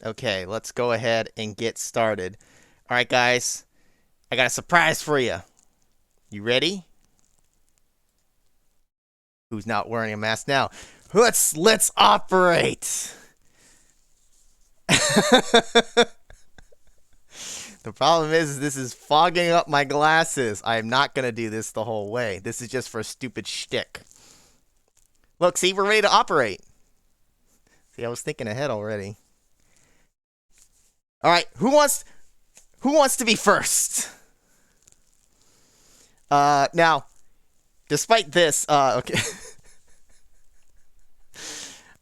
Okay, let's go ahead and get started. All right, guys, I got a surprise for you. You ready? Who's not wearing a mask now? Let's operate. The problem is this is fogging up my glasses. I am not gonna do this the whole way. This is just for a stupid shtick. Look, see, we're ready to operate. See, I was thinking ahead already. All right, who wants to be first? Now, despite this, okay.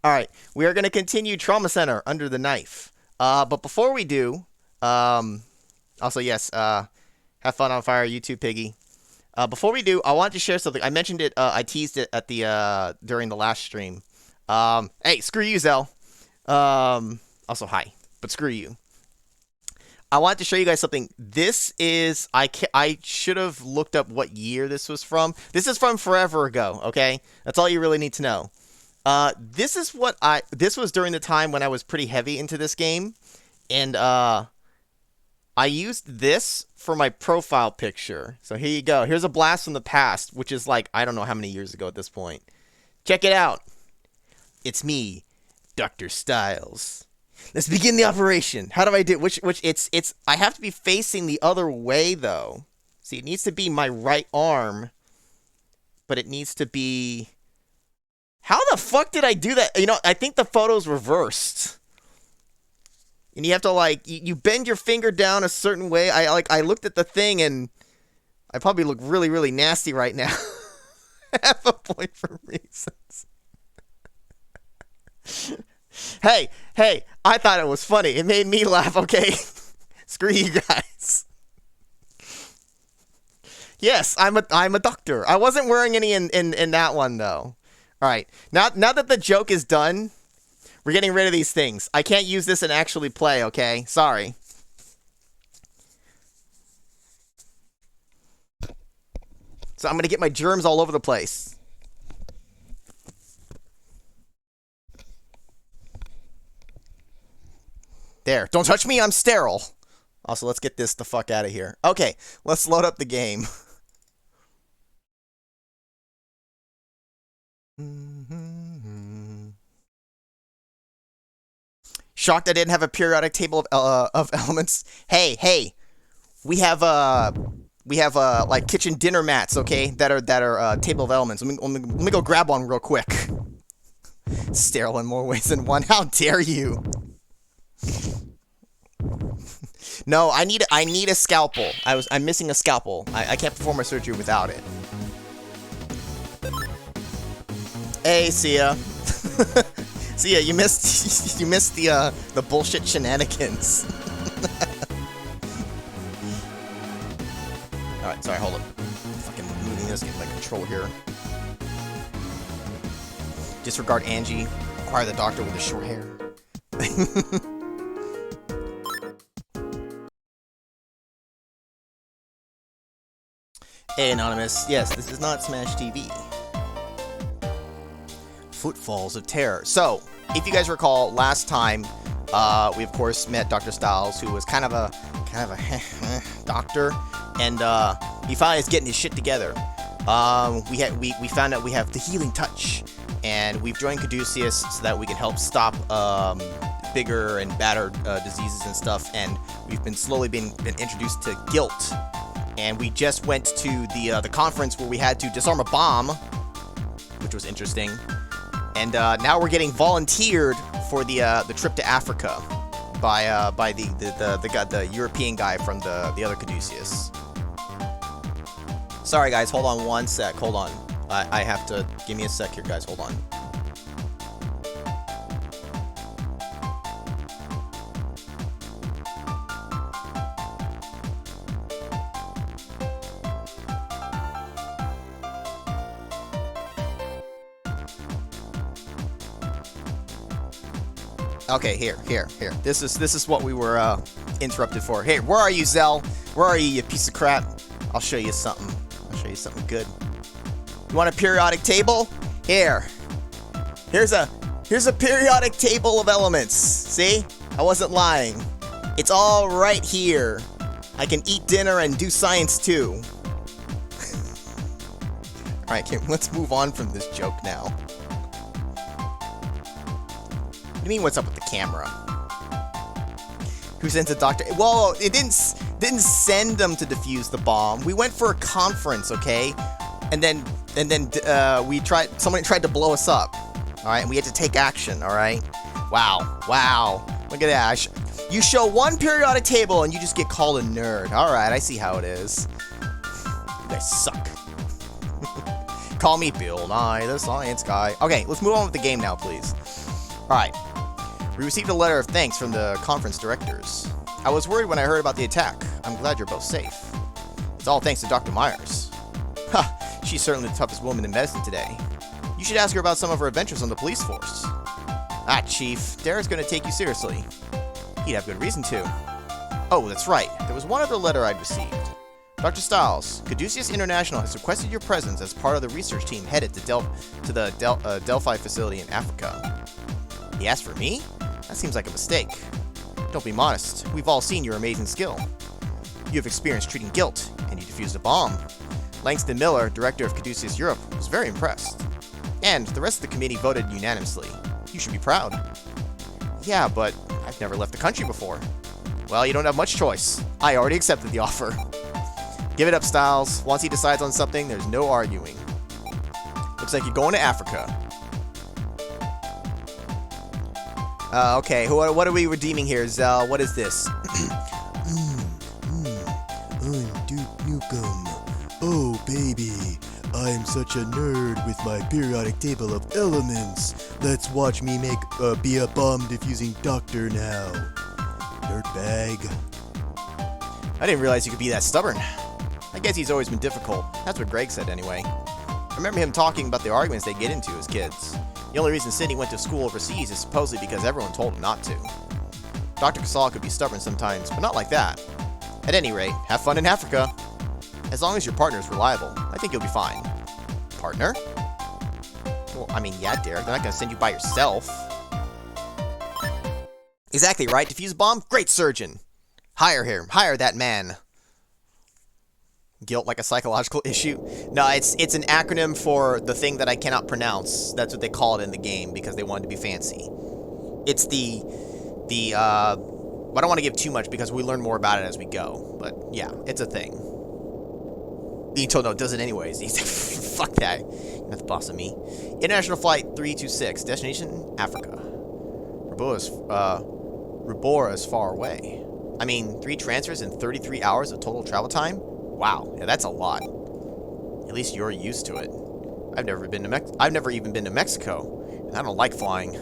All right, we are going to continue Trauma Center Under the Knife. But before we do, also yes, have fun on fire, YouTube Piggy. Before we do, I want to share something. I mentioned it. I teased it at the during the last stream. Hey, screw you, Zell. Also hi, but screw you. I wanted to show you guys something. This is I should have looked up what year this was from. This is from forever ago. Okay, that's all you really need to know. This was during the time when I was pretty heavy into this game, and I used this for my profile picture. So here you go. Here's a blast from the past, which is like I don't know how many years ago at this point. Check it out. It's me, Dr. Styles. Let's begin the operation. How do I do it? Which it's I have to be facing the other way though. See, it needs to be my right arm, but it needs to be. How the fuck did I do that? You know, I think the photo's reversed. And you have to like you bend your finger down a certain way. I looked at the thing and I probably look really, really nasty right now. Half a point for reasons. Hey, I thought it was funny. It made me laugh, okay? Screw you guys. Yes, I'm a doctor. I wasn't wearing any in that one though. Alright. Now that the joke is done, we're getting rid of these things. I can't use this and actually play, okay? Sorry. So I'm gonna get my germs all over the place. There. Don't touch me, I'm sterile. Also, let's get this the fuck out of here. Okay, let's load up the game. Shocked I didn't have a periodic table of elements. Hey, we have like kitchen dinner mats, okay? That are table of elements. Let me go grab one real quick. Sterile in more ways than one. How dare you? No, I need a scalpel. I'm missing a scalpel. I can't perform my surgery without it. Hey, Sia. Sia, you missed the bullshit shenanigans. Alright, sorry, hold up. Fucking moving this, get my control here. Disregard Angie. Acquire the doctor with the short hair. Hey, Anonymous. Yes, this is not Smash TV. Footfalls of Terror. So, if you guys recall, last time, we of course met Dr. Styles, who was kind of a doctor, and he finally is getting his shit together. We found out we have the healing touch, and we've joined Caduceus so that we can help stop bigger and badder diseases and stuff. And we've been slowly been introduced to guilt. And we just went to the conference where we had to disarm a bomb, which was interesting. And now we're getting volunteered for the trip to Africa by the European guy from the other Caduceus. Sorry guys, hold on one sec. Hold on, I have to give me a sec here, guys. Hold on. Okay, here. This is what we were interrupted for. Hey, where are you, Zell? Where are you piece of crap? I'll show you something. I'll show you something good. You want a periodic table? Here. Here's a periodic table of elements. See? I wasn't lying. It's all right here. I can eat dinner and do science too. Alright, okay, let's move on from this joke now. What do you mean, what's up with the camera? Who sends a doctor? Well, it didn't send them to defuse the bomb. We went for a conference, okay? And then someone tried to blow us up. Alright, and we had to take action, alright? Wow. Look at that. You show one periodic table and you just get called a nerd. Alright, I see how it is. You guys suck. Call me Bill Nye, the science guy. Okay, let's move on with the game now, please. Alright. We received a letter of thanks from the conference directors. I was worried when I heard about the attack. I'm glad you're both safe. It's all thanks to Dr. Myers. Ha! She's certainly the toughest woman in medicine today. You should ask her about some of her adventures on the police force. Ah, Chief. Derek's gonna take you seriously. He'd have good reason to. Oh, that's right. There was one other letter I'd received. Dr. Stiles, Caduceus International has requested your presence as part of the research team headed to the Delphi facility in Africa. He asked for me? That seems like a mistake. Don't be modest. We've all seen your amazing skill. You have experience treating guilt, and you defused a bomb. Langston Miller, director of Caduceus Europe, was very impressed. And the rest of the committee voted unanimously. You should be proud. Yeah, but I've never left the country before. Well, you don't have much choice. I already accepted the offer. Give it up, Stiles. Once he decides on something, there's no arguing. Looks like you're going to Africa. Okay, what are we redeeming here, Zell? What is this? I'm Duke Nukem. Oh, baby. I'm such a nerd with my periodic table of elements. Let's watch me be a bomb-diffusing doctor now. Nerdbag. I didn't realize you could be that stubborn. I guess he's always been difficult. That's what Greg said anyway. I remember him talking about the arguments they get into as kids. The only reason Sidney went to school overseas is supposedly because everyone told him not to. Dr. Casal could be stubborn sometimes, but not like that. At any rate, have fun in Africa. As long as your partner is reliable, I think you'll be fine. Partner? Well, I mean, yeah, Derek, they're not going to send you by yourself. Exactly right. Defuse a bomb? Great surgeon. Hire him. Hire that man. Guilt like a psychological issue? No, it's an acronym for the thing that I cannot pronounce. That's what they call it in the game because they wanted to be fancy. It's I don't want to give too much because we learn more about it as we go. But yeah, it's a thing. Being told no does it anyways. He's like, fuck that. You're not the boss of me. International Flight 326. Destination, Africa. Rubora is far away. I mean, 3 transfers in 33 hours of total travel time? Wow, yeah, that's a lot. At least you're used to it. I've never even been to Mexico, and I don't like flying.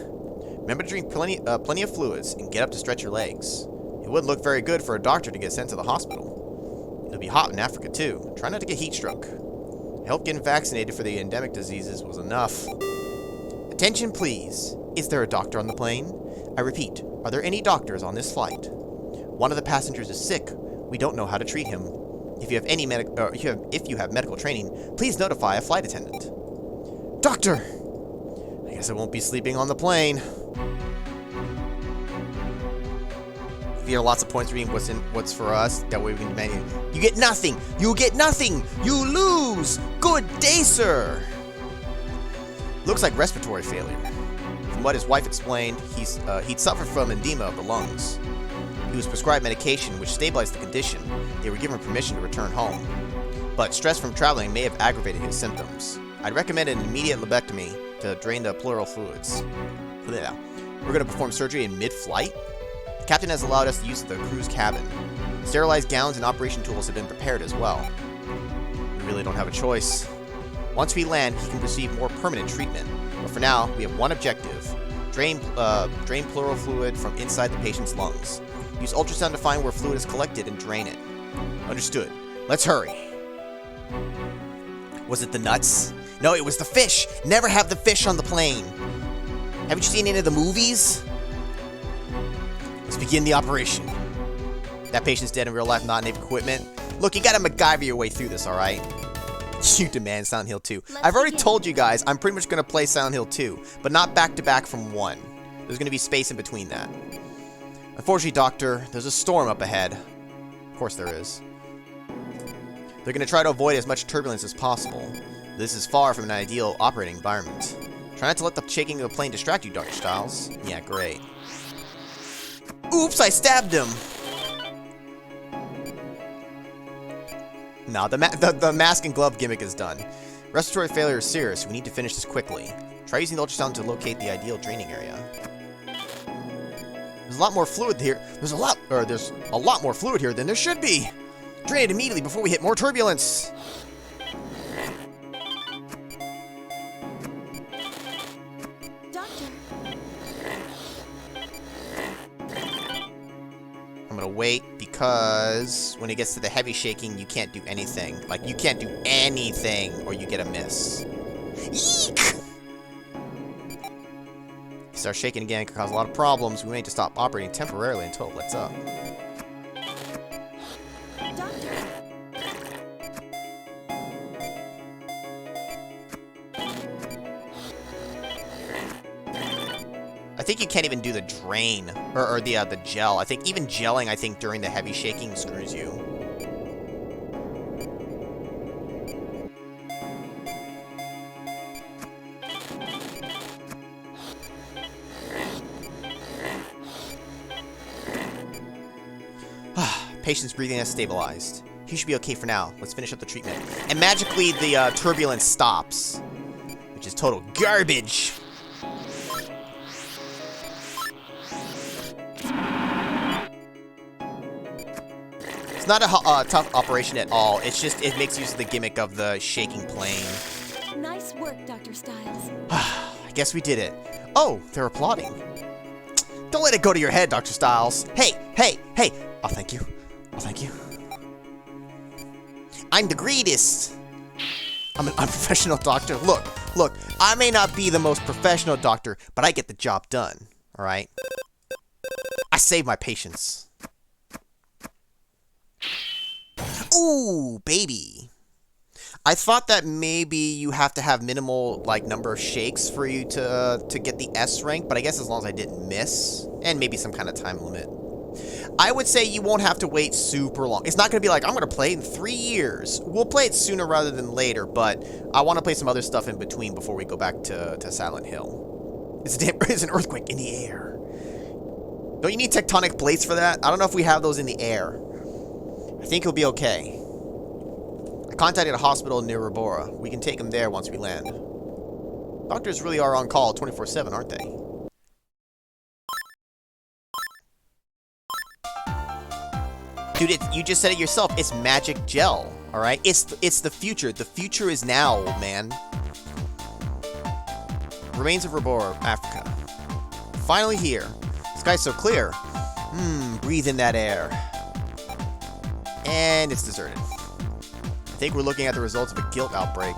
Remember to drink plenty of fluids and get up to stretch your legs. It wouldn't look very good for a doctor to get sent to the hospital. It'll be hot in Africa too. Try not to get heat stroke. I hope getting vaccinated for the endemic diseases was enough. Attention please. Is there a doctor on the plane? I repeat, are there any doctors on this flight? One of the passengers is sick. We don't know how to treat him. If you have medical training, please notify a flight attendant. Doctor! I guess I won't be sleeping on the plane. If you have lots of points reading what's for us, that way we can demand it. You get nothing! You get nothing! You lose! Good day, sir! Looks like respiratory failure. From what his wife explained, he'd suffered from edema of the lungs. He was prescribed medication which stabilized the condition. They were given permission to return home. But stress from traveling may have aggravated his symptoms. I'd recommend an immediate lobectomy to drain the pleural fluids. We're going to perform surgery in mid-flight? The captain has allowed us to use the crew's cabin. Sterilized gowns and operation tools have been prepared as well. We really don't have a choice. Once we land, he can receive more permanent treatment. But for now, we have one objective. Drain pleural fluid from inside the patient's lungs. Use ultrasound to find where fluid is collected and drain it. Understood. Let's hurry. Was it the nuts? No, it was the fish. Never have the fish on the plane. Haven't you seen any of the movies? Let's begin the operation. That patient's dead in real life, not native equipment. Look, you gotta MacGyver your way through this, alright? You demand Silent Hill 2. I've already told you guys I'm pretty much gonna play Silent Hill 2, but not back to back from 1. There's gonna be space in between that. Unfortunately, Doctor, there's a storm up ahead. Of course there is. They're going to try to avoid as much turbulence as possible. This is far from an ideal operating environment. Try not to let the shaking of the plane distract you, Dr. Styles. Yeah, great. Oops, I stabbed him! Nah, the mask and glove gimmick is done. Respiratory failure is serious. We need to finish this quickly. Try using the ultrasound to locate the ideal draining area. There's a lot more fluid here. There's a lot more fluid here than there should be. Drain it immediately before we hit more turbulence. Doctor. I'm gonna wait because when it gets to the heavy shaking, you can't do anything. Like, you can't do anything or you get a miss. Eek! Start shaking again could cause a lot of problems. We may need to stop operating temporarily until it lets up. Doctor. I think you can't even do the drain or the gel. I think even gelling, I think during the heavy shaking screws you. Patient's breathing has stabilized. He should be okay for now. Let's finish up the treatment. And magically, the turbulence stops, which is total garbage. It's not a tough operation at all. It's just, it makes use of the gimmick of the shaking plane. Nice work, Dr. Styles. I guess we did it. Oh, they're applauding. Don't let it go to your head, Dr. Styles. Hey, hey, hey. Oh, thank you. Oh, thank you. I'm the greatest. I'm an unprofessional doctor. Look, I may not be the most professional doctor, but I get the job done. All right? I save my patients. Ooh, baby. I thought that maybe you have to have minimal, like, number of shakes for you to get the S rank, but I guess as long as I didn't miss, and maybe some kind of time limit. I would say you won't have to wait super long. It's not going to be like, I'm going to play in 3 years. We'll play it sooner rather than later, but I want to play some other stuff in between before we go back to Silent Hill. It's an earthquake in the air. Don't you need tectonic plates for that? I don't know if we have those in the air. I think he'll be okay. I contacted a hospital near Robora. We can take him there once we land. Doctors really are on call 24/7, aren't they? Dude, you just said it yourself. It's magic gel, all right? It's the future. The future is now, old man. Remains of Robora, Africa. Finally here. The sky's so clear. Breathe in that air. And it's deserted. I think we're looking at the results of a guilt outbreak.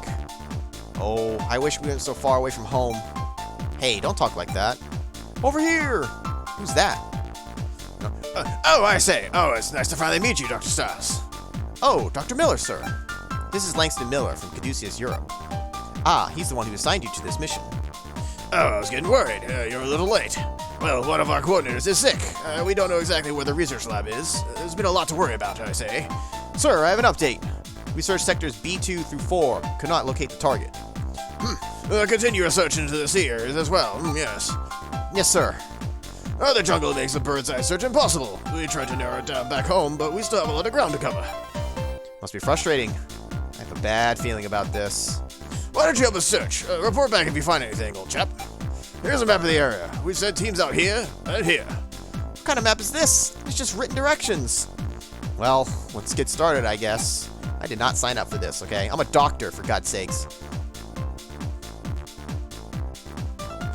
Oh, I wish we weren't so far away from home. Hey, don't talk like that. Over here! Who's that? Oh, I say. Oh, it's nice to finally meet you, Dr. Styles. Oh, Dr. Miller, sir. This is Langston Miller from Caduceus, Europe. Ah, he's the one who assigned you to this mission. Oh, I was getting worried. You're a little late. Well, one of our coordinators is sick. We don't know exactly where the research lab is. There's been a lot to worry about, I say. Sir, I have an update. We searched sectors B2 through 4. Could not locate the target. Continue your search into the seers as well. Yes. Yes, sir. The jungle makes the bird's eye search impossible. We tried to narrow it down back home, but we still have a lot of ground to cover. Must be frustrating. I have a bad feeling about this. Why don't you help us search? Report back if you find anything, old chap. Here's a map of the area. We sent teams out here and here. What kind of map is this? It's just written directions. Well, let's get started, I guess. I did not sign up for this, okay? I'm a doctor, for God's sakes.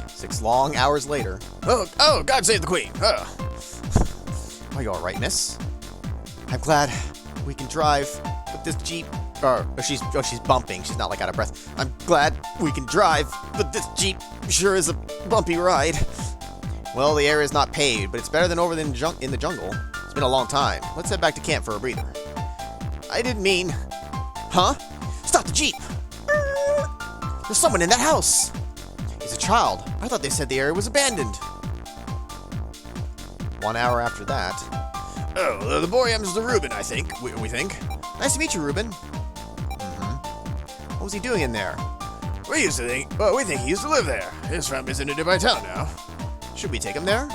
6 long hours later. Oh, God save the Queen. Are you alright, miss? I'm glad we can drive with this Jeep. She's bumping. She's not, like, out of breath. I'm glad we can drive, but this Jeep sure is a bumpy ride. Well, the area is not paved, but it's better than over in the jungle. It's been a long time. Let's head back to camp for a breather. I didn't mean... Huh? Stop the Jeep! There's someone in that house! He's a child. I thought they said the area was abandoned. 1 hour after that. Oh, the boy is the Reuben, I think. We think. Nice to meet you, Reuben. What was he doing in there? We think he used to live there. His family's in a nearby town now. Should we take him there?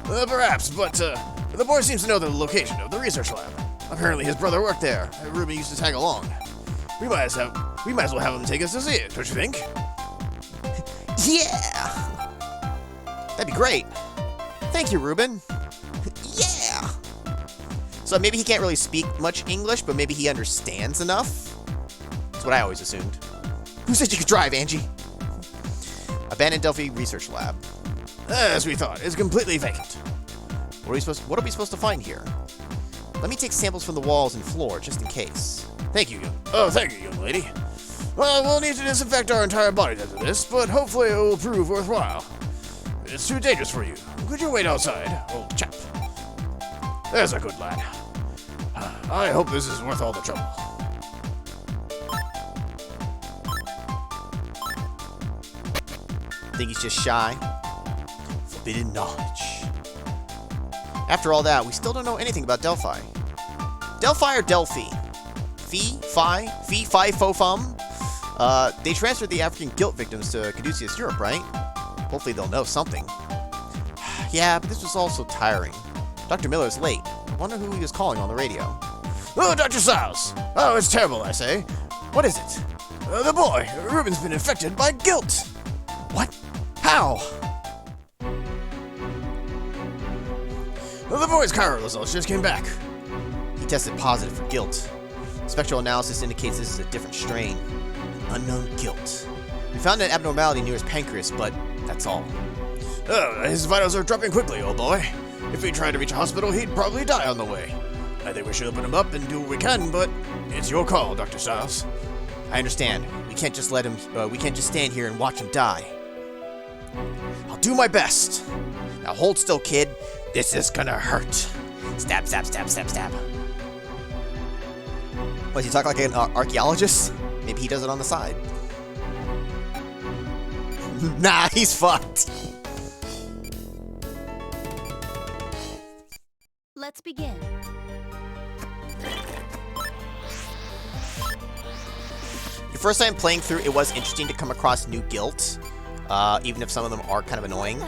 Perhaps, but the boy seems to know the location of the research lab. Apparently his brother worked there, and Reuben used to tag along. We might as well have him take us to see it, don't you think? Yeah! That'd be great. Thank you, Reuben. Yeah! So maybe he can't really speak much English, but maybe he understands enough? That's what I always assumed. Who said you could drive, Angie? Abandoned Delphi Research Lab. As we thought, it's completely vacant. What are we supposed to find here? Let me take samples from the walls and floor, just in case. Thank you, young lady. Well, we'll need to disinfect our entire bodies after this, but hopefully it will prove worthwhile. It's too dangerous for you. Could you wait outside, old chap? There's a good lad. I hope this is worth all the trouble. Think he's just shy? Forbidden knowledge. After all that, we still don't know anything about Delphi. Delphi or Delphi? Fee, fi, fo, fum? They transferred the African guilt victims to Caduceus, Europe, right? Hopefully they'll know something. Yeah, but this was all so tiring. Dr. Miller's late. I wonder who he was calling on the radio. Oh, Dr. Stiles! Oh, it's terrible, I say. What is it? The boy, Reuben's been infected by guilt. What? How? The boy's chiral results just came back. He tested positive for guilt. Spectral analysis indicates this is a different strain. Unknown guilt. We found an abnormality near his pancreas, but that's all. Oh, his vitals are dropping quickly, old boy. If we tried to reach a hospital, he'd probably die on the way. I think we should open him up and do what we can, but it's your call, Dr. Stiles. I understand. We can't just let him. We can't just stand here and watch him die. I'll do my best. Now hold still, kid. This is gonna hurt. Stab, stab, stab, stab, stab. What, does he talk like an archaeologist? Maybe he does it on the side. Nah, he's fucked. Let's begin. The first time playing through, it was interesting to come across new guilt, even if some of them are kind of annoying.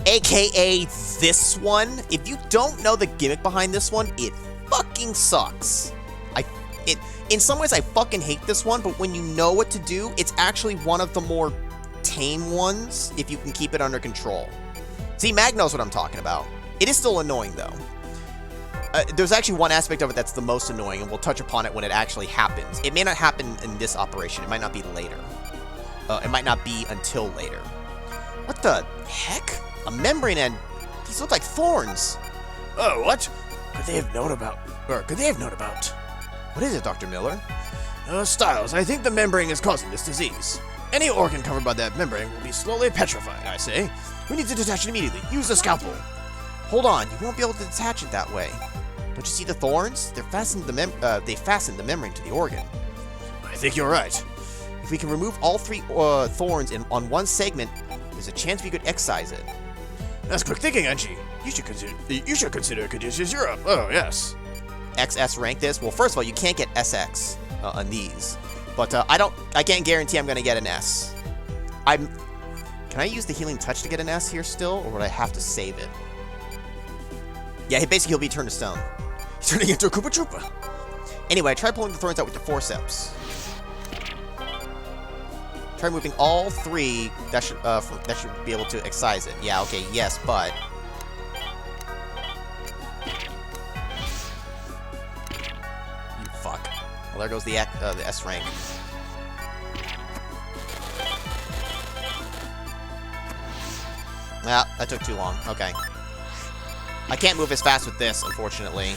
AKA this one. If you don't know the gimmick behind this one, it fucking sucks. In some ways, I fucking hate this one, but when you know what to do, it's actually one of the more tame ones, if you can keep it under control. See, Mag knows what I'm talking about. It is still annoying, though. There's actually one aspect of it that's the most annoying, and we'll touch upon it when it actually happens. It may not happen in this operation. It might not be later. It might not be until later. What the heck? A membrane and... These look like thorns. Oh, what? Could they have known about... What is it, Dr. Miller? Stiles, I think the membrane is causing this disease. Any organ covered by that membrane will be slowly petrified, I say. We need to detach it immediately. Use the scalpel. Hold on, you won't be able to detach it that way. Don't you see the thorns? They fastened the membrane to the organ. I think you're right. If we can remove all three thorns on one segment, there's a chance we could excise it. That's quick thinking, Angie. You should consider Caduceus Europe. Oh, yes. XS rank this? Well, first of all, you can't get SX on these. But I can't guarantee I'm going to get an S. Can I use the healing touch to get an S here still, or would I have to save it? Yeah, basically he'll be turned to stone. He's turning into a Koopa Troopa. Anyway, try pulling the thorns out with your forceps. Try moving all three. That should be able to excise it. Yeah, okay, yes, but... You fuck. Well, there goes the S rank. Yeah, that took too long. Okay. I can't move as fast with this, unfortunately.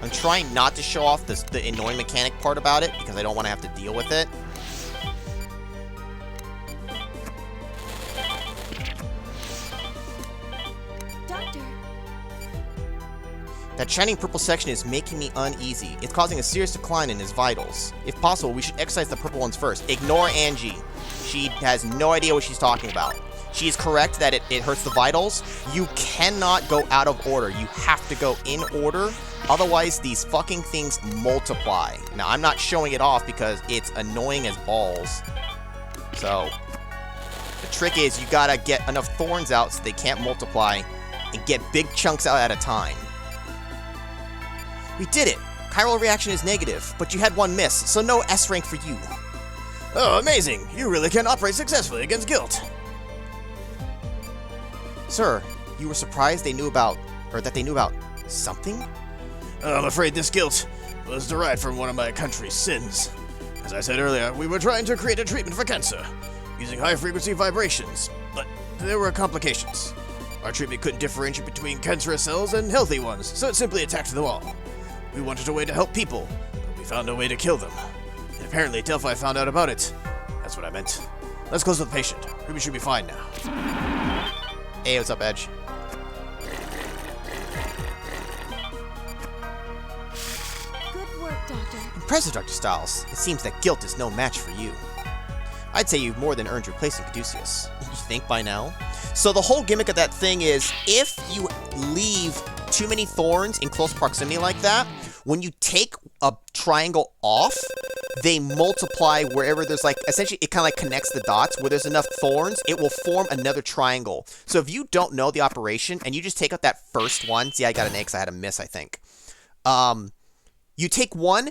I'm trying not to show off the annoying mechanic part about it, because I don't want to have to deal with it. Doctor. That shining purple section is making me uneasy. It's causing a serious decline in his vitals. If possible, we should exercise the purple ones first. Ignore Angie. She has no idea what she's talking about. She is correct that it hurts the vitals. You cannot go out of order. You have to go in order. Otherwise, these fucking things multiply. Now, I'm not showing it off because it's annoying as balls. So, the trick is you gotta get enough thorns out so they can't multiply and get big chunks out at a time. We did it! Chiral reaction is negative, but you had one miss, so no S rank for you. Oh, amazing! You really can operate successfully against guilt. Sir, you were surprised that they knew about something? I'm afraid this guilt was derived from one of my country's sins. As I said earlier, we were trying to create a treatment for cancer, using high-frequency vibrations, but there were complications. Our treatment couldn't differentiate between cancerous cells and healthy ones, so it simply attacked them all. We wanted a way to help people, but we found no way to kill them. And apparently Delphi found out about it. That's what I meant. Let's close with the patient. Ruby should be fine now. Hey, what's up, Edge? Good work, Doctor. Impressive, Dr. Styles. It seems that guilt is no match for you. I'd say you've more than earned your place in Caduceus. You think by now? So the whole gimmick of that thing is, if you leave too many thorns in close proximity like that, when you take a triangle off, they multiply wherever there's like, essentially it kind of like connects the dots. Where there's enough thorns, it will form another triangle. So if you don't know the operation and you just take out that first one, see I got an A because I had a miss, I think. You take one,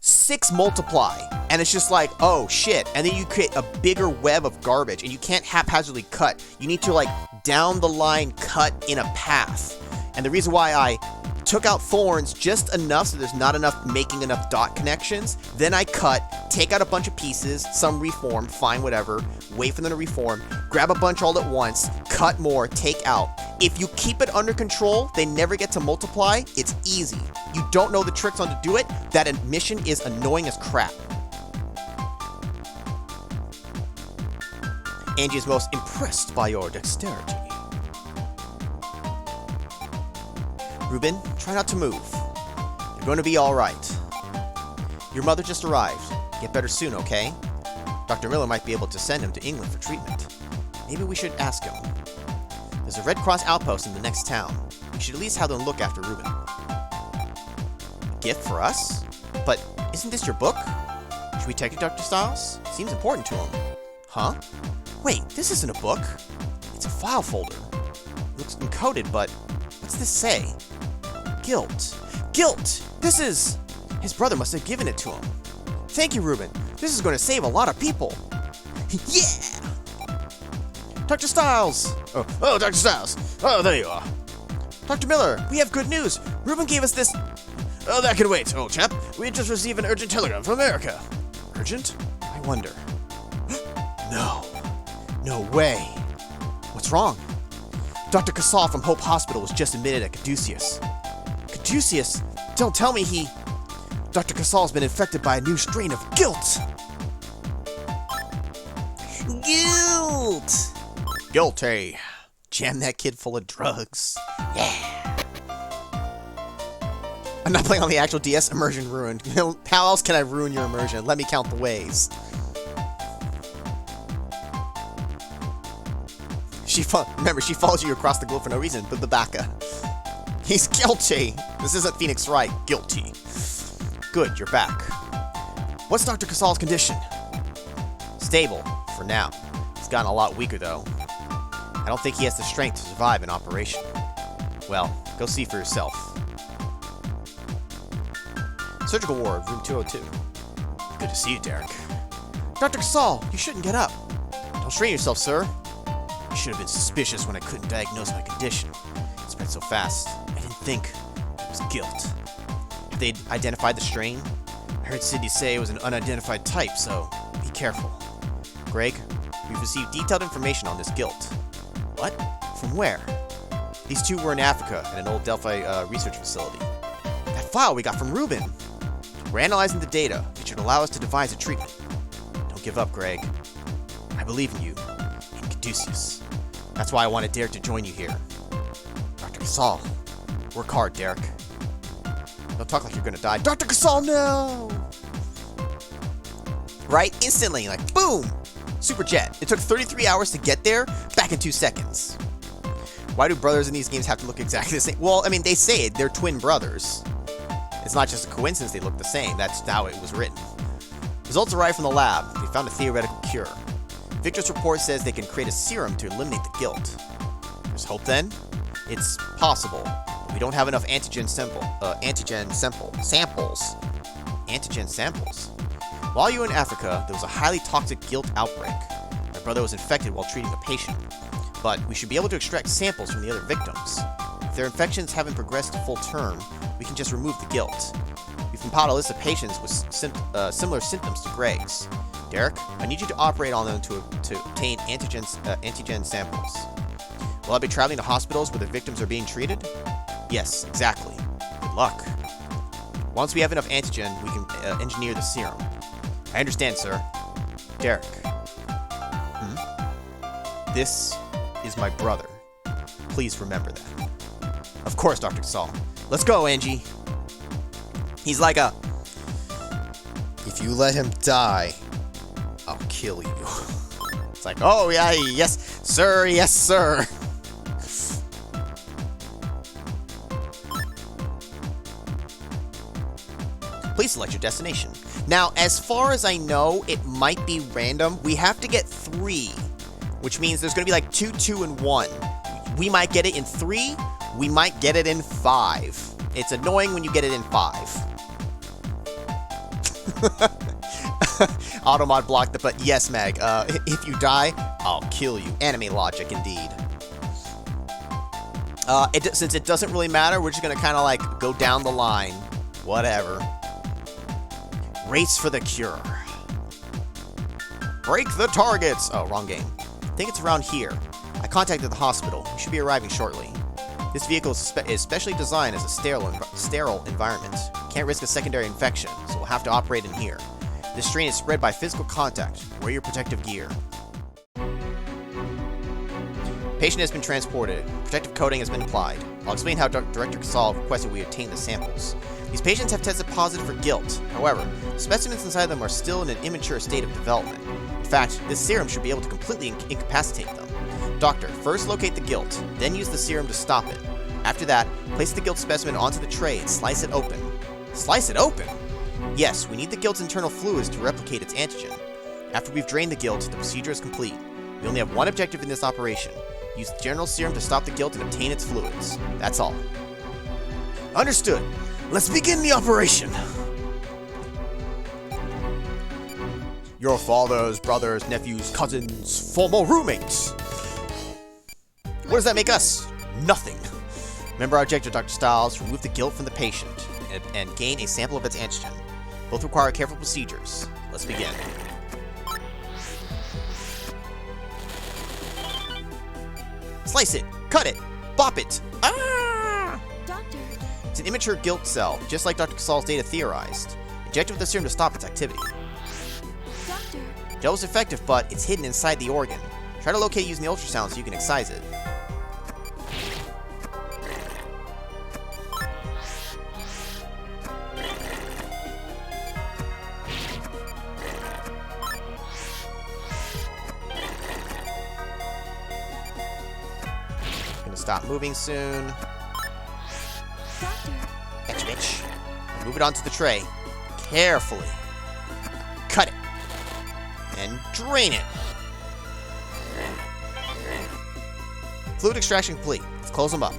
6 multiply, and it's just like, oh shit, and then you create a bigger web of garbage, and you can't haphazardly cut. You need to like down the line cut in a path. And the reason why I took out thorns just enough so there's not enough making enough dot connections, then I cut, take out a bunch of pieces, some reform, fine, whatever, wait for them to reform, grab a bunch all at once, cut more, take out. If you keep it under control, they never get to multiply, it's easy. You don't know the tricks on to do it, that mission is annoying as crap. Angie is most impressed by your dexterity. Ruben, try not to move. You're going to be alright. Your mother just arrived. Get better soon, okay? Dr. Miller might be able to send him to England for treatment. Maybe we should ask him. There's a Red Cross outpost in the next town. We should at least have them look after Ruben. A gift for us? But isn't this your book? Should we take it, Dr. Styles? Seems important to him. Huh? Wait, this isn't a book. It's a file folder. Looks encoded, but what's this say? Guilt. Guilt! This is... His brother must have given it to him. Thank you, Ruben. This is going to save a lot of people. Yeah! Dr. Styles! Oh, Dr. Styles. Oh, there you are. Dr. Miller, we have good news. Ruben gave us this... Oh, that can wait, old chap. We just received an urgent telegram from America. Urgent? I wonder. No. No way. What's wrong? Dr. Casal from Hope Hospital was just admitted at Caduceus. Caduceus? Don't tell me he... Dr. Casal's been infected by a new strain of guilt! Guilt! Guilty. Jam that kid full of drugs. Yeah! I'm not playing on the actual DS. Immersion ruined. How else can I ruin your immersion? Let me count the ways. Remember, she follows you across the globe for no reason, but the Baka. He's guilty! This isn't Phoenix Wright. Guilty. Good, you're back. What's Dr. Casal's condition? Stable, for now. He's gotten a lot weaker, though. I don't think he has the strength to survive an operation. Well, go see for yourself. Surgical ward, room 202. Good to see you, Derek. Dr. Casal, you shouldn't get up. Don't strain yourself, sir. I should have been suspicious when I couldn't diagnose my condition. It spread so fast, I didn't think it was guilt. If they'd identified the strain, I heard Sydney say it was an unidentified type, so be careful. Greg, we've received detailed information on this guilt. What? From where? These two were in Africa at an old Delphi research facility. That file we got from Ruben. We're analyzing the data. It should allow us to devise a treatment. Don't give up, Greg. I believe in you. In Caduceus. That's why I wanted Derek to join you here. Dr. Casal, Work hard, Derek. Don't talk like you're gonna die. Dr. Casal, no! Right? Instantly, like, boom! Super jet. It took 33 hours to get there, back in 2 seconds. Why do brothers in these games have to look exactly the same? Well, I mean, they say it. They're twin brothers. It's not just a coincidence they look the same. That's how it was written. Results arrived from the lab. They found a theoretical cure. Victor's report says they can create a serum to eliminate the guilt. There's hope then? It's possible. But we don't have enough antigen samples. While you were in Africa, there was a highly toxic guilt outbreak. My brother was infected while treating a patient. But we should be able to extract samples from the other victims. If their infections haven't progressed to full term, we can just remove the guilt. We've compiled a list of patients with similar symptoms to Greg's. Derek, I need you to operate on them to obtain antigen samples. Will I be traveling to hospitals where the victims are being treated? Yes, exactly. Good luck. Once we have enough antigen, we can engineer the serum. I understand, sir. Derek. This is my brother. Please remember that. Of course, Dr. Casal. Let's go, Angie. He's like a... If you let him die, I'll kill you. It's like, oh, yeah, yes, sir, yes, sir. Please select your destination. Now, as far as I know, it might be random. We have to get 3, which means there's going to be like 2, 2, and 1. We might get it in 3. We might get it in 5. It's annoying when you get it in 5. Automod blocked the but yes, Meg. If you die, I'll kill you. Anime logic, indeed. Since it doesn't really matter, we're just going to kind of like go down the line. Whatever. Race for the cure. Break the targets! Oh, wrong game. I think it's around here. I contacted the hospital. We should be arriving shortly. This vehicle is specially designed as a sterile environment. Can't risk a secondary infection, so we'll have to operate in here. This strain is spread by physical contact. Wear your protective gear. Patient has been transported. Protective coating has been applied. I'll explain how Director Casal requested we obtain the samples. These patients have tested positive for guilt. However, specimens inside them are still in an immature state of development. In fact, this serum should be able to completely incapacitate them. Doctor, first locate the guilt, then use the serum to stop it. After that, place the guilt specimen onto the tray and slice it open. Slice it open? Yes, we need the guilt's internal fluids to replicate its antigen. After we've drained the guilt, the procedure is complete. We only have one objective in this operation. Use the general serum to stop the guilt and obtain its fluids. That's all. Understood. Let's begin the operation. Your father's brothers, nephews, cousins, former roommates. What does that make us? Nothing. Remember our objective, Dr. Stiles. Remove the guilt from the patient and gain a sample of its antigen. Both require careful procedures. Let's begin. Slice it, cut it, bop it. Ah! Doctor. It's an immature guilt cell, just like Dr. Casal's data theorized. Inject it with the serum to stop its activity. Doctor. Gel is effective, but it's hidden inside the organ. Try to locate it using the ultrasound so you can excise it. Gonna stop moving soon. Doctor. Etch, bitch. Move it onto the tray. Carefully. Cut it. And drain it. Fluid extraction complete. Let's close them up.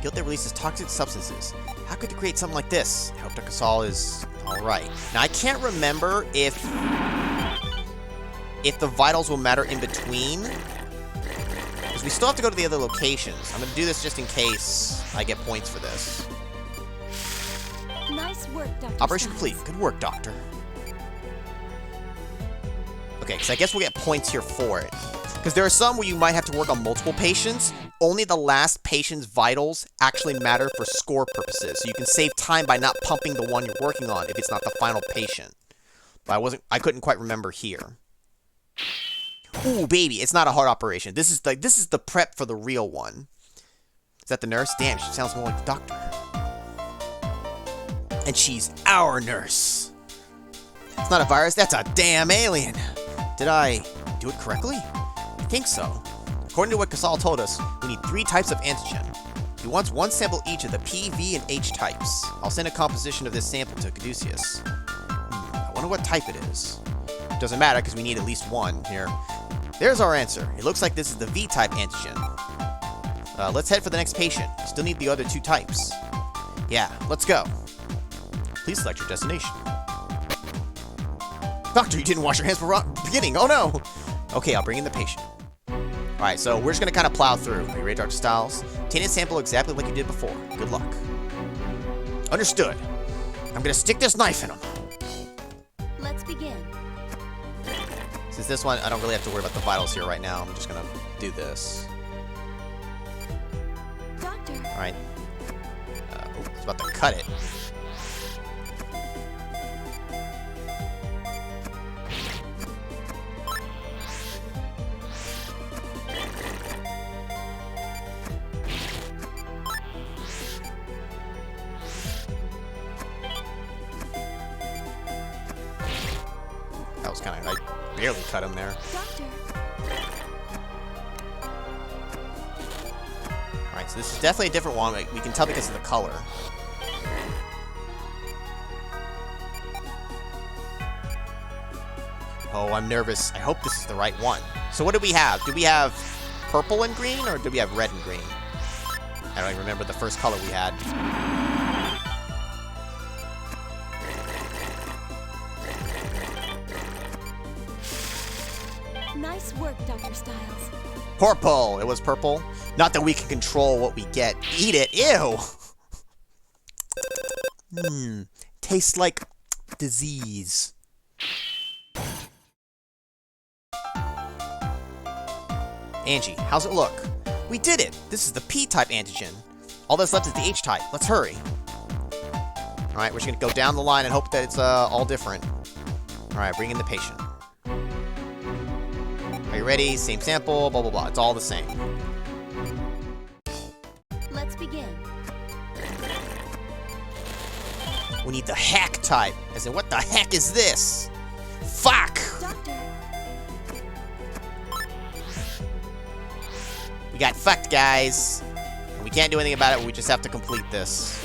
Guilt that releases toxic substances. How could they create something like this? I hope Dr. Casal is alright. Now, I can't remember if the vitals will matter in between. Because we still have to go to the other locations. I'm going to do this just in case I get points for this. Nice work, Dr. Operation Stiles. complete. Good work, Doctor. Okay, because I guess we'll get points here for it. Because there are some where you might have to work on multiple patients. Only the last patient's vitals actually matter for score purposes. So you can save time by not pumping the one you're working on if it's not the final patient. But I couldn't quite remember here. Ooh, baby, it's not a hard operation. This is the prep for the real one. Is that the nurse? Damn, she sounds more like the doctor. And she's our nurse. It's not a virus, that's a damn alien. Did I do it correctly? I think so. According to what Casal told us, we need 3 types of antigen. He wants 1 sample each of the P, V, and H types. I'll send a composition of this sample to Caduceus. I wonder what type it is. Doesn't matter because we need at least 1 here. There's our answer. It looks like this is the V-type antigen. Let's head for the next patient. We still need the other 2 types. Yeah, let's go. Please select your destination. Doctor, you didn't wash your hands before beginning. Oh no! Okay, I'll bring in the patient. Alright, so we're just going to kind of plow through. Are you ready, Dr. Styles? Obtain a sample exactly like you did before. Good luck. Understood. I'm going to stick this knife in him. Let's begin. Since this one, I don't really have to worry about the vitals here right now. I'm just going to do this. Doctor. Alright. It's about to cut it. That was kind of, I barely cut him there. Doctor. Alright, so this is definitely a different one. We can tell because of the color. Oh, I'm nervous. I hope this is the right one. So what do we have? Do we have purple and green, or do we have red and green? I don't even remember the first color we had. Nice work, Dr. Styles. Purple! It was purple. Not that we can control what we get. Eat it! Ew! Tastes like disease. Angie, how's it look? We did it! This is the P-type antigen. All that's left is the H-type. Let's hurry. Alright, we're just gonna go down the line and hope that it's all different. Alright, bring in the patient. Are you ready? Same sample, blah blah blah. It's all the same. Let's begin. We need the hack type. As in, what the heck is this? Fuck! Doctor. We got fucked, guys. And we can't do anything about it. We just have to complete this.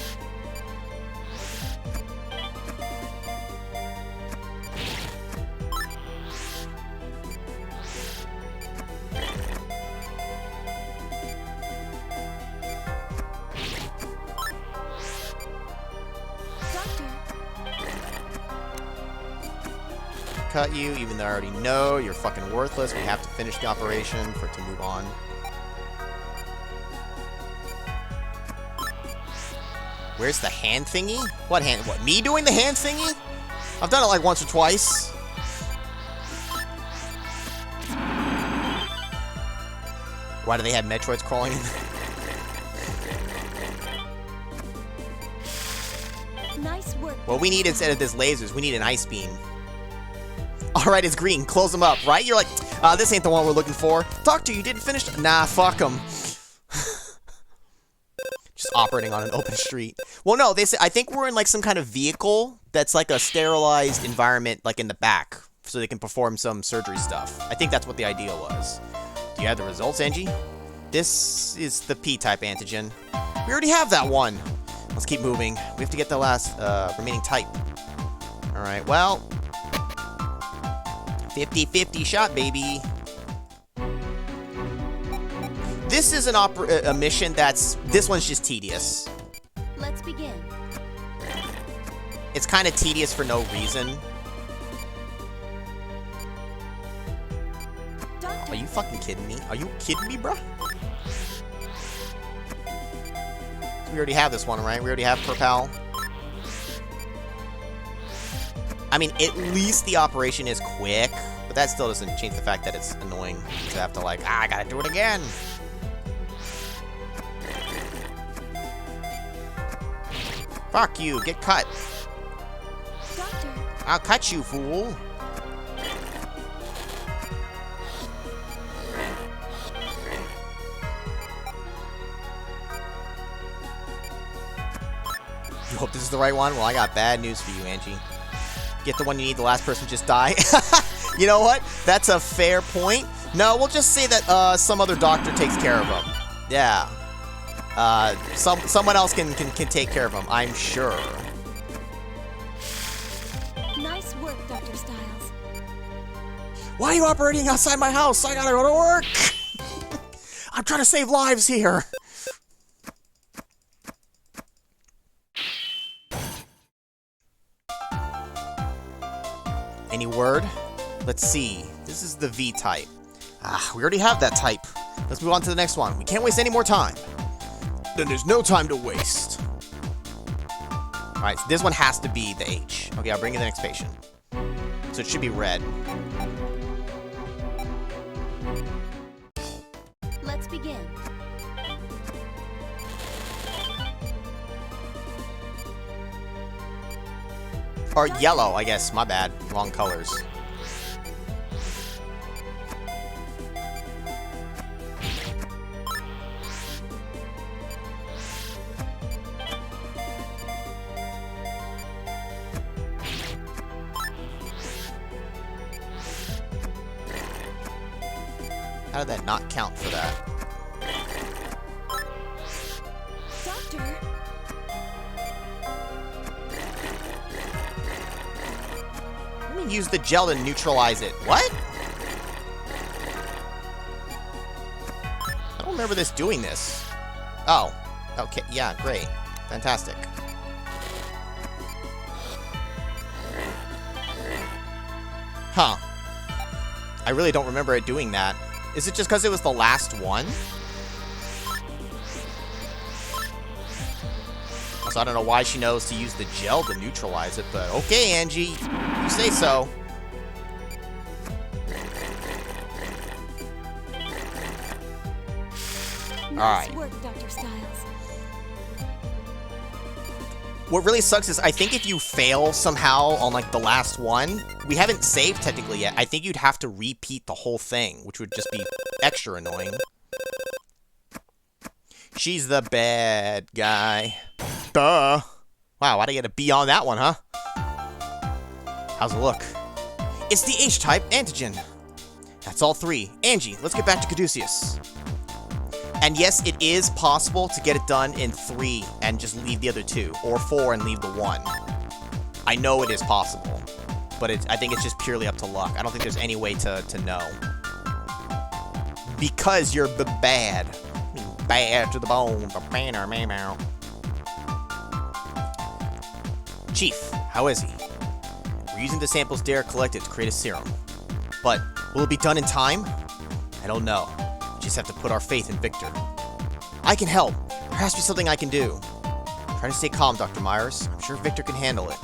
Doctor. Cut you, even though I already know you're fucking worthless. We have to finish the operation for it to move on. Where's the hand thingy? What hand? What, me doing the hand thingy? I've done it like once or twice. Why do they have Metroids crawling in? Nice work. What we need instead of this lasers, we need an ice beam. Alright, it's green. Close them up, right? You're like, this ain't the one we're looking for. Doctor, you didn't finish. Nah, fuck them. Just operating on an open street. Well, no, they say, I think we're in like some kind of vehicle that's like a sterilized environment, like in the back, so they can perform some surgery stuff. I think that's what the idea was. Do you have the results, Angie? This is the P-type antigen. We already have that one. Let's keep moving. We have to get the last remaining type. Alright, well. 50-50 shot, baby. This is a mission that's... This one's just tedious. Let's begin. It's kind of tedious for no reason. Doctor. Are you fucking kidding me? Are you kidding me, bruh? We already have this one, right? We already have Propel. I mean, at least the operation is quick, but that still doesn't change the fact that it's annoying to have to like, I gotta do it again. Fuck you, get cut. Doctor. I'll cut you, fool. This is the right one? Well, I got bad news for you, Angie. Get the one you need, the last person just die. You know what? That's a fair point. No, we'll just say that some other doctor takes care of him. Yeah. Someone else can take care of him, I'm sure. Nice work, Dr. Styles. Why are you operating outside my house? I gotta go to work. I'm trying to save lives here. Any word? Let's see. This is the V type. We already have that type. Let's move on to the next one. We can't waste any more time. Then there's no time to waste. Alright, so this one has to be the H. Okay, I'll bring you the next patient. So it should be red. Let's begin. Or yellow, I guess. My bad. Wrong colors. How did that not count for that? Doctor, Let me use the gel to neutralize it. What? I don't remember this doing this. Oh. Okay, yeah, great. Fantastic. Huh. I really don't remember it doing that. Is it just because it was the last one? Also, I don't know why she knows to use the gel to neutralize it, but okay, Angie. You say so. nice Alright. work, Dr. Styles. What really sucks is I think if you fail somehow on like the last one, we haven't saved technically yet. I think you'd have to repeat the whole thing, which would just be extra annoying. She's the bad guy. Duh. Wow, why'd I get a B on that one, huh? How's it look? It's the H-type antigen. That's all three. Angie, let's get back to Caduceus. And yes, it is possible to get it done in 3 and just leave the other 2, or 4 and leave the 1. I know it is possible, but I think it's just purely up to luck. I don't think there's any way to know. Because you're bad. Bad to the bone. Chief, how is he? We're using the samples Derek collected to create a serum. But will it be done in time? I don't know. We just have to put our faith in Victor. I can help. There has to be something I can do. Try to stay calm, Dr. Myers. I'm sure Victor can handle it.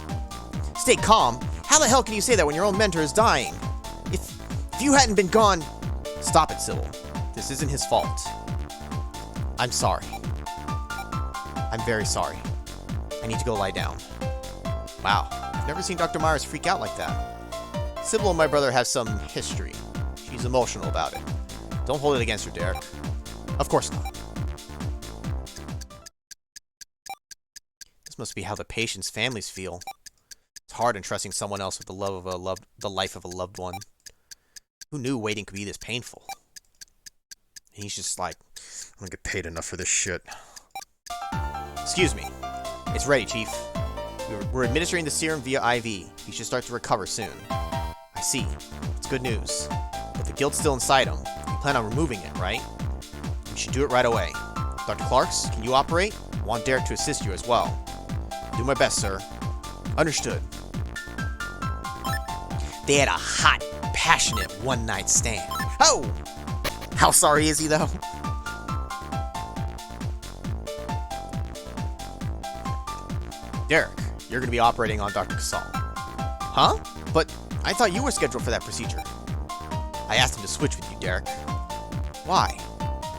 Stay calm? How the hell can you say that when your own mentor is dying? If you hadn't been gone... Stop it, Sybil. This isn't his fault. I'm sorry. I'm very sorry. I need to go lie down. Wow, I've never seen Dr. Myers freak out like that. Sybil and my brother have some history. She's emotional about it. Don't hold it against her, Derek. Of course not. This must be how the patient's families feel. It's hard entrusting someone else with the life of a loved one. Who knew waiting could be this painful? And he's just like, I don't get paid enough for this shit. Excuse me. It's ready, Chief. We're administering the serum via IV. He should start to recover soon. I see. It's good news. But the guilt's still inside him. You plan on removing it, right? We should do it right away. Dr. Clarks, can you operate? I want Derek to assist you as well. Do my best, sir. Understood. They had a hot, passionate one-night stand. Oh! How sorry is he, though? Derek, you're going to be operating on Dr. Casal. Huh? But I thought you were scheduled for that procedure. I asked him to switch with you, Derek. Why?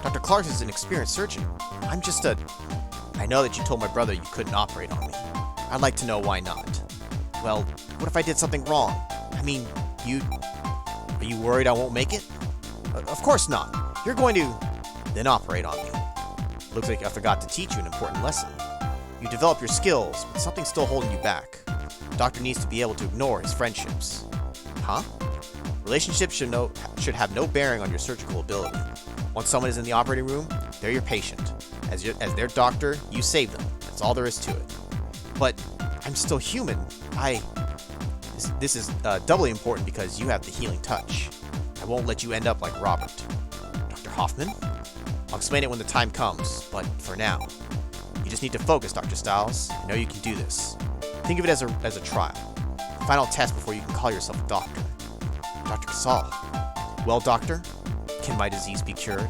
Dr. Clark is an experienced surgeon. I'm just a... I know that you told my brother you couldn't operate on me. I'd like to know why not. Well, what if I did something wrong? I mean, Are you worried I won't make it? Of course not. You're going to... then operate on me. Looks like I forgot to teach you an important lesson. You develop your skills, but something's still holding you back. The doctor needs to be able to ignore his friendships. Huh? Relationships should have no bearing on your surgical ability. Once someone is in the operating room, they're your patient. As their doctor, you save them. That's all there is to it. But I'm still human. This is doubly important because you have the healing touch. I won't let you end up like Robert. Dr. Hoffman? I'll explain it when the time comes, but for now, you just need to focus, Dr. Styles. I know you can do this. Think of it as a trial. Final test before you can call yourself a doctor. Dr. Casal. Well, doctor, can my disease be cured?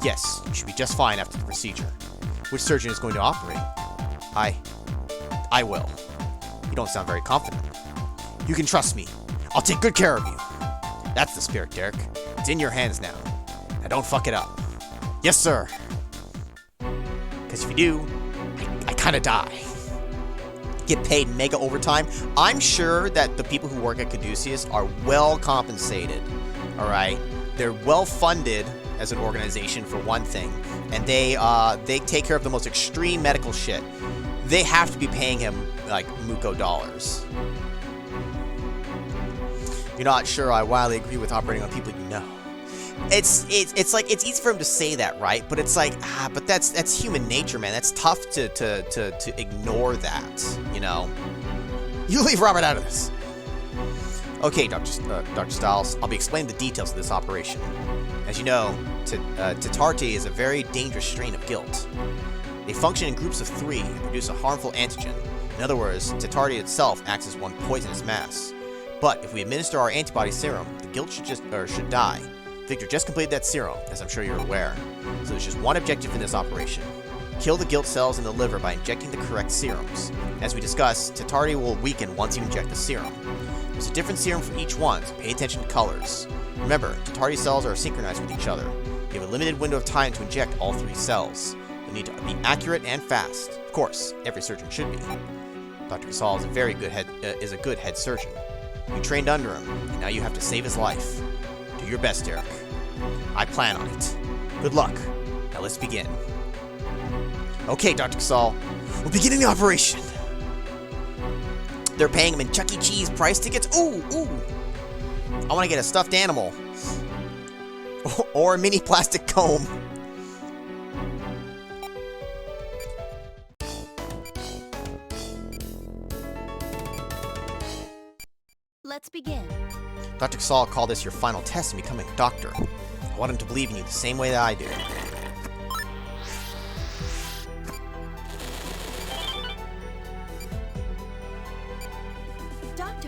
Yes, you should be just fine after the procedure. Which surgeon is going to operate? I will. You don't sound very confident. You can trust me. I'll take good care of you. That's the spirit, Derek. It's in your hands now. Now don't fuck it up. Yes, sir. Because if you do, I kind of die. Get paid mega overtime. I'm sure that the people who work at Caduceus are well compensated. All right, they're well funded as an organization for one thing, and they take care of the most extreme medical shit. They have to be paying him like Muko dollars. You're not sure I wildly agree with operating on people you know. It's like it's easy for him to say that, right? But it's like, but that's human nature, man. That's tough to ignore that, you know. You leave Robert out of this. Okay, Dr. Styles, I'll be explaining the details of this operation. As you know, Tetarti is a very dangerous strain of guilt. They function in groups of 3 and produce a harmful antigen. In other words, Tetarti itself acts as one poisonous mass. But if we administer our antibody serum, the guilt should die. Victor just completed that serum, as I'm sure you're aware. So there's just one objective in this operation. Kill the guilt cells in the liver by injecting the correct serums. As we discussed, Tetarti will weaken once you inject the serum. There's a different serum for each one, so pay attention to colors. Remember, Tetarti cells are synchronized with each other. You have a limited window of time to inject all 3 cells. You'll need to be accurate and fast. Of course, every surgeon should be. Dr. Casal is a good head surgeon. You trained under him, and now you have to save his life. Do your best, Derek. I plan on it. Good luck. Now let's begin. Okay, Dr. Casal, we're beginning the operation. They're paying him in Chuck E. Cheese price tickets. Ooh. I want to get a stuffed animal. Or a mini plastic comb. Let's begin. Dr. Casal called this your final test in becoming a doctor. I want him to believe in you the same way that I do. Doctor.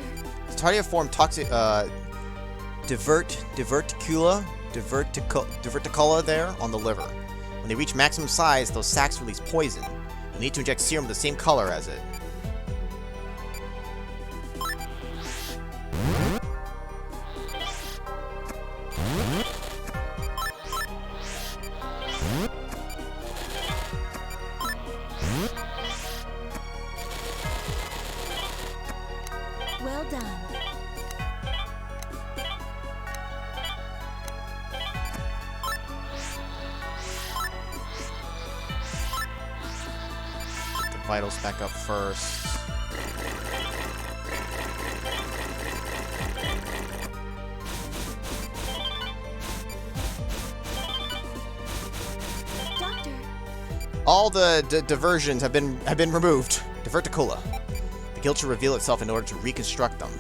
Tetartiform toxic diverticula there on the liver. When they reach maximum size, those sacs release poison. You'll need to inject serum of the same color as it. Well done. Get the vitals back up first. Doctor. All the diversions have been removed. Diverticula. The guilt should reveal itself in order to reconstruct them.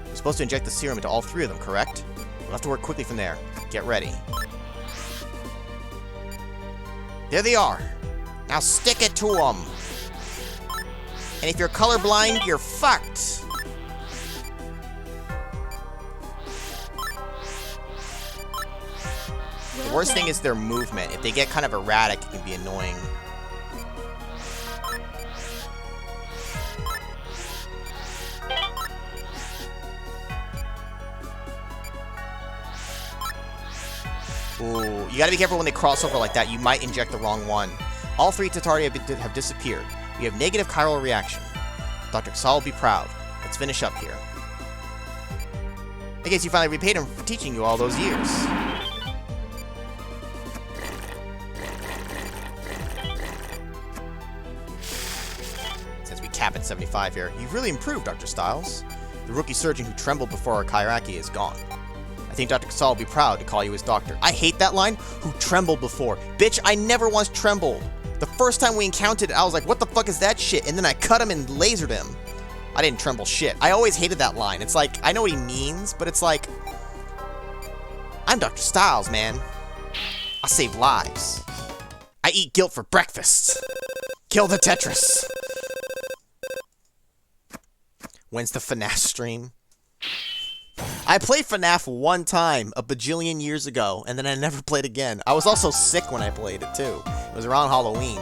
You're supposed to inject the serum into all 3 of them, correct? We'll have to work quickly from there. Get ready. There they are. Now stick it to them. And if you're colorblind, you're fucked. The worst thing is their movement. If they get kind of erratic, it can be annoying. Ooh, you gotta be careful when they cross over like that. You might inject the wrong one. All 3 Tetarti have disappeared. We have negative chiral reaction. Dr. Casal will be proud. Let's finish up here. I guess you finally repaid him for teaching you all those years. at 75 here. You've really improved, Dr. Styles. The rookie surgeon who trembled before our Kairaki is gone. I think Dr. Casal will be proud to call you his doctor. I hate that line. Who trembled before? Bitch, I never once trembled. The first time we encountered it, I was like, what the fuck is that shit? And then I cut him and lasered him. I didn't tremble shit. I always hated that line. It's like, I know what he means, but it's like, I'm Dr. Styles, man. I save lives. I eat guilt for breakfast. Kill the Tetris. When's the FNAF stream? I played FNAF one time a bajillion years ago, and then I never played again. I was also sick when I played it, too. It was around Halloween.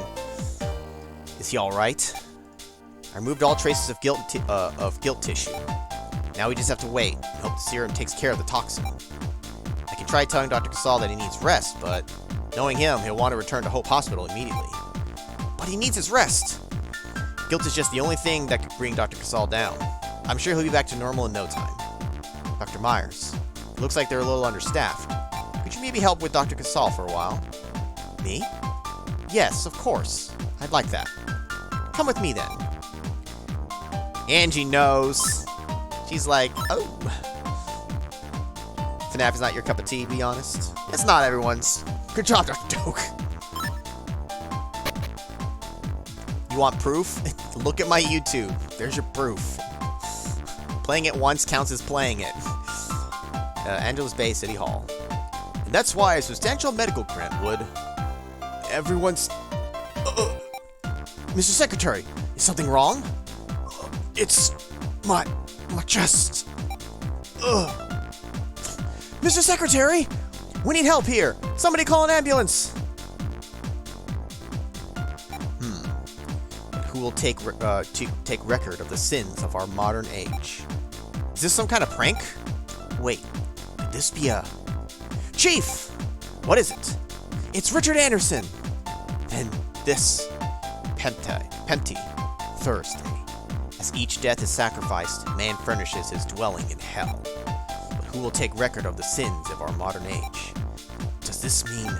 Is he alright? I removed all traces of guilt tissue. Now we just have to wait and hope the serum takes care of the toxin. I can try telling Dr. Casal that he needs rest, but knowing him, he'll want to return to Hope Hospital immediately. But he needs his rest. Guilt is just the only thing that could bring Dr. Casal down. I'm sure he'll be back to normal in no time. Dr. Myers, it looks like they're a little understaffed. Could you maybe help with Dr. Casal for a while? Me? Yes, of course. I'd like that. Come with me then. Angie knows. She's like, oh. FNAF is not your cup of tea, be honest. It's not everyone's. Good job, Dr. Doak. You want proof? Look at my YouTube. There's your proof. Playing it once counts as playing it. Angeles Bay City Hall. And that's why a substantial medical grant would... Everyone's... Mr. Secretary, is something wrong? It's... my chest. Mr. Secretary! We need help here! Somebody call an ambulance! Who will take record of the sins of our modern age? Is this some kind of prank? Wait, could this be a... Chief! What is it? It's Richard Anderson! Then this... Pempty Thursday. As each death is sacrificed, man furnishes his dwelling in hell. But who will take record of the sins of our modern age? Does this mean...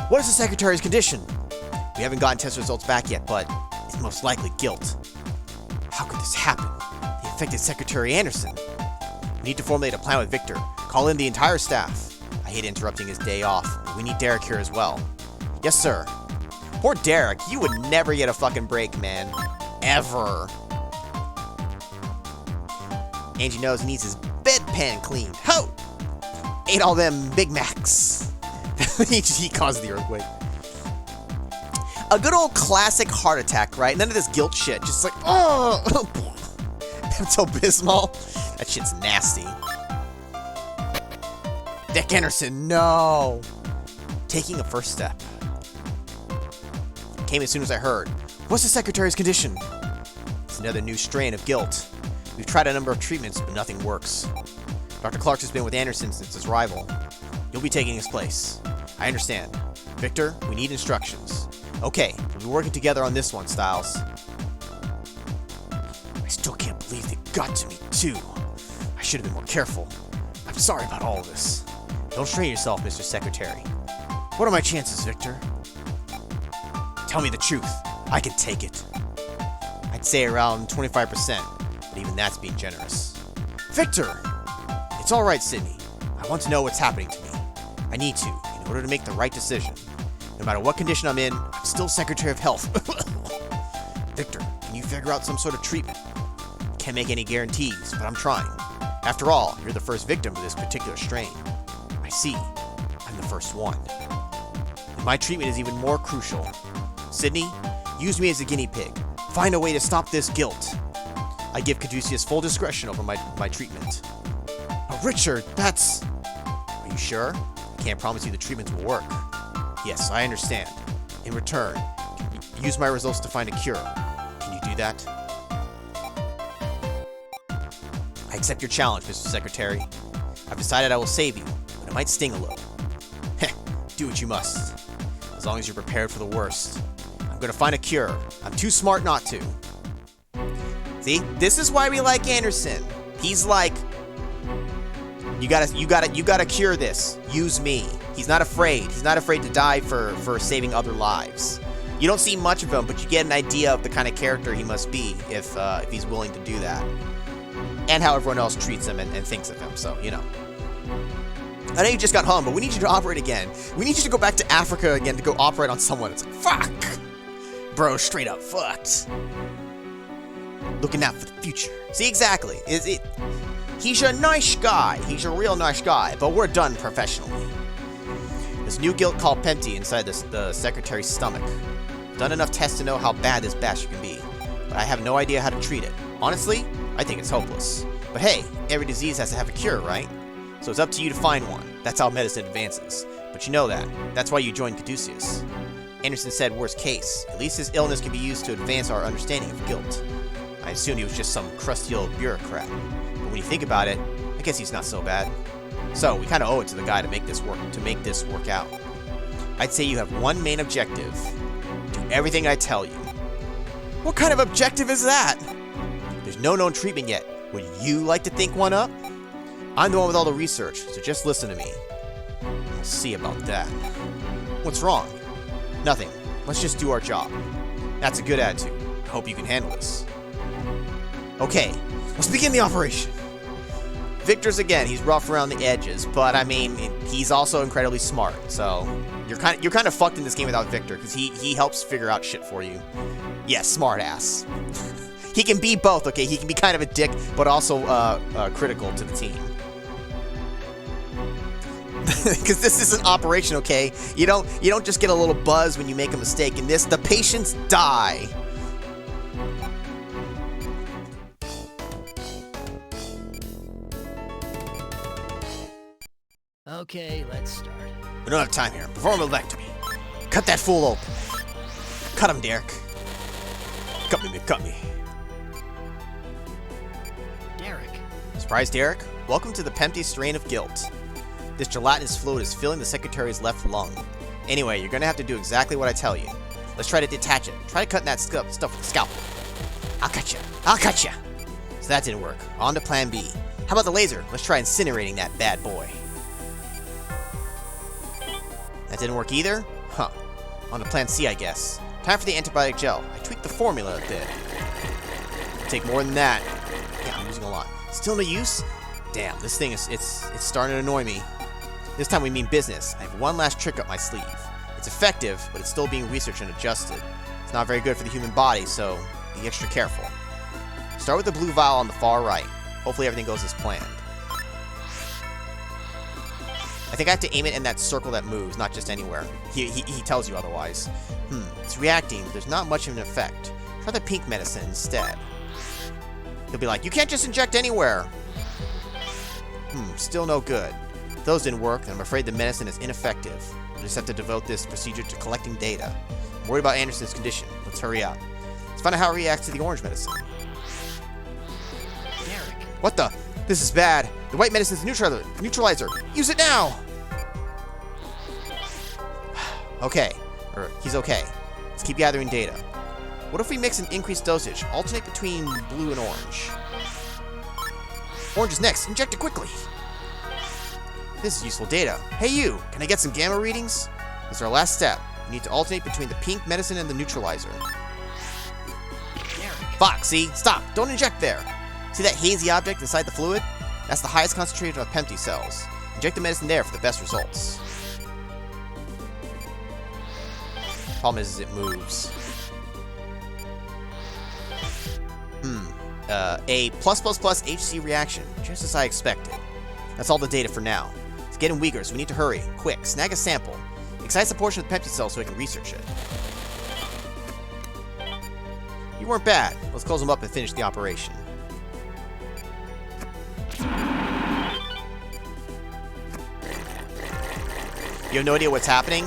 What is the Secretary's condition? We haven't gotten test results back yet, but it's most likely guilt. How could this happen? The infected Secretary Anderson. We need to formulate a plan with Victor. Call in the entire staff. I hate interrupting his day off, but we need Derek here as well. Yes, sir. Poor Derek, you would never get a fucking break, man. Ever. Angie knows he needs his bedpan cleaned. Ho! Ate all them Big Macs. He caused the earthquake. A good old classic heart attack, right? None of this guilt shit. Just like, oh! Pepto-Bismol. That shit's nasty. Dick Anderson, no! Taking a first step. Came as soon as I heard. What's the Secretary's condition? It's another new strain of guilt. We've tried a number of treatments, but nothing works. Dr. Clark has been with Anderson since his arrival. You'll be taking his place. I understand. Victor, we need instructions. Okay, we'll be working together on this one, Styles. I still can't believe they got to me, too. I should have been more careful. I'm sorry about all of this. Don't strain yourself, Mr. Secretary. What are my chances, Victor? Tell me the truth. I can take it. I'd say around 25%, but even that's being generous. Victor! It's alright, Sydney. I want to know what's happening to me. I need to, in order to make the right decision. No matter what condition I'm in, I'm still Secretary of Health. Victor, can you figure out some sort of treatment? Can't make any guarantees, but I'm trying. After all, you're the first victim to this particular strain. I see. I'm the first one. And my treatment is even more crucial. Sydney, use me as a guinea pig. Find a way to stop this guilt. I give Caduceus full discretion over my treatment. But Richard, that's... Are you sure? I can't promise you the treatment will work. Yes, I understand. In return, use my results to find a cure. Can you do that? I accept your challenge, Mr. Secretary. I've decided I will save you, but it might sting a little. Heh, do what you must. As long as you're prepared for the worst. I'm gonna find a cure. I'm too smart not to. See? This is why we like Anderson. He's like, you gotta cure this. Use me. He's not afraid. He's not afraid to die for saving other lives. You don't see much of him, but you get an idea of the kind of character he must be if he's willing to do that. And how everyone else treats him and thinks of him, so, you know. I know you just got home, but we need you to operate again. We need you to go back to Africa again to go operate on someone. It's like, fuck! Bro, straight up fucked. Looking out for the future. See, exactly. He's a nice guy. He's a real nice guy, but we're done professionally. This new guilt called Pempty inside the secretary's stomach. Done enough tests to know how bad this bastard can be, but I have no idea how to treat it. Honestly, I think it's hopeless. But hey, every disease has to have a cure, right? So it's up to you to find one. That's how medicine advances. But you know that. That's why you joined Caduceus. Anderson said worst case. At least his illness can be used to advance our understanding of guilt. I assumed he was just some crusty old bureaucrat. But when you think about it, I guess he's not so bad. So we kind of owe it to the guy to make this work out. I'd say you have one main objective. Do everything I tell you. What kind of objective is that? There's no known treatment yet. Would you like to think one up? I'm the one with all the research, so just listen to me. We'll see about that. What's wrong? Nothing. Let's just do our job. That's a good attitude. I hope you can handle this. Okay, let's begin the operation. Victor's again, he's rough around the edges, but I mean, he's also incredibly smart, so you're kind of fucked in this game without Victor, because he helps figure out shit for you. Yes, smart ass. He can be both, okay? He can be kind of a dick, but also critical to the team. Because this is an operation, okay? You don't just get a little buzz when you make a mistake. In this, the patients die. Okay, let's start. We don't have time here. Perform a lectomy. Cut that fool open. Cut him, Derek. Cut me, cut me. Derek. Surprise, Derek? Welcome to the Pempty strain of guilt. This gelatinous fluid is filling the secretary's left lung. Anyway, you're gonna have to do exactly what I tell you. Let's try to detach it. Try to cut that stuff with the scalpel. I'll cut you. I'll cut you. So that didn't work. On to plan B. How about the laser? Let's try incinerating that bad boy. That didn't work either? Huh. On to plan C, I guess. Time for the antibiotic gel. I tweaked the formula a bit. It'll take more than that. Yeah, I'm using a lot. Still no use? Damn, this thing is it's starting to annoy me. This time we mean business. I have one last trick up my sleeve. It's effective, but it's still being researched and adjusted. It's not very good for the human body, so be extra careful. Start with the blue vial on the far right. Hopefully everything goes as planned. I think I have to aim it in that circle that moves, not just anywhere. He tells you otherwise. It's reacting, but there's not much of an effect. Try the pink medicine instead. He'll be like, you can't just inject anywhere. Still no good. If those didn't work, then I'm afraid the medicine is ineffective. We'll just have to devote this procedure to collecting data. I'm worried about Anderson's condition. Let's hurry up. Let's find out how it reacts to the orange medicine. Derek. What the? This is bad. The white medicine's neutralizer. Use it now! Okay. He's okay. Let's keep gathering data. What if we mix an increased dosage? Alternate between blue and orange. Orange is next. Inject it quickly. This is useful data. Hey you, can I get some gamma readings? This is our last step. We need to alternate between the pink medicine and the neutralizer. Derek. Fuck, see? Stop. Don't inject there. See that hazy object inside the fluid? That's the highest concentration of Pempty cells. Inject the medicine there for the best results. Problem is it moves. A +++ HC reaction, just as I expected. That's all the data for now. It's getting weaker, so we need to hurry. Quick, snag a sample. Excise a portion of the Pempty cell so I can research it. You weren't bad. Let's close them up and finish the operation. You have no idea what's happening?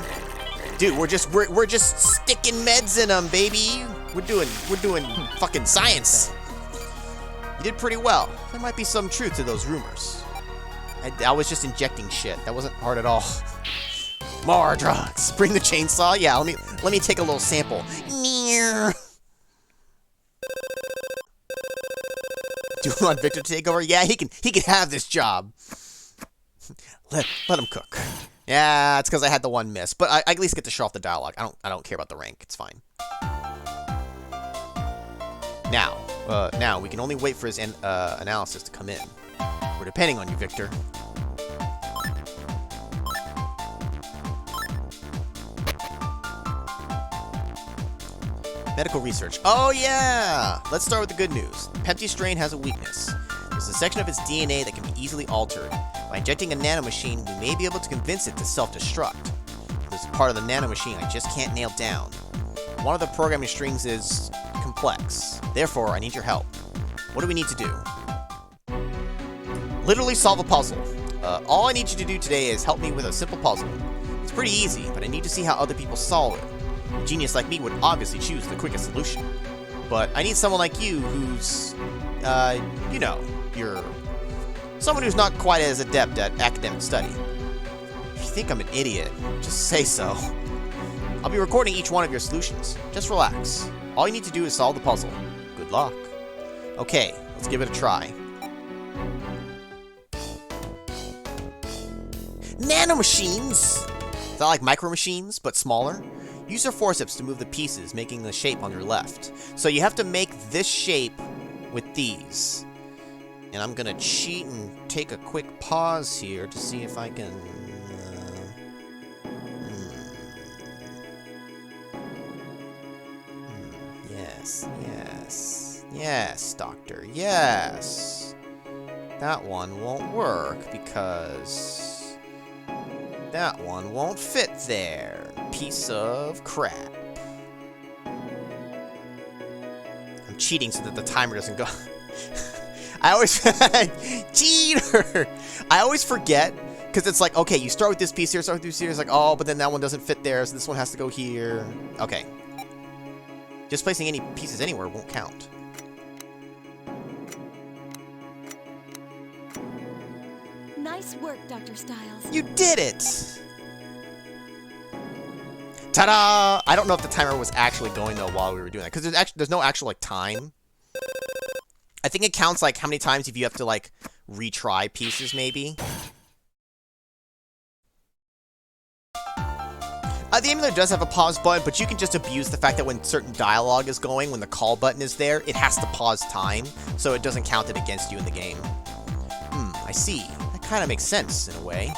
Dude, we're just sticking meds in them, baby. We're doing fucking science. You did pretty well. There might be some truth to those rumors. I was just injecting shit. That wasn't hard at all. More drugs. Bring the chainsaw. Yeah, let me take a little sample. Do you want Victor to take over? Yeah, he can have this job. Let him cook. Yeah, it's because I had the one miss, but I at least get to show off the dialogue. I don't care about the rank. It's fine. Now we can only wait for his analysis to come in. We're depending on you, Victor. Medical research. Oh yeah! Let's start with the good news. The Pepti strain has a weakness. There's a section of its DNA that can be easily altered. By injecting a nanomachine, we may be able to convince it to self-destruct. There's a part of the nanomachine I just can't nail down. One of the programming strings is complex. Therefore, I need your help. What do we need to do? Literally solve a puzzle. All I need you to do today is help me with a simple puzzle. It's pretty easy, but I need to see how other people solve it. A genius like me would obviously choose the quickest solution. But I need someone like you who's, you know, you're someone who's not quite as adept at academic study. If you think I'm an idiot, just say so. I'll be recording each one of your solutions. Just relax. All you need to do is solve the puzzle. Good luck. Okay, let's give it a try. Nanomachines! Is that like micro machines, but smaller? Use your forceps to move the pieces, making the shape on your left. So you have to make this shape with these. And I'm gonna cheat and take a quick pause here to see if I can... Yes, Doctor, yes. That one won't work because that one won't fit there. Piece of crap. I'm cheating so that the timer doesn't go. I always cheater. I always forget because it's like, okay, you start with this piece here, start with this here. It's like, oh, but then that one doesn't fit there, so this one has to go here. Okay. Just placing any pieces anywhere won't count. Nice work, Dr. Styles. You did it! Ta-da! I don't know if the timer was actually going though while we were doing that, because there's no actual like time. I think it counts like how many times if you have to like retry pieces maybe. The emulator does have a pause button, but you can just abuse the fact that when certain dialogue is going, when the call button is there, it has to pause time, so it doesn't count it against you in the game. I see. That kind of makes sense, in a way.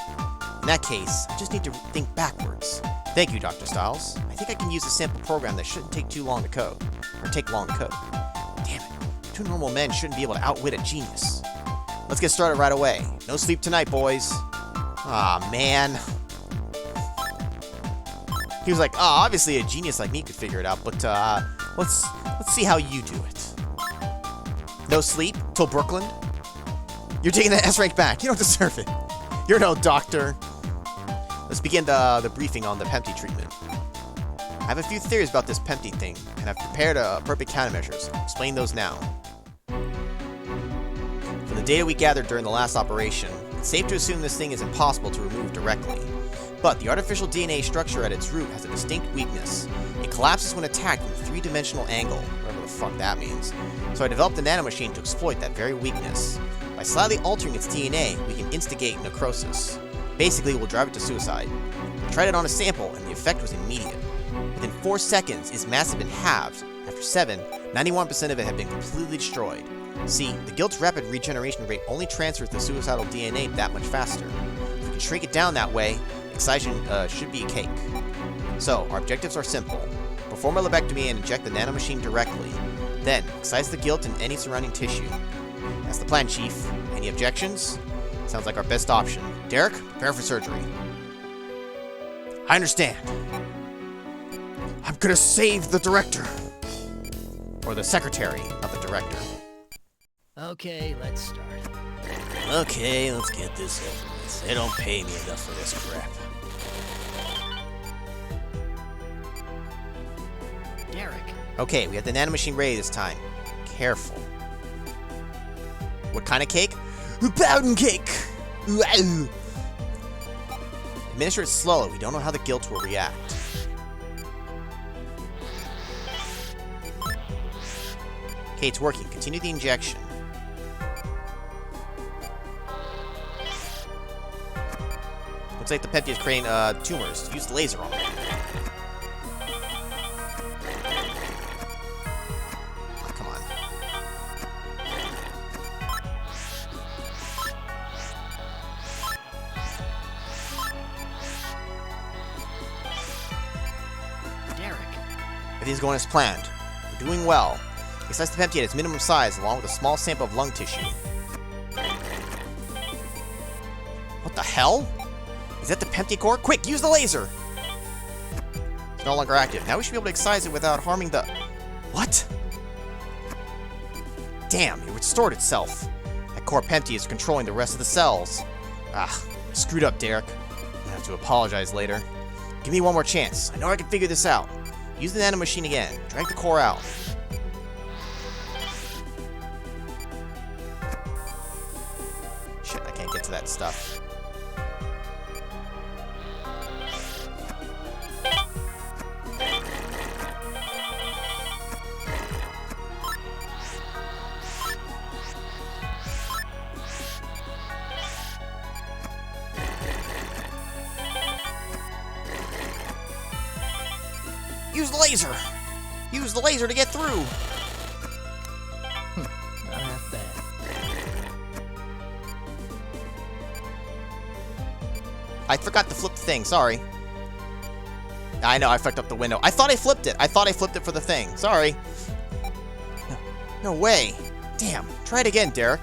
In that case, I just need to think backwards. Thank you, Dr. Styles. I think I can use a sample program that shouldn't take too long to code. Or take long to code. Damn it. Two normal men shouldn't be able to outwit a genius. Let's get started right away. No sleep tonight, boys. Aw, man. He was like, oh, obviously a genius like me could figure it out, but let's see how you do it. No sleep till Brooklyn? You're taking the S rank back. You don't deserve it. You're no doctor. Let's begin the briefing on the Pempty treatment. I have a few theories about this Pempty thing, and I've prepared appropriate countermeasures. I'll explain those now. From the data we gathered during the last operation, it's safe to assume this thing is impossible to remove directly. But the artificial DNA structure at its root has a distinct weakness. It collapses when attacked from a three-dimensional angle, whatever the fuck that means. So I developed a nanomachine to exploit that very weakness. By slightly altering its DNA, we can instigate necrosis. Basically, we'll drive it to suicide. I tried it on a sample, and the effect was immediate. Within 4 seconds, its mass had been halved. After 7, 91% of it had been completely destroyed. See, the guilt's rapid regeneration rate only transfers the suicidal DNA that much faster. If we can shrink it down that way, excision should be a cake. So, our objectives are simple. Perform a lobectomy and inject the nanomachine directly. Then, excise the guilt in any surrounding tissue. That's the plan, Chief. Any objections? Sounds like our best option. Derek, prepare for surgery. I understand. I'm gonna save the director. Or the secretary, not the director. Okay, let's start. Okay, let's get this over with. They don't pay me enough for this crap. Derek. Okay, we have the nanomachine ready this time. Careful. What kind of cake? Powder cake! Wow. Administer it slowly. We don't know how the guilt will react. Okay, it's working. Continue the injection. Looks like the Pepti is creating tumors. Use the laser on them. Come on. Derek. Everything's going as planned. We're doing well. He sliced the Pepti at its minimum size along with a small sample of lung tissue. What the hell? Is that the Pepti core? Quick, use the laser! It's no longer active. Now we should be able to excise it without harming the... What? Damn, it restored itself. That core Pepti is controlling the rest of the cells. Ah, I screwed up, Derek. I have to apologize later. Give me one more chance. I know I can figure this out. Use the nanomachine again. Drag the core out. Shit, I can't get to that stuff. Use the laser! Use the laser to get through! Not half bad. I forgot to flip the thing, sorry. I know, I fucked up the window. I thought I flipped it. I thought I flipped it for the thing. Sorry. No way. Damn. Try it again, Derek.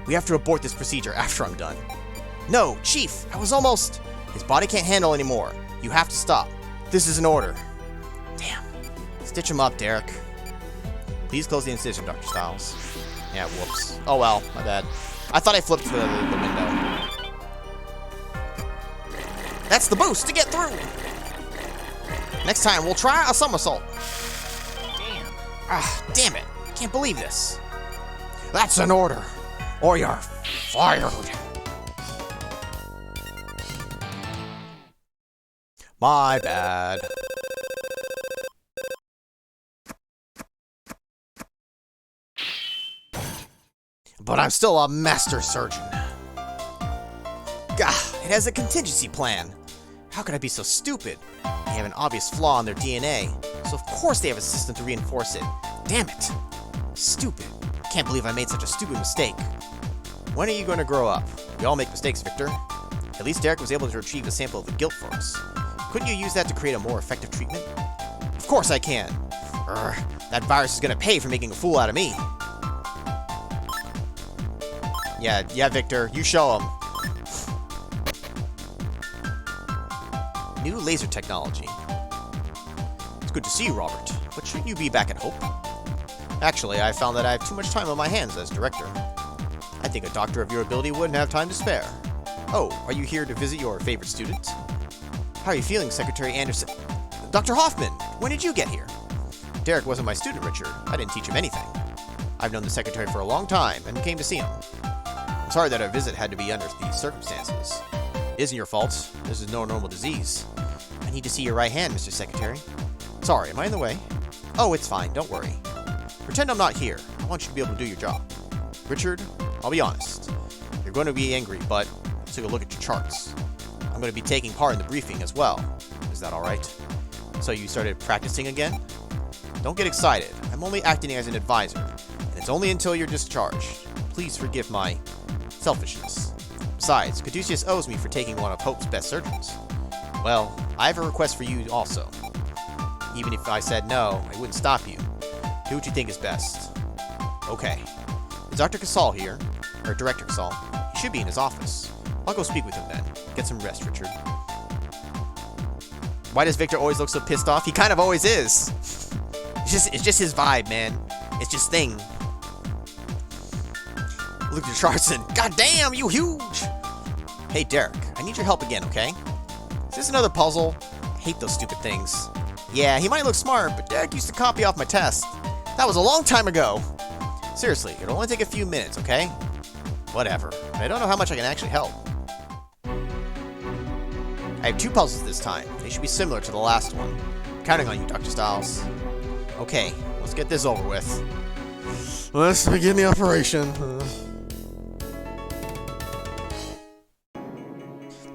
We have to abort this procedure after I'm done. No, Chief. I was almost... His body can't handle anymore. You have to stop. This is an order. Damn. Stitch him up, Derek. Please close the incision, Dr. Styles. Yeah, whoops. Oh well, my bad. I thought I flipped the window. That's the boost to get through! Next time, we'll try a somersault. Damn. Ah, damn it. Can't believe this. That's an order. Or you're fired. My bad. But I'm still a master surgeon. Gah, it has a contingency plan. How could I be so stupid? They have an obvious flaw in their DNA, so of course they have a system to reinforce it. Damn it. Stupid. Can't believe I made such a stupid mistake. When are you going to grow up? We all make mistakes, Victor. At least Derek was able to retrieve a sample of the guilt for us. Couldn't you use that to create a more effective treatment? Of course I can. That virus is going to pay for making a fool out of me. Yeah, Victor, you show him. New laser technology. It's good to see you, Robert, but shouldn't you be back at Hope? Actually, I found that I have too much time on my hands as director. I think a doctor of your ability wouldn't have time to spare. Oh, are you here to visit your favorite student? How are you feeling, Secretary Anderson? Dr. Hoffman, when did you get here? Derek wasn't my student, Richard. I didn't teach him anything. I've known the secretary for a long time and came to see him. I'm sorry that our visit had to be under these circumstances. It isn't your fault. This is no normal disease. I need to see your right hand, Mr. Secretary. Sorry, am I in the way? Oh, it's fine. Don't worry. Pretend I'm not here. I want you to be able to do your job. Richard, I'll be honest. You're going to be angry, but let's take a look at your charts. I'm going to be taking part in the briefing as well. Is that all right? So you started practicing again? Don't get excited. I'm only acting as an advisor, and it's only until you're discharged. Please forgive my selfishness. Besides, Caduceus owes me for taking one of Hope's best surgeons. Well, I have a request for you also. Even if I said no, I wouldn't stop you. Do what you think is best. Okay. Is Dr. Casal here? Or Director Casal? He should be in his office. I'll go speak with him then. Get some rest, Richard. Why does Victor always look so pissed off? He kind of always is. It's just his vibe, man. It's just thing. Look at Charleston. God damn, you huge! Hey, Derek, I need your help again, okay? Is this another puzzle? I hate those stupid things. Yeah, he might look smart, but Derek used to copy off my test. That was a long time ago. Seriously, it'll only take a few minutes, okay? Whatever. I don't know how much I can actually help. I have 2 puzzles this time. They should be similar to the last one. I'm counting on you, Dr. Styles. Okay, let's get this over with. Let's begin the operation.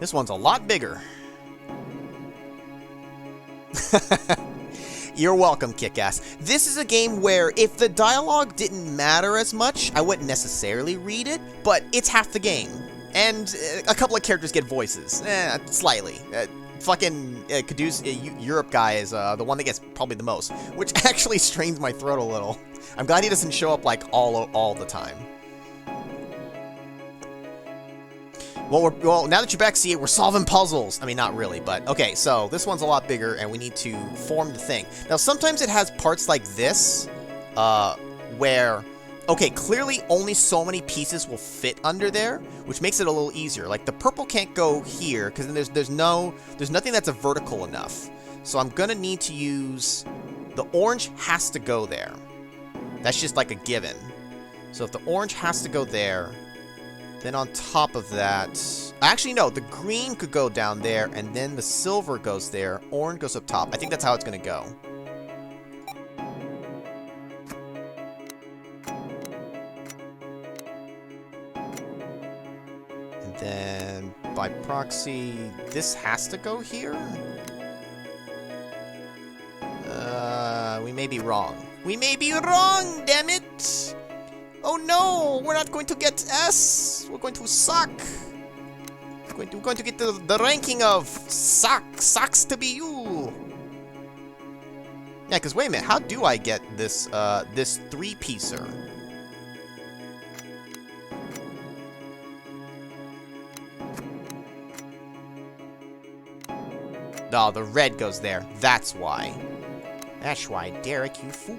This one's a lot bigger. You're welcome, Kick-Ass. This is a game where if the dialogue didn't matter as much, I wouldn't necessarily read it, but it's half the game. And a couple of characters get voices. Slightly. Europe guy is the one that gets probably the most, which actually strains my throat a little. I'm glad he doesn't show up like all the time. Well, now that you're back, see, we're solving puzzles. I mean, not really, but okay, so this one's a lot bigger, and we need to form the thing. Now, sometimes it has parts like this, where, okay, clearly only so many pieces will fit under there, which makes it a little easier. Like, the purple can't go here, because then there's nothing that's a vertical enough. So I'm gonna need to use, the orange has to go there. That's just like a given. So if the orange has to go there, then on top of that, actually no, the green could go down there, and then the silver goes there, orange goes up top. I think that's how it's gonna go. And then, by proxy, this has to go here? We may be wrong. We may be wrong, damn it! Oh no, we're not going to get S. We're going to suck. We're going to get the ranking of sucks to be you. Yeah, because wait a minute, how do I get this this three-piecer? No, the red goes there. That's why. That's why, Derek, you fool.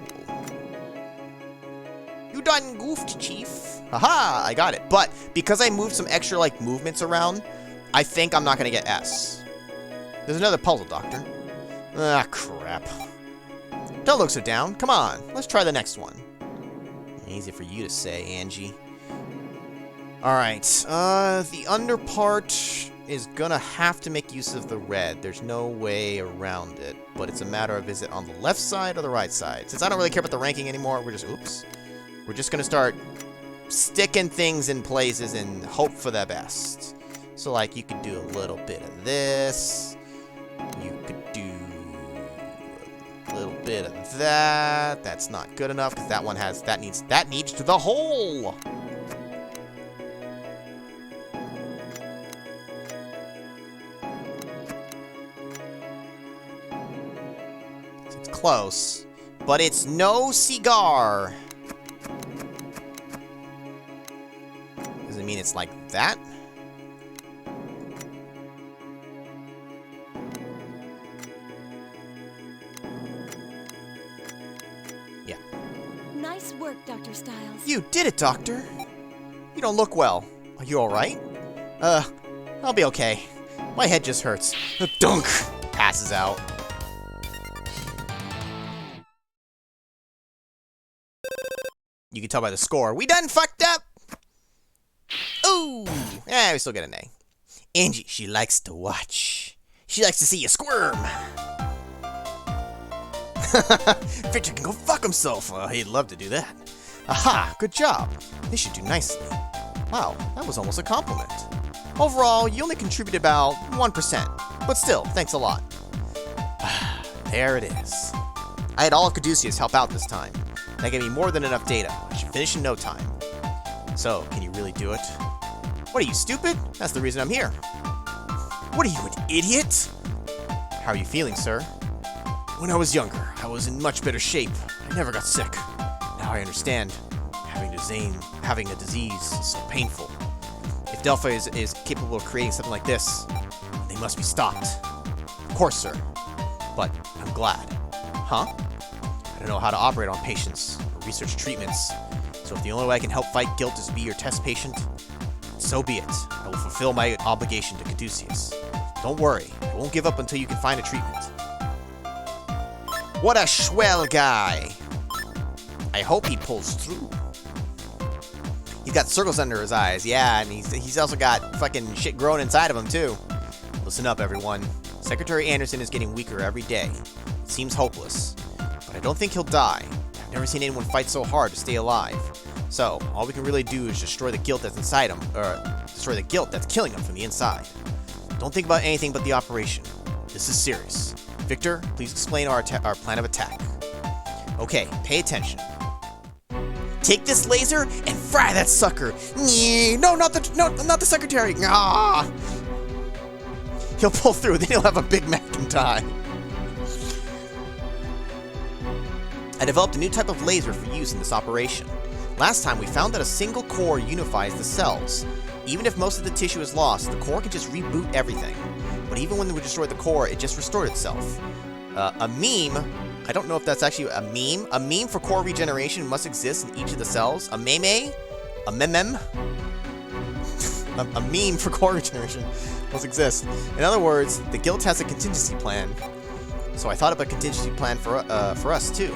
You done goofed, Chief. Haha, I got it. But because I moved some extra, like, movements around, I think I'm not going to get S. There's another puzzle, Doctor. Ah, crap. Don't look so down. Come on, let's try the next one. Easy for you to say, Angie. Alright, the under part is gonna have to make use of the red. There's no way around it. But it's a matter of, is it on the left side or the right side? Since I don't really care about the ranking anymore, we're just gonna start sticking things in places and hope for the best. So, like, you could do a little bit of this. You could do a little bit of that. That's not good enough because that one has that needs to the hole. It's close, but it's no cigar. Does it mean it's like that? Yeah. Nice work, Dr. Styles. You did it, Doctor. You don't look well. Are you alright? I'll be okay. My head just hurts. Dunk! Passes out. You can tell by the score. We done fucked up! Ooh! We still get an A. Angie, she likes to watch. She likes to see you squirm. Victor can go fuck himself. He'd love to do that. Aha! Good job. This should do nicely. Wow, that was almost a compliment. Overall, you only contributed about 1%. But still, thanks a lot. There it is. I had all of Caduceus help out this time. That gave me more than enough data. I should finish in no time. So, can you really do it? What are you, stupid? That's the reason I'm here. What are you, an idiot? How are you feeling, sir? When I was younger, I was in much better shape. I never got sick. Now I understand. Having a disease is so painful. If Delphi is capable of creating something like this, they must be stopped. Of course, sir. But I'm glad. Huh? I don't know how to operate on patients or research treatments. So if the only way I can help fight guilt is to be your test patient, so be it. I will fulfill my obligation to Caduceus. Don't worry. I won't give up until you can find a treatment. What a swell guy. I hope he pulls through. He's got circles under his eyes, yeah, and he's also got fucking shit growing inside of him, too. Listen up, everyone. Secretary Anderson is getting weaker every day. It seems hopeless. But I don't think he'll die. I've never seen anyone fight so hard to stay alive. So, all we can really do is destroy the guilt that's inside him, or destroy the guilt that's killing him from the inside. Don't think about anything but the operation. This is serious. Victor, please explain our plan of attack. Okay, pay attention. Take this laser and fry that sucker. No, not the secretary. Ah. He'll pull through, then he'll have a Big Mac and die. I developed a new type of laser for use in this operation. Last time, we found that a single core unifies the cells. Even if most of the tissue is lost, the core can just reboot everything. But even when we destroyed the core, it just restored itself. A meme, I don't know if that's actually a meme. A meme for core regeneration must exist in each of the cells. A meme? A memem? a meme for core regeneration must exist. In other words, the guild has a contingency plan. So I thought of a contingency plan for us too.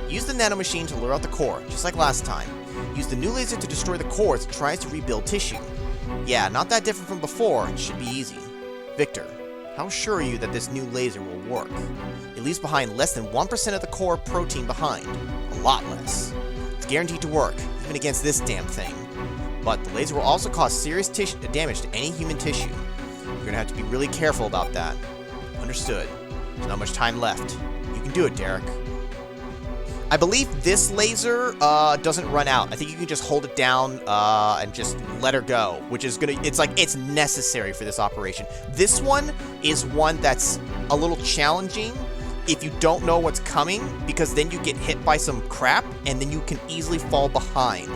Use the nanomachine to lure out the core, just like last time. Use the new laser to destroy the core as it tries to rebuild tissue. Yeah, not that different from before, it should be easy. Victor, how sure are you that this new laser will work? It leaves behind less than 1% of the core protein behind. A lot less. It's guaranteed to work, even against this damn thing. But the laser will also cause serious damage to any human tissue. You're gonna have to be really careful about that. Understood. There's not much time left. You can do it, Derek. I believe this laser doesn't run out. I think you can just hold it down and just let her go, which is gonna, it's necessary for this operation. This one is one that's a little challenging if you don't know what's coming, because then you get hit by some crap and then you can easily fall behind.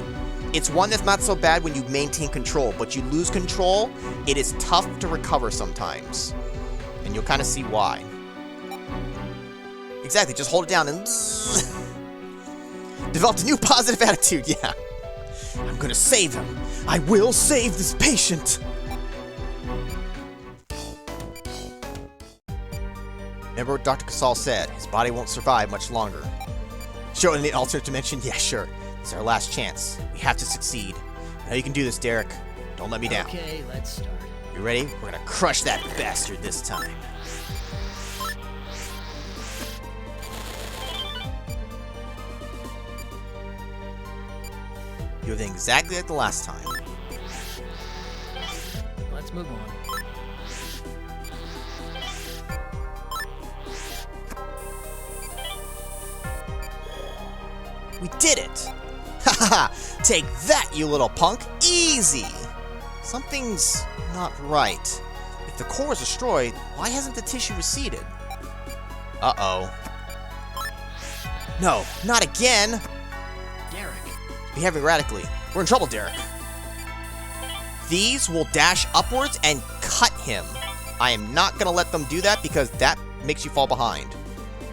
It's one that's not so bad when you maintain control, but you lose control, it is tough to recover sometimes. And you'll kind of see why. Exactly, just hold it down and developed a new positive attitude, yeah. I'm gonna save him. I will save this patient. Remember what Dr. Casal said, his body won't survive much longer. Show it in the alternate dimension? Yeah, sure. It's our last chance. We have to succeed. I know you can do this, Derek. Don't let me down. Okay, let's start. You ready? We're gonna crush that bastard this time. You have exactly like the last time. Let's move on. We did it! Haha! Take that, you little punk! Easy! Something's not right. If the core is destroyed, why hasn't the tissue receded? Uh-oh. No, not again! Derek. Behaving erratically. We're in trouble, Derek. These will dash upwards and cut him. I am not gonna let them do that because that makes you fall behind.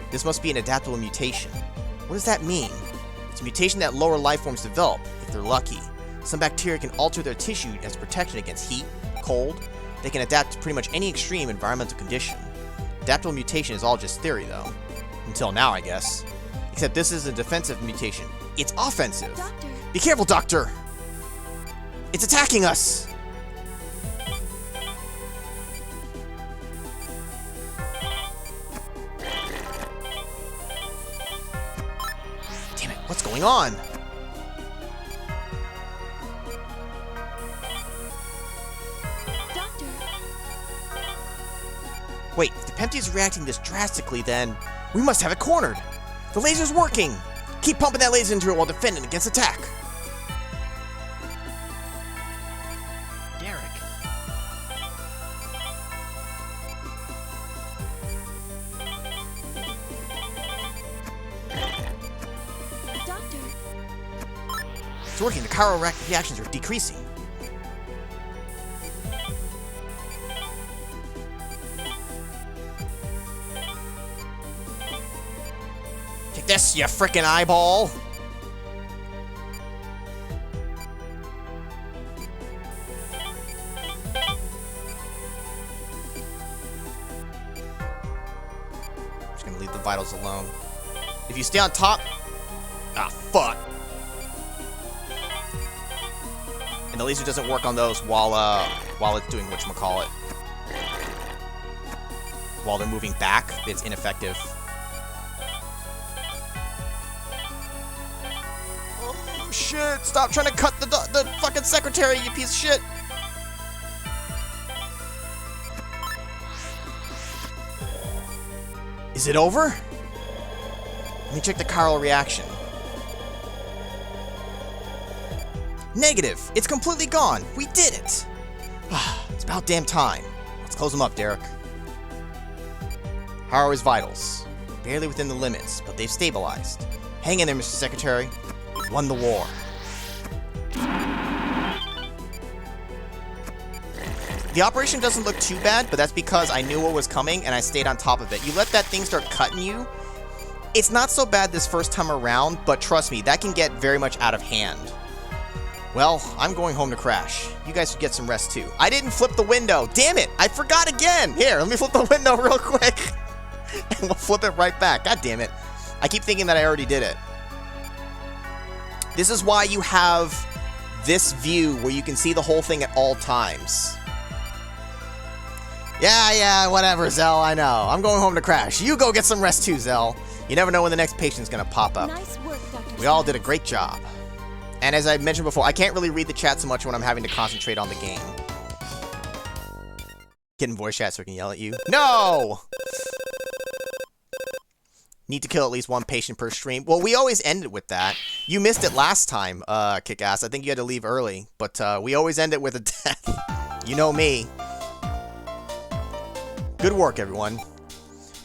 This must be an adaptable mutation. What does that mean? It's a mutation that lower life forms develop, if they're lucky. Some bacteria can alter their tissue as protection against heat, cold. They can adapt to pretty much any extreme environmental condition. Adaptable mutation is all just theory, though. Until now, I guess. Except this is a defensive mutation. It's offensive. Doctor. Be careful, Doctor! It's attacking us! Damn it, what's going on? Doctor. Wait, if the Pempty is reacting this drastically, then we must have it cornered! The laser's working! Keep pumping that laser into it while defending against attack! Derek. Doctor. It's working, the chiral reactions are decreasing. Take this, you frickin' eyeball! I'm just gonna leave the vitals alone. If you stay on top... Ah, fuck! And the laser doesn't work on those while it's doing whatchamacallit. While they're moving back, it's ineffective. Oh shit! Stop trying to cut the fucking secretary, you piece of shit! Is it over? Let me check the chiral reaction. Negative! It's completely gone! We did it! It's about damn time. Let's close them up, Derek. How are his vitals? Barely within the limits, but they've stabilized. Hang in there, Mr. Secretary. We've won the war. The operation doesn't look too bad, but that's because I knew what was coming and I stayed on top of it. You let that thing start cutting you, it's not so bad this first time around, but trust me, that can get very much out of hand. Well, I'm going home to crash. You guys should get some rest too. I didn't flip the window. Damn it! I forgot again! Here, let me flip the window real quick. And we'll flip it right back. God damn it. I keep thinking that I already did it. This is why you have this view where you can see the whole thing at all times. Yeah, whatever, Zell, I know. I'm going home to crash. You go get some rest too, Zell. You never know when the next patient's gonna pop up. Nice work, Dr. We all did a great job. And as I mentioned before, I can't really read the chat so much when I'm having to concentrate on the game. Get in voice chat so I can yell at you. No! Need to kill at least one patient per stream. Well, we always end it with that. You missed it last time, Kick-Ass. I think you had to leave early. But we always end it with a death. You know me. Good work, everyone.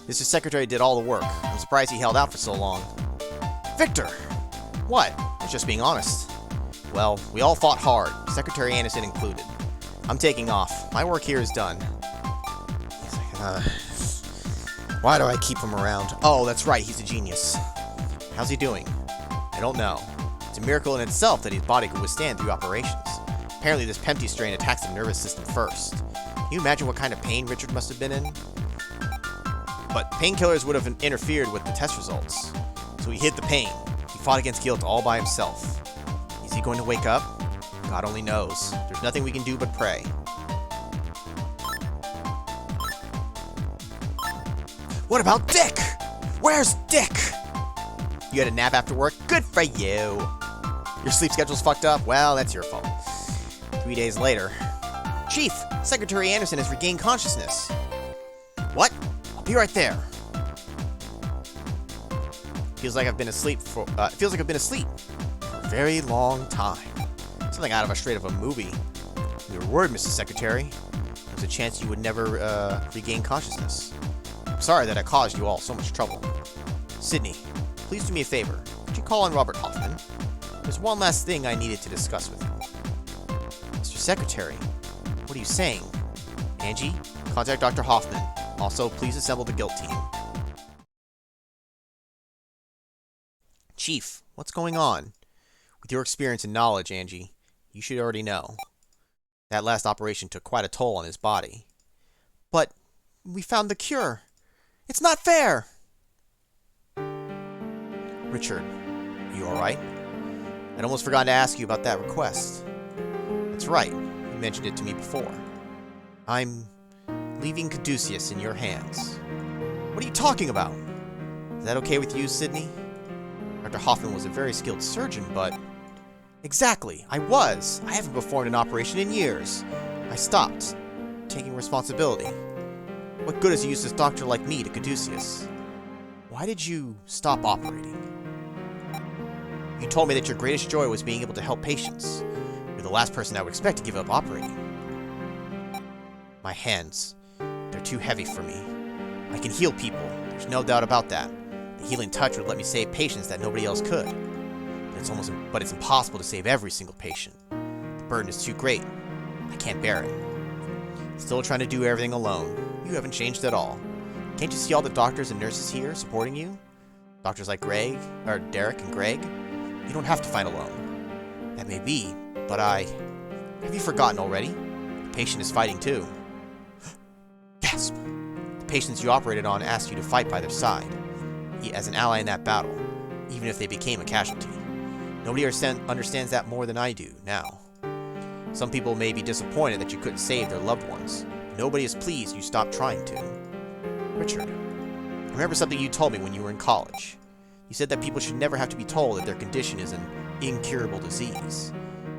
Mr. Secretary did all the work. I'm surprised he held out for so long. Victor! What? I was just being honest. Well, we all fought hard, Secretary Anderson included. I'm taking off. My work here is done. He's like, why do I keep him around? Oh, that's right, he's a genius. How's he doing? I don't know. It's a miracle in itself that his body could withstand 3 operations. Apparently this Pempty strain attacks the nervous system first. Can you imagine what kind of pain Richard must have been in? But painkillers would have interfered with the test results. So he hid the pain. He fought against guilt all by himself. Is he going to wake up? God only knows. There's nothing we can do but pray. What about Dick? Where's Dick? You had a nap after work? Good for you. Your sleep schedule's fucked up? Well, that's your fault. 3 days later. Chief, Secretary Anderson has regained consciousness. What? I'll be right there. Feels like I've been asleep for a very long time. Something out of a straight of a movie. Your word, Mr. Secretary. There's a chance you would never regain consciousness. I'm sorry that I caused you all so much trouble. Sydney, please do me a favor. Could you call on Robert Hoffman? There's one last thing I needed to discuss with you. Mr. Secretary, what are you saying? Angie, contact Dr. Hoffman. Also, please assemble the guilt team. Chief, what's going on? With your experience and knowledge, Angie, you should already know. That last operation took quite a toll on his body. But we found the cure. It's not fair! Richard, are you alright? I'd almost forgotten to ask you about that request. That's right, you mentioned it to me before. I'm leaving Caduceus in your hands. What are you talking about? Is that okay with you, Sydney? Dr. Hoffman was a very skilled surgeon, but... Exactly, I was. I haven't performed an operation in years. I stopped, taking responsibility. What good is a useless doctor like me to Caduceus? Why did you stop operating? You told me that your greatest joy was being able to help patients. You're the last person I would expect to give up operating. My hands, they're too heavy for me. I can heal people, there's no doubt about that. The healing touch would let me save patients that nobody else could. But it's impossible to save every single patient. The burden is too great. I can't bear it. Still trying to do everything alone. You haven't changed at all. Can't you see all the doctors and nurses here supporting you? Doctors like Derek and Greg? You don't have to fight alone. That may be, but have you forgotten already? The patient is fighting too. Gasp! The patients you operated on asked you to fight by their side. As an ally in that battle, even if they became a casualty. Nobody understands that more than I do now. Some people may be disappointed that you couldn't save their loved ones. Nobody is pleased you stopped trying to. Richard, I remember something you told me when you were in college. You said that people should never have to be told that their condition is an incurable disease.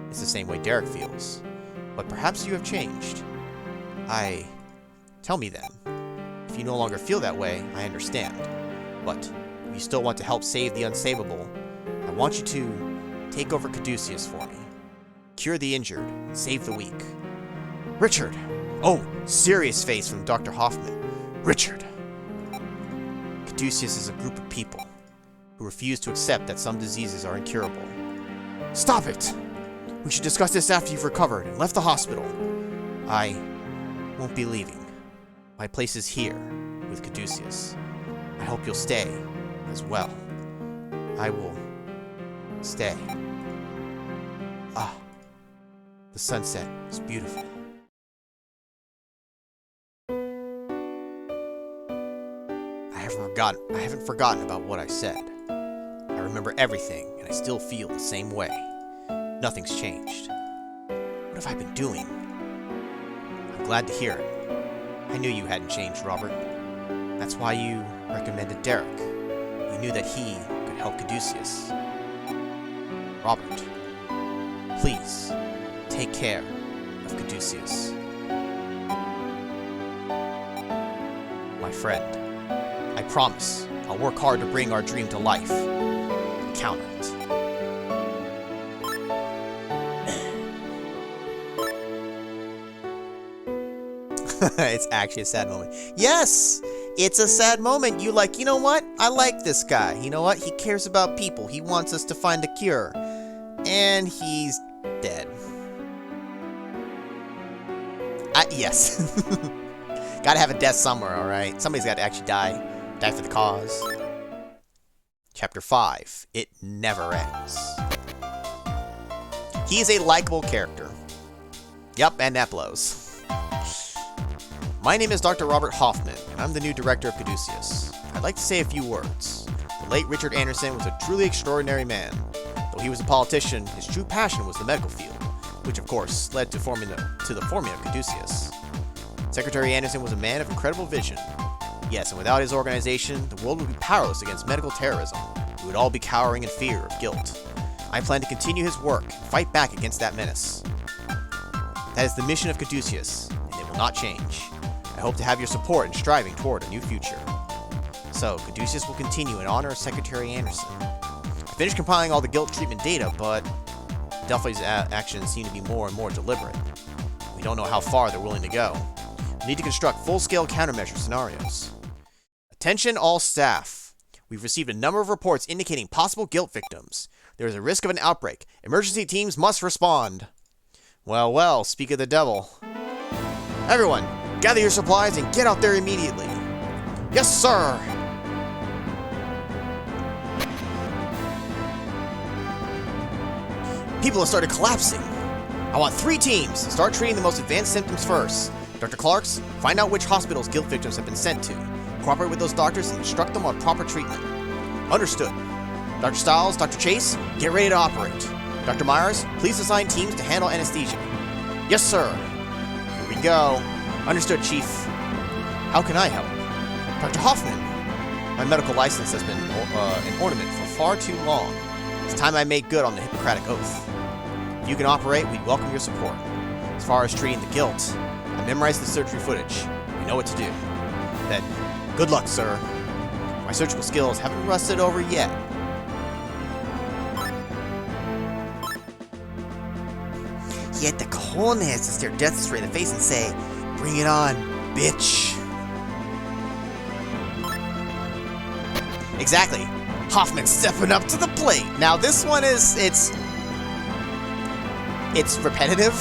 It's the same way Derek feels. But perhaps you have changed. Tell me then. If If you no longer feel that way, I understand. But if you still want to help save the unsavable, I want you to take over Caduceus for me. Cure the injured, and save the weak. Richard! Oh, serious face from Dr. Hoffman. Richard! Caduceus is a group of people who refuse to accept that some diseases are incurable. Stop it! We should discuss this after you've recovered and left the hospital. I won't be leaving. My place is here with Caduceus. I hope you'll stay as well. I will stay. Ah, the sunset is beautiful. I haven't forgotten about what I said. I remember everything, and I still feel the same way. Nothing's changed. What have I been doing? I'm glad to hear it. I knew you hadn't changed, Robert. That's why you recommended Derek. You knew that he could help Caduceus. Robert, please, take care of Caduceus. My friend, I promise I'll work hard to bring our dream to life. Count on it. It's actually a sad moment. Yes! It's a sad moment. You like, you know what? I like this guy. You know what? He cares about people. He wants us to find a cure. And he's dead. Yes. Gotta have a death somewhere, alright? Somebody's gotta actually die. Die for the cause. Chapter 5. It never ends. He is a likable character. Yup, and that blows. My name is Dr. Robert Hoffman, and I'm the new director of Caduceus. I'd like to say a few words. The late Richard Anderson was a truly extraordinary man. Though he was a politician, his true passion was the medical field, which of course led to the forming of Caduceus. Secretary Anderson was a man of incredible vision. Yes, and without his organization, the world would be powerless against medical terrorism. We would all be cowering in fear of guilt. I plan to continue his work and fight back against that menace. That is the mission of Caduceus, and it will not change. I hope to have your support in striving toward a new future. So, Caduceus will continue in honor of Secretary Anderson. I finished compiling all the guilt treatment data, but Delphi's actions seem to be more and more deliberate. We don't know how far they're willing to go. We need to construct full-scale countermeasure scenarios. Attention all staff. We've received a number of reports indicating possible guilt victims. There is a risk of an outbreak. Emergency teams must respond. Well, well, speak of the devil. Everyone, gather your supplies and get out there immediately. Yes, sir! People have started collapsing. I want 3 teams. Start treating the most advanced symptoms first. Dr. Clarks, find out which hospitals guilt victims have been sent to. Cooperate with those doctors and instruct them on proper treatment. Understood. Dr. Stiles, Dr. Chase, get ready to operate. Dr. Myers, please assign teams to handle anesthesia. Yes, sir. Here we go. Understood, Chief. How can I help? Dr. Hoffman. My medical license has been an ornament for far too long. It's time I made good on the Hippocratic Oath. If you can operate, we'd welcome your support. As far as treating the guilt, I memorized the surgery footage. I know what to do. Then, good luck, sir. My surgical skills haven't rusted over yet. He had the cojones to stare death straight in the face and say, "Bring it on, bitch." Exactly. Hoffman stepping up to the plate. Now this one is, it's repetitive,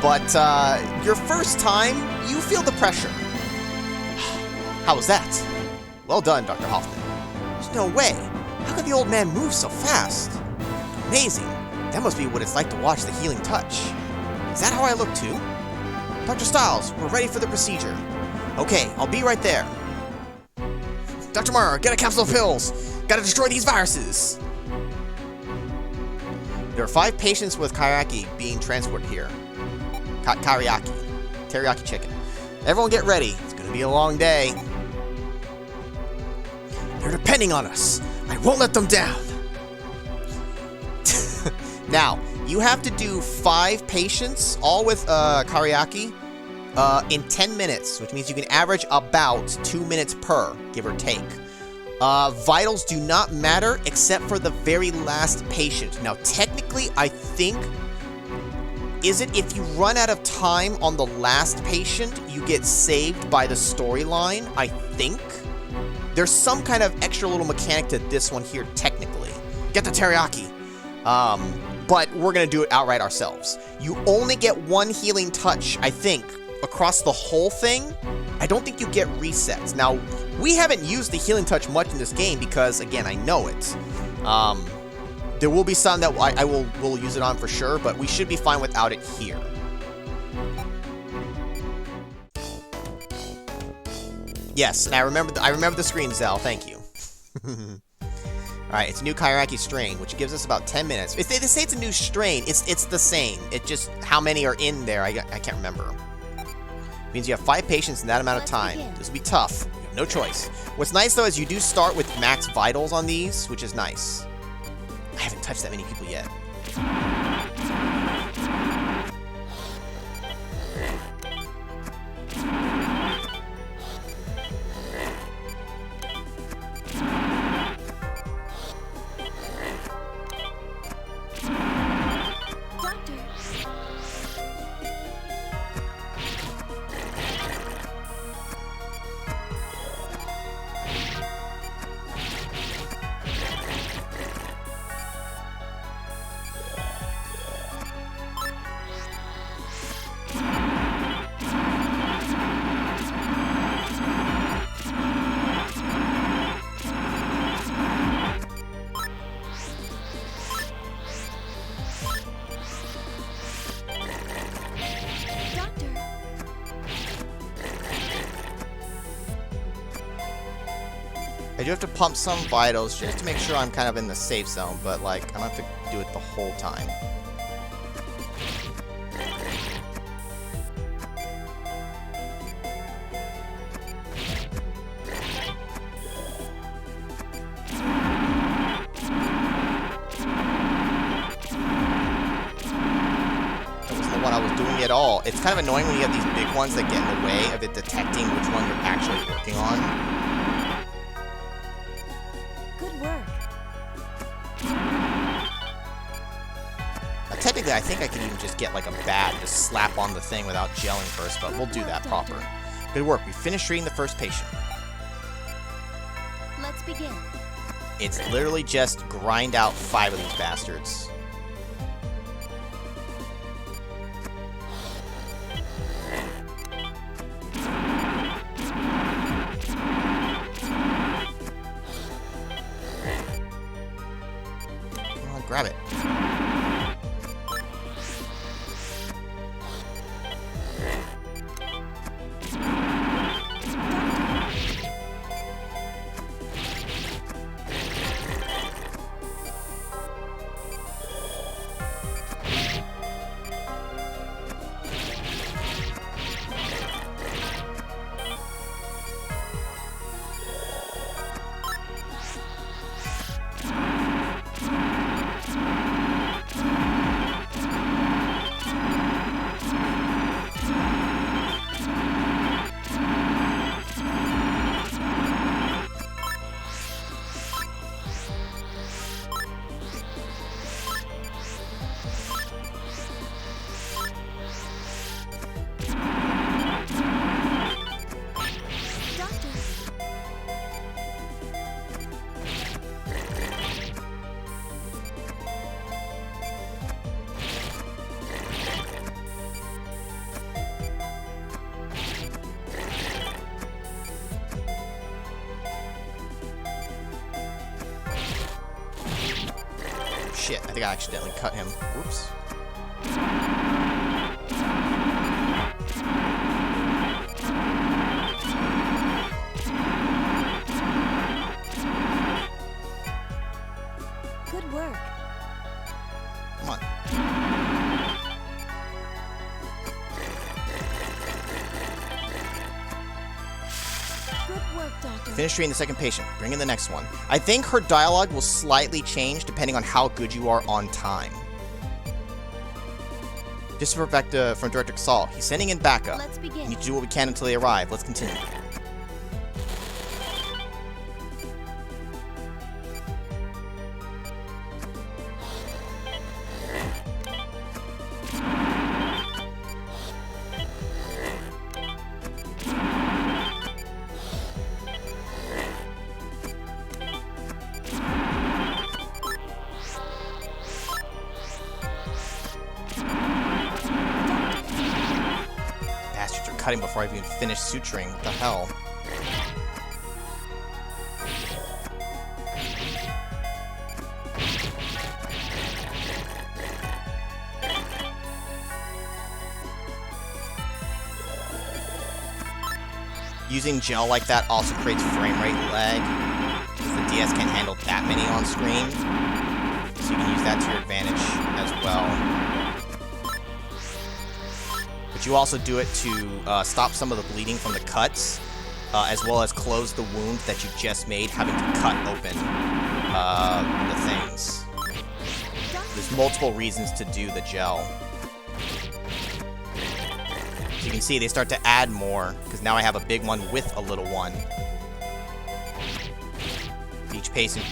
but your first time, you feel the pressure. How was that? Well done, Dr. Hoffman. There's no way. How could the old man move so fast? Amazing. That must be what it's like to watch the healing touch. Is that how I look too? Dr. Stiles, we're ready for the procedure. Okay, I'll be right there. Dr. Murr, get a capsule of pills. Gotta destroy these viruses. There are 5 patients with Kairaki being transported here. Kairaki. Teriyaki chicken. Everyone get ready. It's gonna be a long day. They're depending on us. I won't let them down. Now, you have to do 5 patients, all with Kairaki, in 10 minutes, which means you can average about 2 minutes per, give or take. Vitals do not matter except for the very last patient. Now, technically, I think, is it if you run out of time on the last patient, you get saved by the storyline? I think. There's some kind of extra little mechanic to this one here, technically. Get the teriyaki. But we're going to do it outright ourselves. You only get one healing touch, I think, across the whole thing. I don't think you get resets. Now, we haven't used the healing touch much in this game because, again, I know it. There will be some that I will use it on for sure, but we should be fine without it here. Yes, and I remember the screen, Zell. Thank you. Alright, it's a new Kairaki strain, which gives us about 10 minutes. If they say it's a new strain, it's the same. It just, how many are in there, I can't remember. It means you have 5 patients in that amount of time. This will be tough. You have no choice. What's nice, though, is you do start with max vitals on these, which is nice. I haven't touched that many people yet. I do have to pump some vitals just to make sure I'm kind of in the safe zone, but like, I don't have to do it the whole time. That wasn't the one I was doing at all. It's kind of annoying when you have these big ones that get in the way of it detecting which one you're actually working on. Technically, I think I could even just get like a bat and just slap on the thing without gelling first, but we'll do that proper. Good work. We finished treating the first patient. Let's begin. It's literally just grind out 5 of these bastards. Come on, grab it. Shit, I think I accidentally cut him. Whoops. Good work. Come on. Good work, Doctor. Finish treating the second patient. Bring in the next one. I think her dialogue will slightly change depending on how good you are on time. Disinfecta from Director Casal. He's sending in backup. Let's We begin. need to do what we can until they arrive. Let's continue. Bastards are cutting before I've even finished suturing. What the hell? Using gel like that also creates frame rate lag, because the DS can't handle that many on screen. So you can use that to your advantage as well. But you also do it to stop some of the bleeding from the cuts, as well as close the wound that you just made, having to cut open the things. There's multiple reasons to do the gel. So you can see they start to add more, because now I have a big one with a little one. Each patient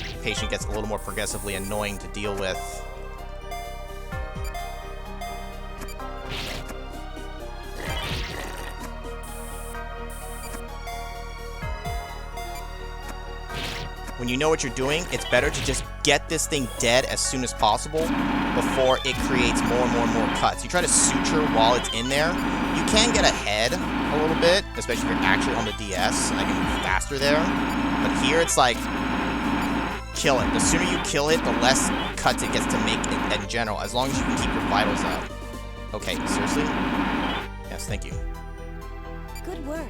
gets a little more progressively annoying to deal with. When you know what you're doing, it's better to just get this thing dead as soon as possible before it creates more and more and more cuts. You try to suture while it's in there. You can get ahead a little bit, especially if you're actually on the DS, and I can move faster there. But here it's like, kill it. The sooner you kill it, the less cuts it gets to make in general, as long as you can keep your vitals up. Okay, seriously? Yes, thank you. Good work.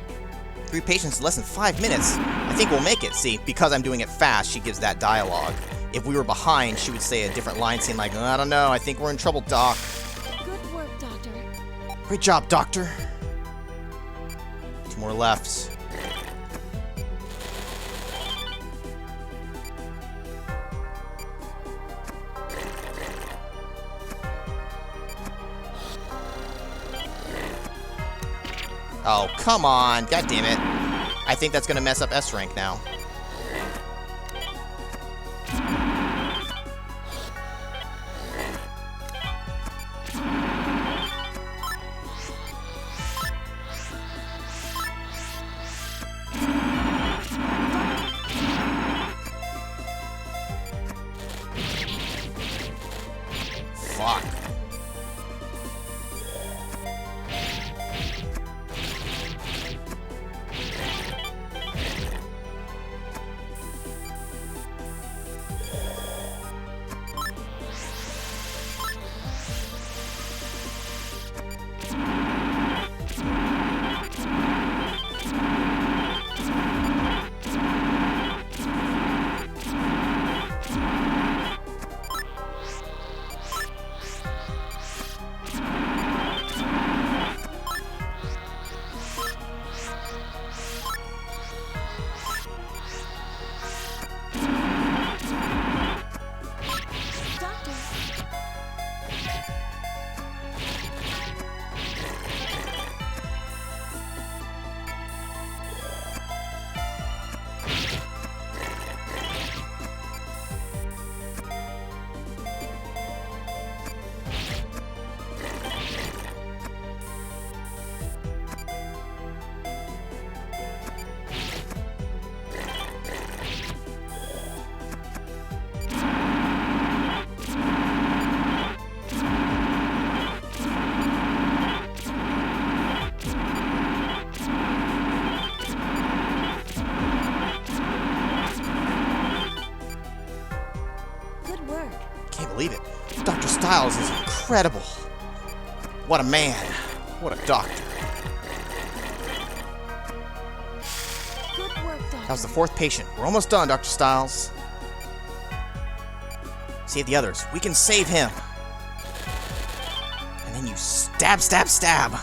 3 patients in less than 5 minutes. I think we'll make it. See, because I'm doing it fast, she gives that dialogue. If we were behind, she would say a different line, saying like, I don't know, I think we're in trouble, Doc. Good work, Doctor. Great job, Doctor. 2 more left. Oh, come on. God damn it. I think that's going to mess up S rank now. Fuck. Doctor. Good work. Can't believe it. Dr. Styles is incredible. What a man. What a doctor. Good work, Doctor. That was the 4th patient. We're almost done, Dr. Styles. Save the others. We can save him. And then you stab, stab, stab.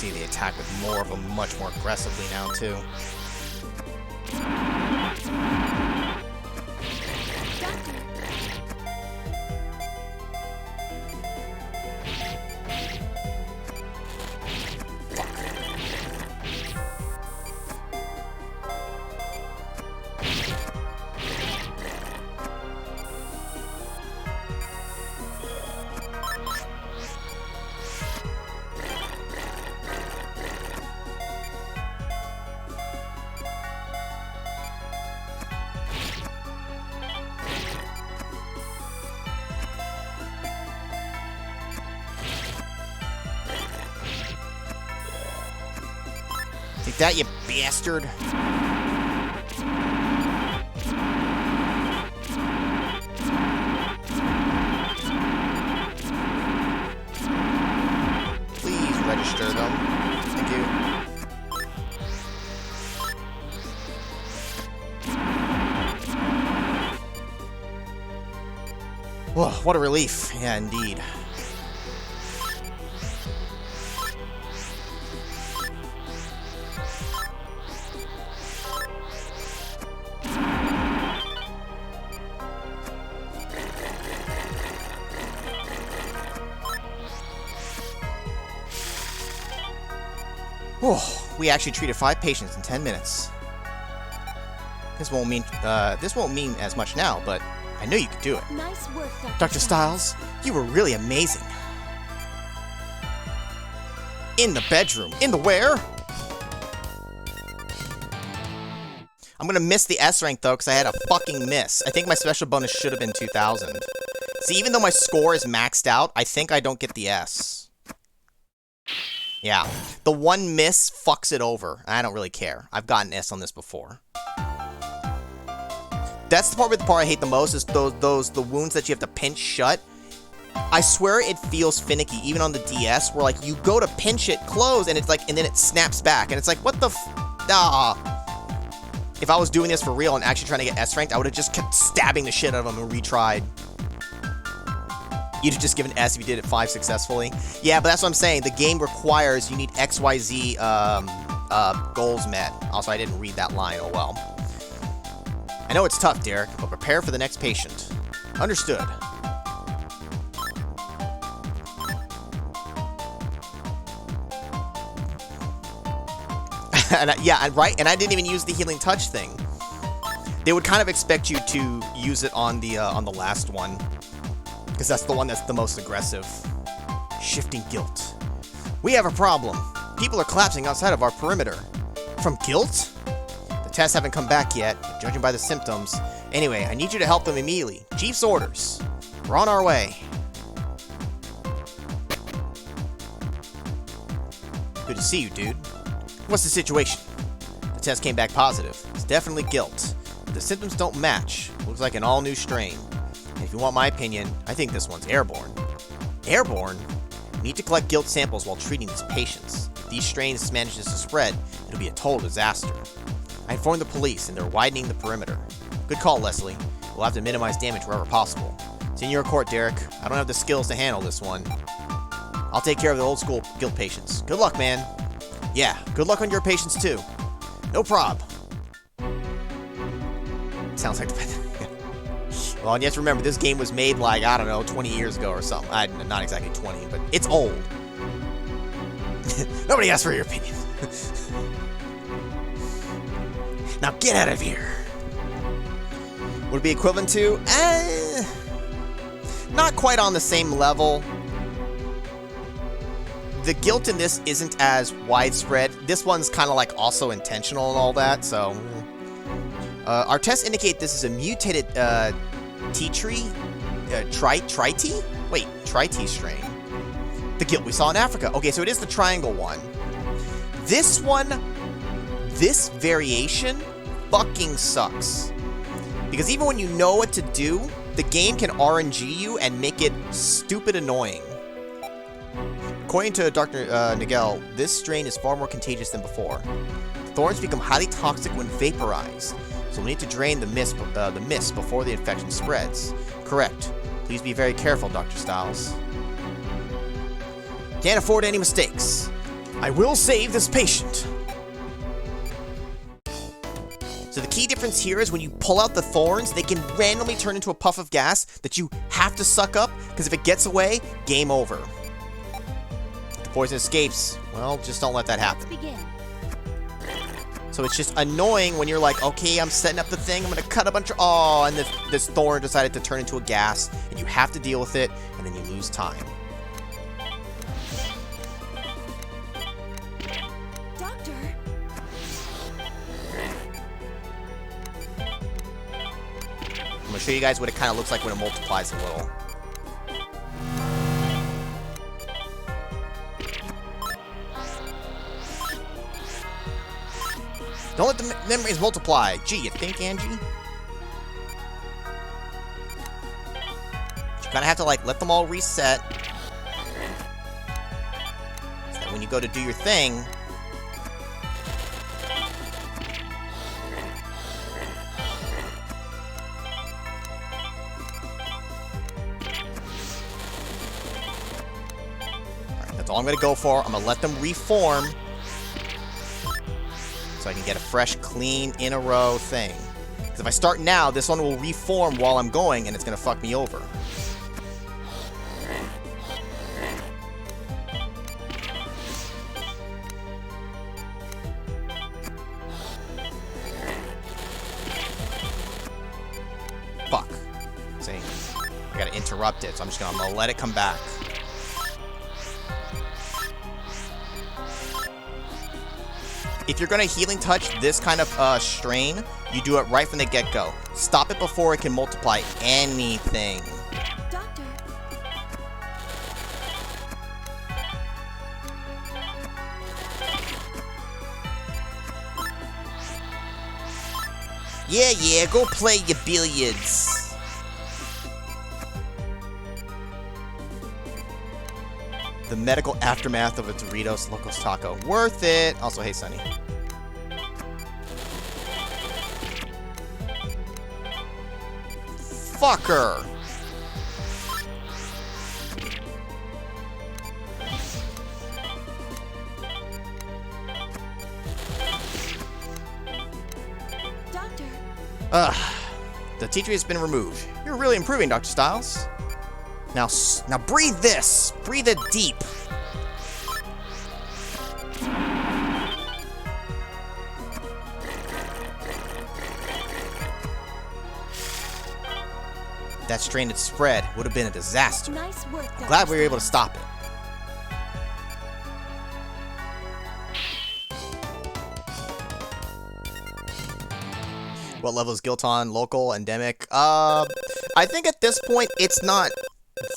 see they attack with more of them much more aggressively now, too. Doctor. Take that, you bastard. Please register them. Thank you. Whoa, what a relief. Yeah, indeed. Oh, we actually treated 5 patients in 10 minutes. This won't mean as much now, but I knew you could do it. Nice work, Dr. Dr. Styles, you were really amazing. In the bedroom. In the where? I'm gonna miss the S rank though, because I had a fucking miss. I think my special bonus should have been 2000. See, even though my score is maxed out, I think I don't get the S. Yeah. The one miss fucks it over. I don't really care. I've gotten S on this before. That's the part I hate the most, is the wounds that you have to pinch shut. I swear it feels finicky, even on the DS, where like you go to pinch it close and it's like, and then it snaps back, and it's like, what the If I was doing this for real and actually trying to get S ranked, I would have just kept stabbing the shit out of them and retried. You'd have just given S if you did it 5 successfully. Yeah, but that's what I'm saying. The game requires you need XYZ goals met. Also, I didn't read that line. Oh well. I know it's tough, Derek, but prepare for the next patient. Understood. And I didn't even use the healing touch thing. They would kind of expect you to use it on the last one, because that's the one that's the most aggressive. Shifting guilt. We have a problem. People are collapsing outside of our perimeter. From guilt? The tests haven't come back yet, but judging by the symptoms. Anyway, I need you to help them immediately. Chief's orders. We're on our way. Good to see you, dude. What's the situation? The test came back positive. It's definitely guilt. But the symptoms don't match. Looks like an all-new strain. And if you want my opinion, I think this one's airborne. Airborne? We need to collect guilt samples while treating these patients. If these strains manages to spread, it'll be a total disaster. I informed the police, and they're widening the perimeter. Good call, Leslie. We'll have to minimize damage wherever possible. It's in your court, Derek. I don't have the skills to handle this one. I'll take care of the old-school guilt patients. Good luck, man. Yeah, good luck on your patients, too. No prob. Sounds like the... Well, and you have to remember, this game was made, like, I don't know, 20 years ago or something. Not exactly 20, but it's old. Nobody asked for your opinion. Now get out of here. Would it be equivalent to? Not quite on the same level. The guilt in this isn't as widespread. This one's kind of like also intentional and all that, so... our tests indicate this is a mutated T-tree? Tri-T? Wait, Tri-T strain. The guilt we saw in Africa. Okay, so it is the triangle one. This one, this variation fucking sucks. Because even when you know what to do, the game can RNG you and make it stupid annoying. According to Dr. Nagel, this strain is far more contagious than before. Thorns become highly toxic when vaporized, so we need to drain the mist before the infection spreads. Correct. Please be very careful, Dr. Styles. Can't afford any mistakes. I will save this patient. So the key difference here is when you pull out the thorns, they can randomly turn into a puff of gas that you have to suck up, because if it gets away, game over. If the poison escapes, well, just don't let that happen. Let's begin. So it's just annoying when you're like, okay, I'm setting up the thing, I'm gonna cut a bunch of, oh, and this thorn decided to turn into a gas, and you have to deal with it, and then you lose time. Doctor. I'm gonna show you guys what it kind of looks like when it multiplies a little. Don't let the memories multiply. Gee, you think, Angie? You kind of have to, like, let them all reset. So that when you go to do your thing... Alright, that's all I'm going to go for. I'm going to let them reform. So I can get a fresh, clean, in a row thing. Because if I start now, this one will reform while I'm going, and it's going to fuck me over. Fuck. See? I gotta interrupt it, so I'm gonna let it come back. If you're gonna healing touch this kind of strain, you do it right from the get-go. Stop it before it can multiply anything. Doctor. Yeah, go play your billiards. The medical aftermath of a Doritos Locos Taco. Worth it. Also, hey, Sonny. Fucker. Doctor. The teacher has been removed. You're really improving, Dr. Styles. Now breathe this. Breathe it deep. That strain had spread would have been a disaster. Nice work, Doctor. I'm glad we were able to stop it. What level is Gilton? Local? Endemic? I think at this point it's not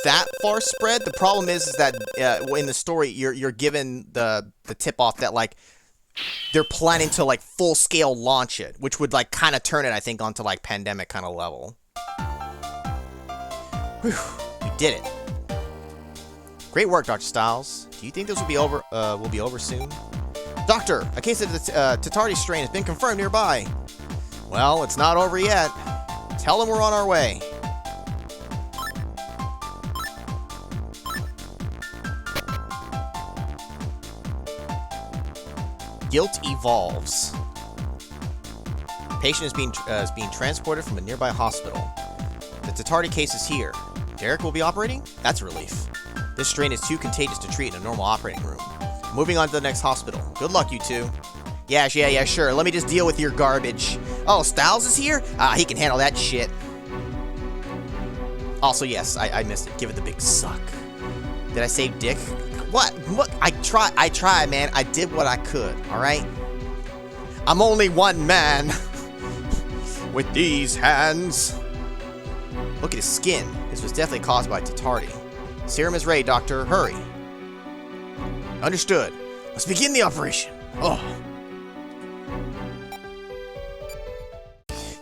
that far spread. The problem is that in the story you're given the tip off that like they're planning to like full scale launch it, which would like kind of turn it I think onto like pandemic kind of level. Whew, we did it. Great work, Dr. Styles. Do you think this will be over soon? Doctor, a case of the Tatardi strain has been confirmed nearby. Well, it's not over yet. Tell them we're on our way. Guilt evolves. Patient is being transported from a nearby hospital. The Tatardi case is here. Derek will be operating? That's a relief. This strain is too contagious to treat in a normal operating room. Moving on to the next hospital. Good luck, you two. Yeah, sure. Let me just deal with your garbage. Oh, Styles is here? He can handle that shit. Also, yes, I missed it. Give it the big suck. Did I save Dick? What? I tried, man. I did what I could, alright? I'm only one man. With these hands. Look at his skin. This was definitely caused by Tatardi. Serum is ready, Doctor. Hurry. Understood. Let's begin the operation. Oh.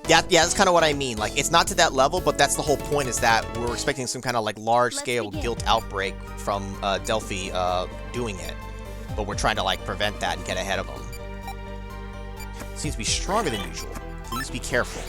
Yeah, that's kind of what I mean. Like, it's not to that level, but that's the whole point, is that we're expecting some kind of, like, large-scale guilt outbreak from Delphi doing it. But we're trying to, like, prevent that and get ahead of them. Seems to be stronger than usual. Please be careful.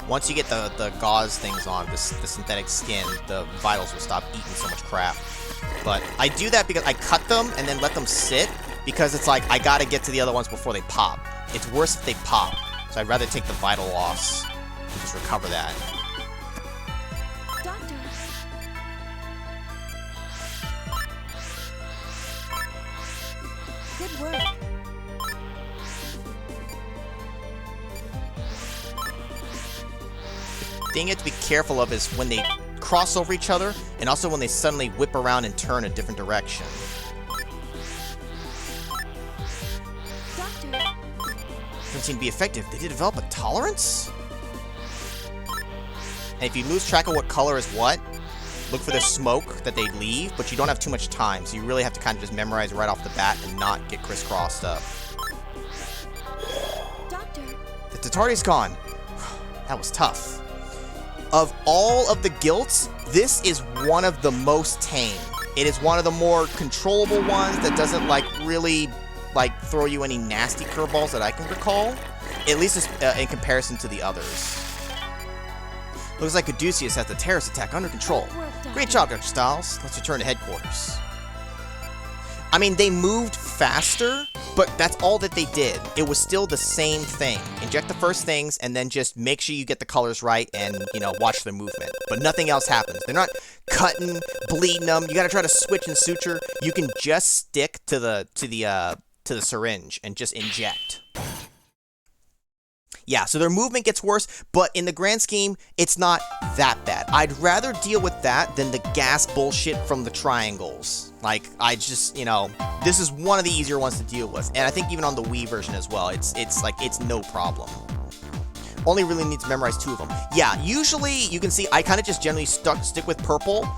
Once you get the gauze things on, the synthetic skin, the vitals will stop eating so much crap. But I do that because I cut them and then let them sit, because it's like, I gotta get to the other ones before they pop. It's worse if they pop, so I'd rather take the vital loss and just recover that. Doctor. Good work. Thing you have to be careful of is when they cross over each other, and also when they suddenly whip around and turn a different direction. Doctor. Doesn't seem to be effective. Did they develop a tolerance? And if you lose track of what color is what, look for the smoke that they leave, but you don't have too much time, so you really have to kind of just memorize right off the bat and not get crisscrossed up. Doctor. The Tatardi's gone. That was tough. Of all of the guilts, this is one of the most tame. It is one of the more controllable ones that doesn't like really like throw you any nasty curveballs that I can recall. At least in comparison to the others. Looks like Caduceus has the terrorist attack under control. Great job, Dr. Styles. Let's return to headquarters. I mean, they moved faster, but that's all that they did. It was still the same thing. Inject the first things, and then just make sure you get the colors right and, you know, watch the movement. But nothing else happens. They're not cutting, bleeding them. You gotta try to switch and suture. You can just stick to the syringe and just inject. Yeah, so their movement gets worse, but in the grand scheme, it's not that bad. I'd rather deal with that than the gas bullshit from the triangles. Like, I just, you know, this is one of the easier ones to deal with. And I think even on the Wii version as well, it's no problem. Only really need to memorize 2 of them. Yeah, usually, you can see, I kind of just generally stick with purple.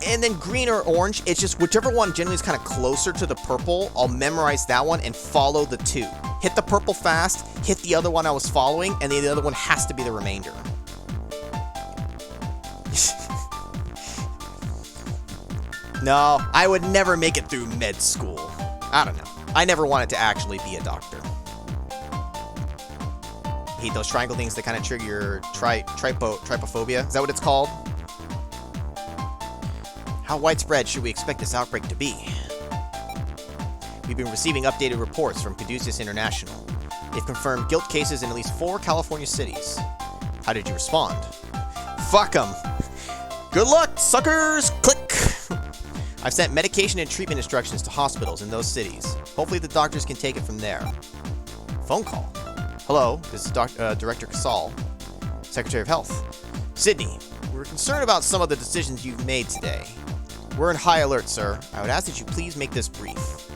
And then green or orange, it's just whichever one generally is kind of closer to the purple, I'll memorize that one and follow the 2. Hit the purple fast, hit the other one I was following, and then the other one has to be the remainder. No, I would never make it through med school. I don't know. I never wanted to actually be a doctor. Hate those triangle things that kind of trigger your trypophobia. Is that what it's called? How widespread should we expect this outbreak to be? We've been receiving updated reports from Caduceus International. They've confirmed guilt cases in at least 4 California cities. How did you respond? Fuck 'em. Good luck, suckers! Click! I've sent medication and treatment instructions to hospitals in those cities. Hopefully the doctors can take it from there. Phone call. Hello, this is Director Casal, Secretary of Health. Sydney, we're concerned about some of the decisions you've made today. We're in high alert, sir. I would ask that you please make this brief.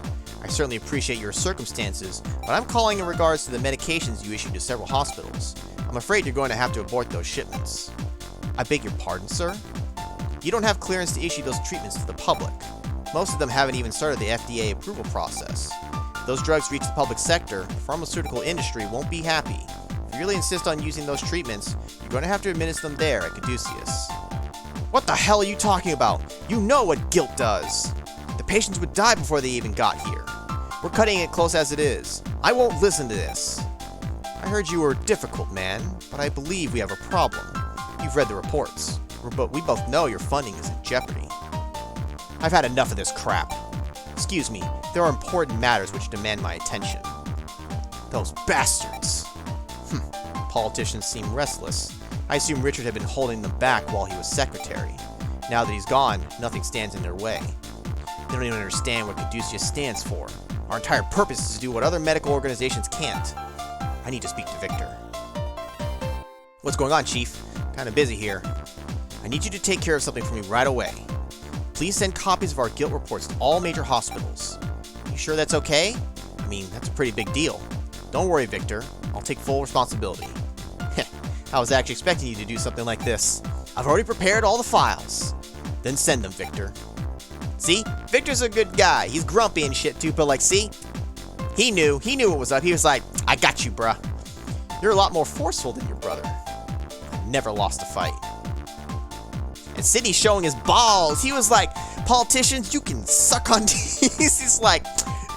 I certainly appreciate your circumstances, but I'm calling in regards to the medications you issued to several hospitals. I'm afraid you're going to have to abort those shipments. I beg your pardon, sir? You don't have clearance to issue those treatments to the public. Most of them haven't even started the FDA approval process. If those drugs reach the public sector, the pharmaceutical industry won't be happy. If you really insist on using those treatments, you're going to have to administer them there at Caduceus. What the hell are you talking about? You know what guilt does. The patients would die before they even got here. We're cutting it close as it is. I won't listen to this. I heard you were difficult, man, but I believe we have a problem. You've read the reports. We both know your funding is in jeopardy. I've had enough of this crap. Excuse me, there are important matters which demand my attention. Those bastards. Politicians seem restless. I assume Richard had been holding them back while he was secretary. Now that he's gone, nothing stands in their way. They don't even understand what Caduceus stands for. Our entire purpose is to do what other medical organizations can't. I need to speak to Victor. What's going on, Chief? Kinda busy here. I need you to take care of something for me right away. Please send copies of our guilt reports to all major hospitals. You sure that's okay? I mean, that's a pretty big deal. Don't worry, Victor. I'll take full responsibility. I was actually expecting you to do something like this. I've already prepared all the files. Then send them, Victor. See? Victor's a good guy. He's grumpy and shit too, but like, see? He knew what was up. He was like, I got you, bruh. You're a lot more forceful than your brother. I've never lost a fight. And Sidney's showing his balls. He was like, politicians, you can suck on these. He's like,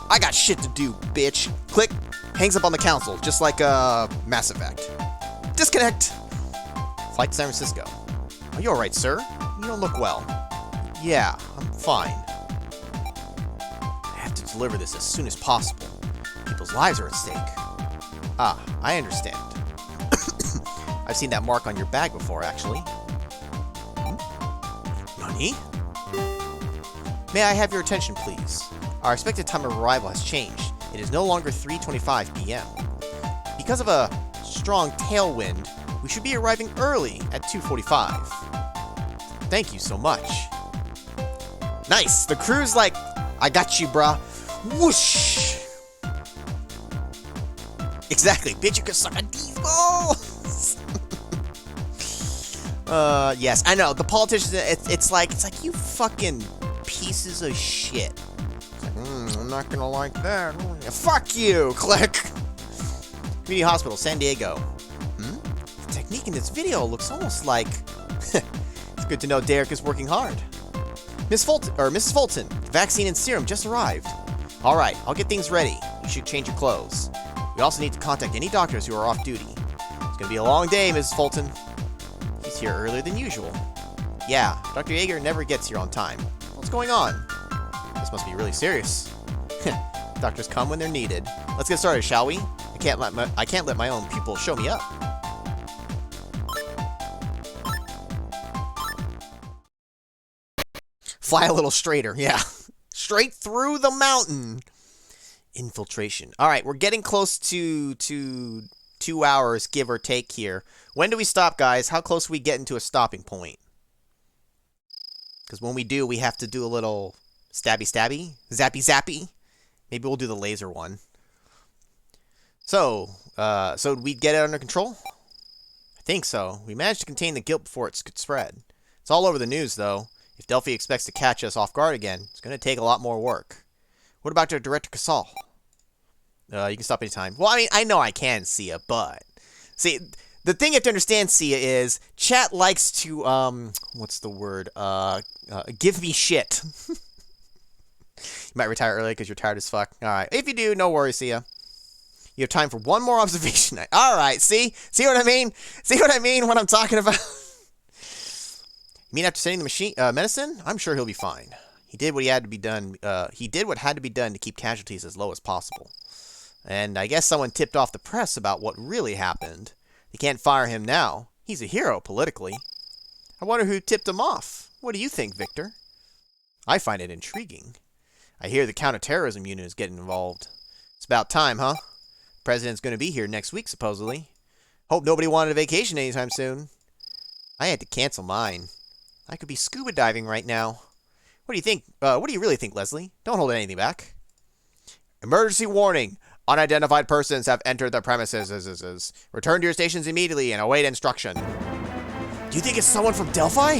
I got shit to do, bitch. Click, hangs up on the council, just like Mass Effect. Disconnect. Flight to San Francisco. Are you alright, sir? You don't look well. Yeah, I'm fine. I have to deliver this as soon as possible. People's lives are at stake. Ah, I understand. I've seen that mark on your bag before, actually. Nani? May I have your attention, please? Our expected time of arrival has changed. It is no longer 3:25 p.m. Because of a strong tailwind, we should be arriving early at 2:45. Thank you so much. Nice! The crew's like, I got you, bruh. Whoosh! Exactly. Bitch, you can suck on these balls! Yes, I know. The politicians, it's like, you fucking pieces of shit. It's like, I'm not gonna like that. Fuck you! Click! Community Hospital, San Diego. The technique in this video looks almost like... It's good to know Derek is working hard. Mrs. Fulton, the vaccine and serum just arrived. Alright, I'll get things ready. You should change your clothes. We also need to contact any doctors who are off duty. It's gonna be a long day, Mrs. Fulton. He's here earlier than usual. Yeah, Dr. Yeager never gets here on time. What's going on? This must be really serious. Doctors come when they're needed. Let's get started, shall we? I can't let my own pupils show me up. Fly a little straighter, yeah. Straight through the mountain. Infiltration. All right, we're getting close to 2 hours, give or take here. When do we stop, guys? How close are we getting to a stopping point? Because when we do, we have to do a little stabby, zappy. Maybe we'll do the laser one. So did we get it under control? I think so. We managed to contain the guilt before it could spread. It's all over the news, though. If Delphi expects to catch us off guard again, it's going to take a lot more work. What about your Director Casal? You can stop anytime. Well, I mean, I know I can, Sia, but... See, the thing you have to understand, Sia, is chat likes to, what's the word? Give me shit. You might retire early because you're tired as fuck. Alright, if you do, no worries, Sia. You have time for one more observation night. Alright, see? See what I mean? See what I mean when I'm talking about... You mean after sending the medicine? I'm sure he'll be fine. He did what had to be done. He did what had to be done to keep casualties as low as possible. And I guess someone tipped off the press about what really happened. They can't fire him now. He's a hero politically. I wonder who tipped him off. What do you think, Victor? I find it intriguing. I hear the counterterrorism unit is getting involved. It's about time, huh? The president's going to be here next week, supposedly. Hope nobody wanted a vacation anytime soon. I had to cancel mine. I could be scuba diving right now. What do you think? What do you really think, Leslie? Don't hold anything back. Emergency warning. Unidentified persons have entered the premises. Return to your stations immediately and await instruction. Do you think it's someone from Delphi?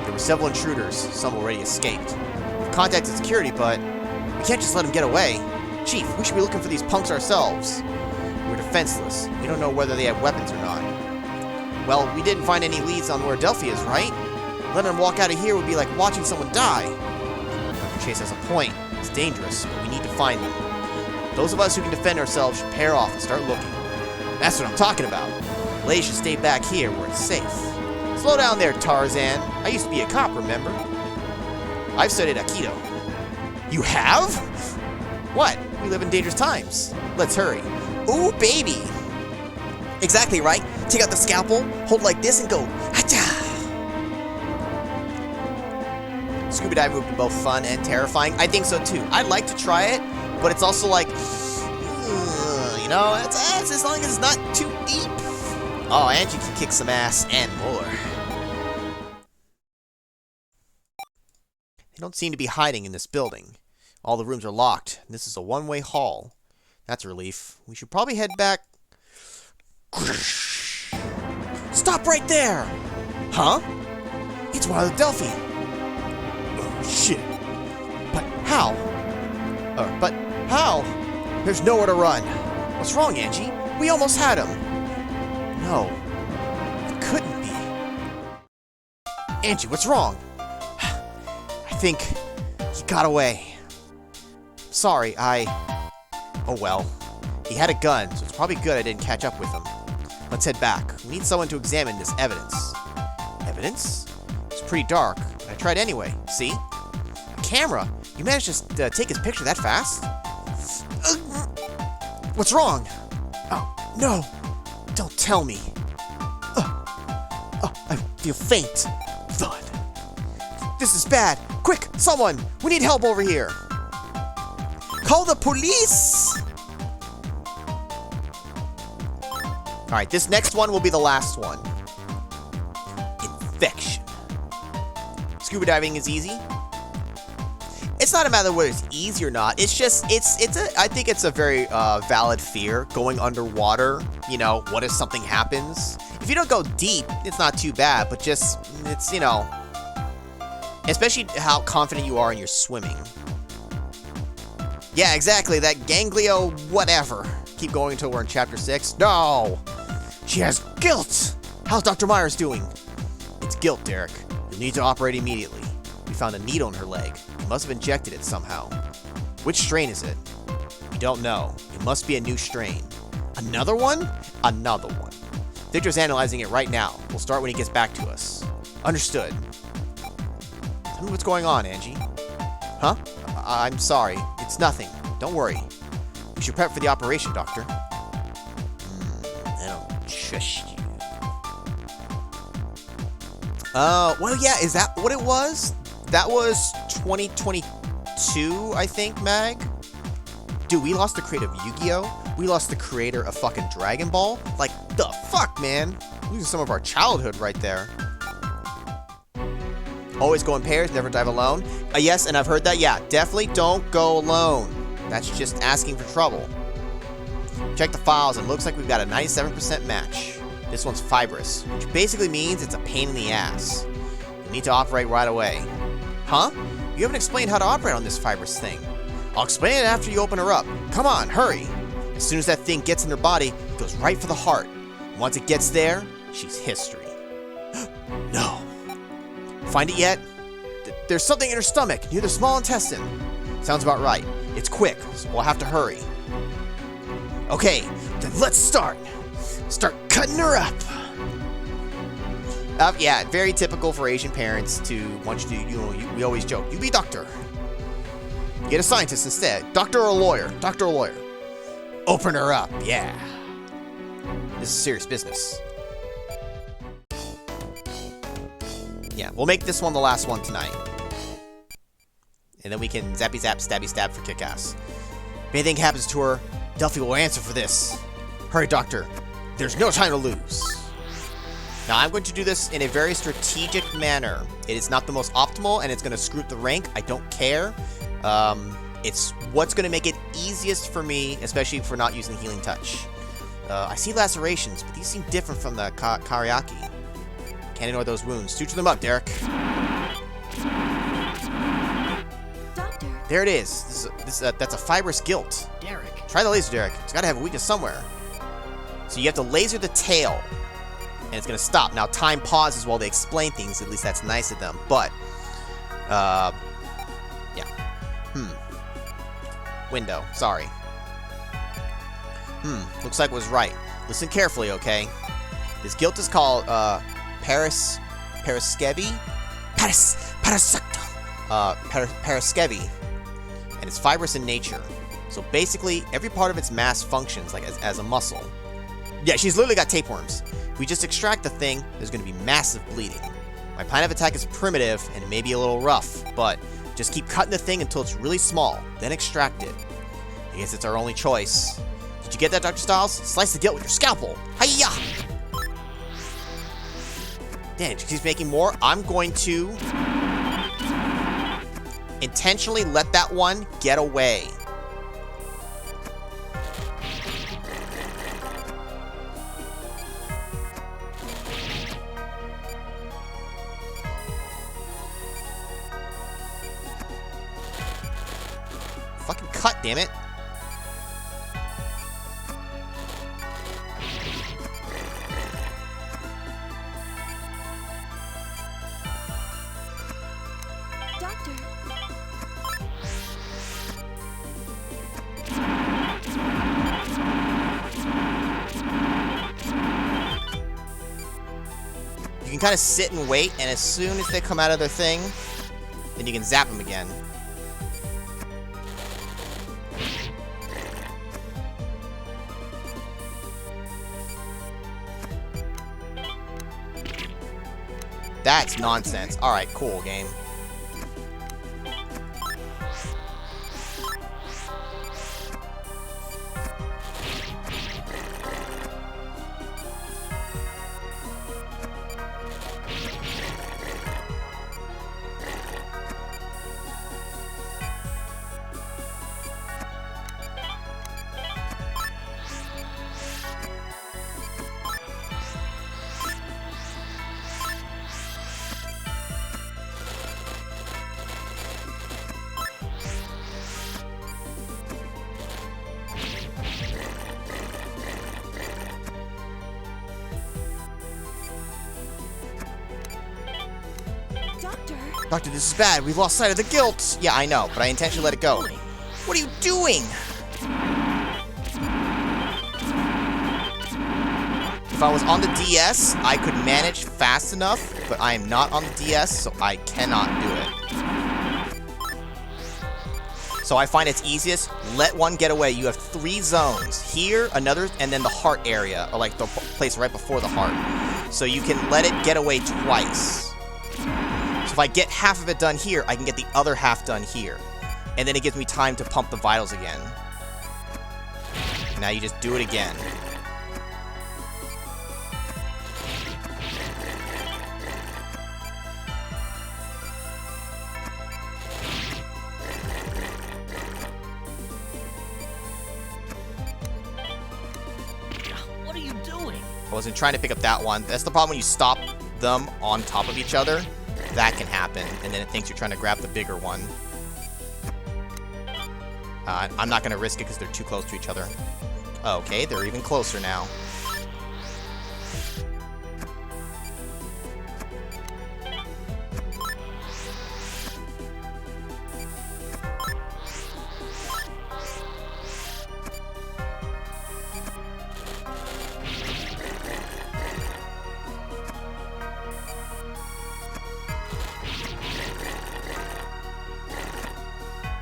There were several intruders. Some already escaped. We've contacted security, but we can't just let them get away. Chief, we should be looking for these punks ourselves. We're defenseless. We don't know whether they have weapons or not. Well, we didn't find any leads on where Delphi is, right? Letting them walk out of here would be like watching someone die. Dr. Chase has a point. It's dangerous, but we need to find them. Those of us who can defend ourselves should pair off and start looking. That's what I'm talking about. Ladies should stay back here where it's safe. Slow down there, Tarzan. I used to be a cop, remember? I've studied Aikido. You have? What? We live in dangerous times. Let's hurry. Ooh, baby! Exactly right. Take out the scalpel, hold like this, and go. Hacha! Scuba diving would be both fun and terrifying. I think so too. I'd like to try it, but it's also like, you know, it's as long as it's not too deep. Oh, and you can kick some ass and more. They don't seem to be hiding in this building. All the rooms are locked. This is a one-way hall. That's a relief. We should probably head back. Stop right there! Huh? It's one of the Delphi. Oh, shit. But how? But how? There's nowhere to run. What's wrong, Angie? We almost had him. No. It couldn't be. Angie, what's wrong? I think he got away. Sorry, Oh well. He had a gun, so it's probably good I didn't catch up with him. Let's head back. We need someone to examine this evidence. Evidence? It's pretty dark, but I tried anyway. See? A camera? You managed to take his picture that fast? What's wrong? Oh, no. Don't tell me. I feel faint. Thud. This is bad. Quick, someone! We need help over here. Call the police! Alright, this next one will be the last one. Infection. Scuba diving is easy. It's not a matter of whether it's easy or not. It's just, I think it's a very valid fear going underwater. You know, what if something happens? If you don't go deep, it's not too bad, but just, it's, you know, especially how confident you are in your swimming. Yeah, exactly, that ganglio whatever. Keep going until we're in chapter 6. No! She has guilt! How's Dr. Myers doing? It's guilt, Derek. You'll need to operate immediately. We found a needle in her leg. You must have injected it somehow. Which strain is it? We don't know. It must be a new strain. Another one? Another one. Victor's analyzing it right now. We'll start when he gets back to us. Understood. Tell me what's going on, Angie. Huh? I'm sorry. It's nothing. Don't worry. We should prep for the operation, Doctor. I don't trust you. Well, yeah, is that what it was? That was 2022, I think, Mag? Dude, we lost the creator of Yu-Gi-Oh! We lost the creator of fucking Dragon Ball? Like, the fuck, man? Losing some of our childhood right there. Always go in pairs, never dive alone. Yes, and I've heard that. Yeah, definitely don't go alone. That's just asking for trouble. Check the files, and it looks like we've got a 97% match. This one's fibrous, which basically means it's a pain in the ass. You'll need to operate right away. Huh? You haven't explained how to operate on this fibrous thing. I'll explain it after you open her up. Come on, hurry. As soon as that thing gets in her body, it goes right for the heart. And once it gets there, she's history. No. Find it yet? There's something in her stomach, near the small intestine. Sounds about right. It's quick, so we'll have to hurry. Okay, then let's start. Start cutting her up. Yeah, very typical for Asian parents to want you to, you know, we always joke, you be doctor. Get a scientist instead. Doctor or a lawyer. Doctor or lawyer. Open her up, yeah. This is serious business. Yeah, we'll make this one the last one tonight. And then we can zappy zap, stabby stab for kick-ass. If anything happens to her, Delphi will answer for this. Hurry, Doctor. There's no time to lose. Now, I'm going to do this in a very strategic manner. It is not the most optimal, and it's going to screw up the rank. I don't care. It's what's going to make it easiest for me, especially for not using Healing Touch. I see lacerations, but these seem different from the Kariaki. Can't ignore those wounds. Suture them up, Derek. Doctor. There it is. That's a fibrous guilt. Derek. Try the laser, Derek. It's got to have a weakness somewhere. So you have to laser the tail, and it's going to stop. Now, time pauses while they explain things. At least that's nice of them. But, yeah. Window. Sorry. Looks like it was right. Listen carefully, okay? This guilt is called, Paraskevi? Paraskevi. And it's fibrous in nature. So basically, every part of its mass functions like as a muscle. Yeah, she's literally got tapeworms. If we just extract the thing, there's going to be massive bleeding. My plan of attack is primitive, and it may be a little rough, but just keep cutting the thing until it's really small, then extract it. I guess it's our only choice. Did you get that, Dr. Styles? Slice the guilt with your scalpel. Hiya! Damn, she keeps making more. I'm going to intentionally let that one get away. Fucking cut, damn it. Doctor. can kind of sit and wait, and as soon as they come out of their thing, then you can zap them again. That's nonsense. Alright, cool, game. Doctor. Doctor, this is bad. We've lost sight of the guilt. Yeah, I know, but I intentionally let it go. What are you doing? If I was on the DS, I could manage fast enough, but I am not on the DS, so I cannot do it. So I find it's easiest, let one get away. You have 3 zones. Here, another, and then the heart area, or like the place right before the heart. So you can let it get away twice. So if I get half of it done here, I can get the other half done here. And then it gives me time to pump the vitals again. Now you just do it again. What are you doing? I wasn't trying to pick up that one. That's the problem when you stop them on top of each other. That can happen, and then it thinks you're trying to grab the bigger one. I'm not going to risk it because they're too close to each other. Okay, they're even closer now.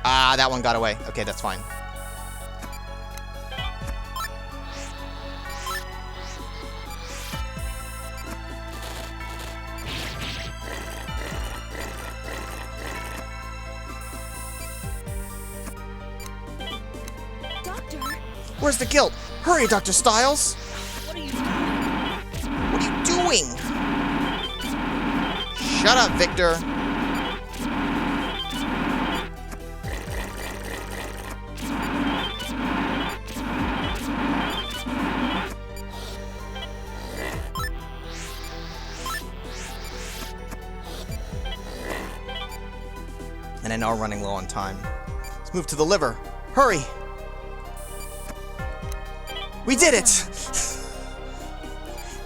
Ah, that one got away. Okay, that's fine. Doctor. Where's the guilt? Hurry, Dr. Styles! What are you doing? What are you doing? Shut up, Victor. And I know we're running low on time. Let's move to the liver. Hurry! We did it!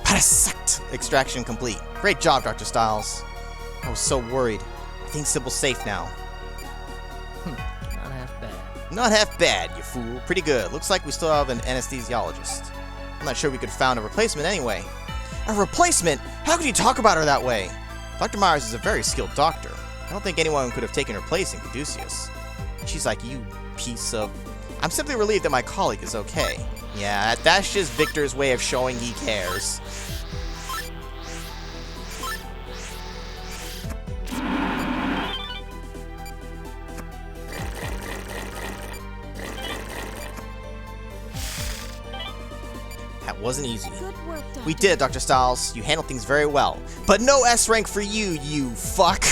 Parasect! Extraction complete. Great job, Dr. Styles. I was so worried. I think Sybil's safe now. Not half bad. Not half bad, you fool. Pretty good. Looks like we still have an anesthesiologist. I'm not sure we could have found a replacement anyway. A replacement? How could you talk about her that way? Dr. Myers is a very skilled doctor. I don't think anyone could have taken her place in Caduceus. She's like, you piece of... I'm simply relieved that my colleague is okay. Yeah, that's just Victor's way of showing he cares. That wasn't easy. Good work, Doctor. We did, Dr. Styles. You handled things very well. But no S rank for you, you fuck.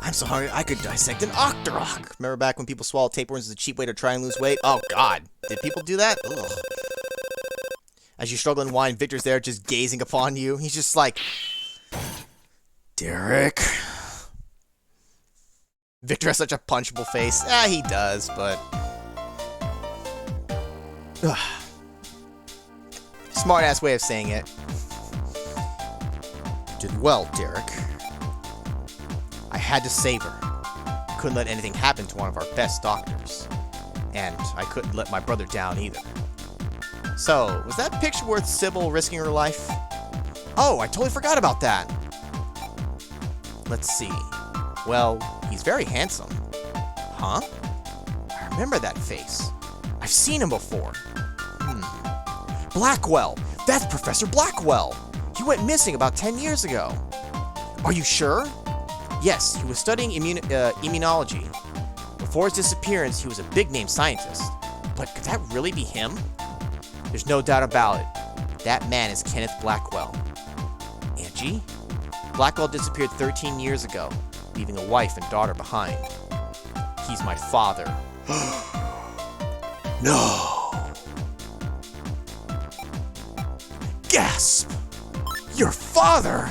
I'm so hungry I could dissect an Octorok. Remember back when people swallowed tapeworms as a cheap way to try and lose weight? Oh god. Did people do that? Ugh. As you struggle and whine, Victor's there just gazing upon you. He's just like... Derek... Victor has such a punchable face. Ah, he does, but... Ugh. Smart-ass way of saying it. Did well, Derek. I had to save her. Couldn't let anything happen to one of our best doctors. And I couldn't let my brother down either. So, was that picture worth Sybil risking her life? Oh, I totally forgot about that. Let's see. Well, he's very handsome. Huh? I remember that face. I've seen him before. Blackwell! That's Professor Blackwell! He went missing about 10 years ago. Are you sure? Yes, he was studying immunology. Before his disappearance, he was a big-name scientist. But could that really be him? There's no doubt about it. That man is Kenneth Blackwell. Angie? Blackwell disappeared 13 years ago, leaving a wife and daughter behind. He's my father. No. Gasp! Your father?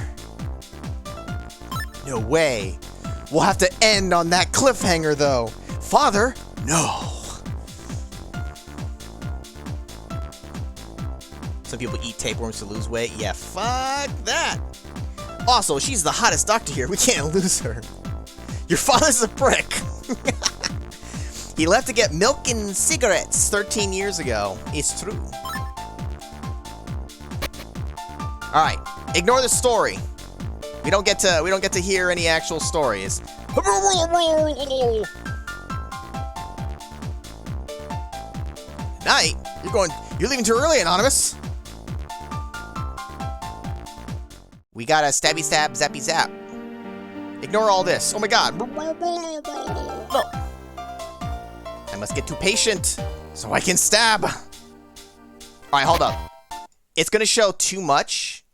No way. We'll have to end on that cliffhanger, though. Father? No. Some people eat tapeworms to lose weight. Yeah, fuck that. Also, she's the hottest doctor here. We can't lose her. Your father's a prick. He left to get milk and cigarettes 13 years ago. It's true. All right, ignore the story. We don't get to hear any actual stories. Night. You're leaving too early, Anonymous. We got a stabby stab, zappy zap. Ignore all this. Oh my god. No. I must get too patient so I can stab. All right, hold up. It's gonna show too much.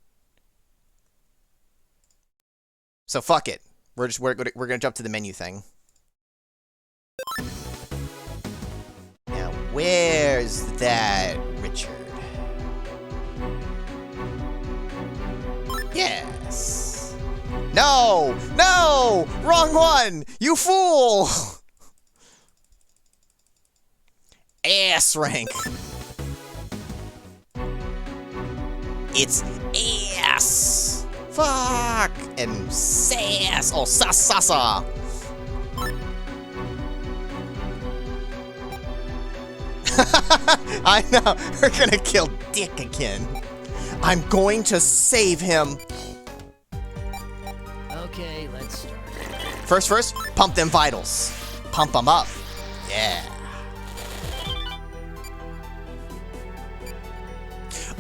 So fuck it. We're gonna jump to the menu thing. Now, where's that Richard? Yes. No! No! Wrong one! You fool! Ass rank. It's ass. Fuck. And sass. Oh, sa. I know. We're gonna kill Dick again. I'm going to save him. Okay, let's start. First, pump them vitals. Pump them up. Yeah.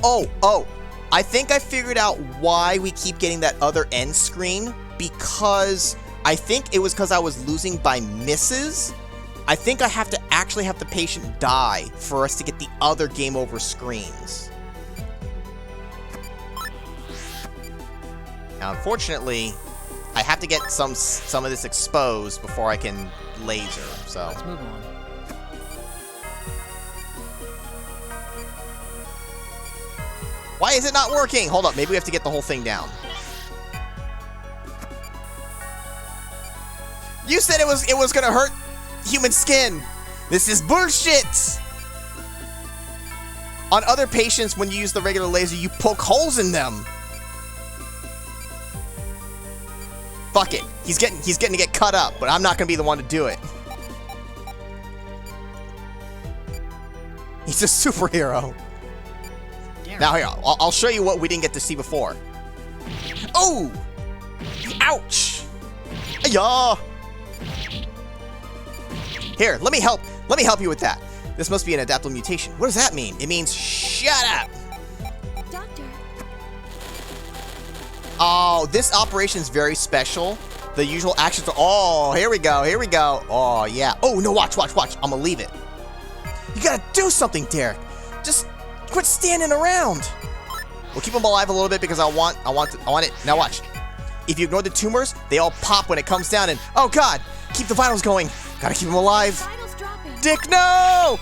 Oh. I think I figured out why we keep getting that other end screen. Because I think it was because I was losing by misses. I think I have to actually have the patient die for us to get the other game over screens. Now, unfortunately, I have to get some of this exposed before I can laser, so. Let's move on. Why is it not working? Hold up, maybe we have to get the whole thing down. You said it was gonna hurt human skin. This is bullshit. On other patients, when you use the regular laser, you poke holes in them. Fuck it. He's getting to get cut up, but I'm not gonna be the one to do it. He's a superhero. Now here, I'll show you what we didn't get to see before. Oh! Ouch! Ayah! Here, let me help you with that. This must be an adaptable mutation. What does that mean? It means shut up! Doctor. Oh, this operation is very special. The usual actions are... Oh, here we go. Oh, yeah. Oh, no, watch. I'm gonna leave it. You gotta do something, Derek. Just quit standing around. We'll keep them alive a little bit because I want it. Now watch. If you ignore the tumors, they all pop when it comes down and... Oh, God. Keep the vitals going. Gotta keep them alive. Vitals dropping. Dick, no!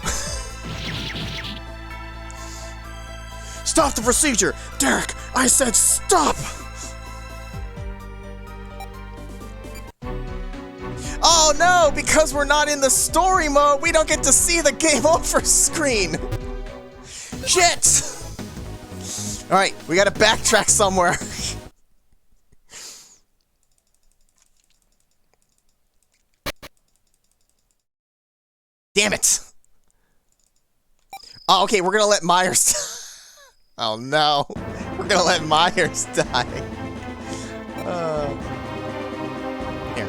Stop the procedure! Derek, I said stop! Oh no, because we're not in the story mode, we don't get to see the game over screen! Shit! Alright, we gotta backtrack somewhere. Damn it! Oh, okay, we're gonna let Myers. Oh no, we're gonna let Myers die. Here.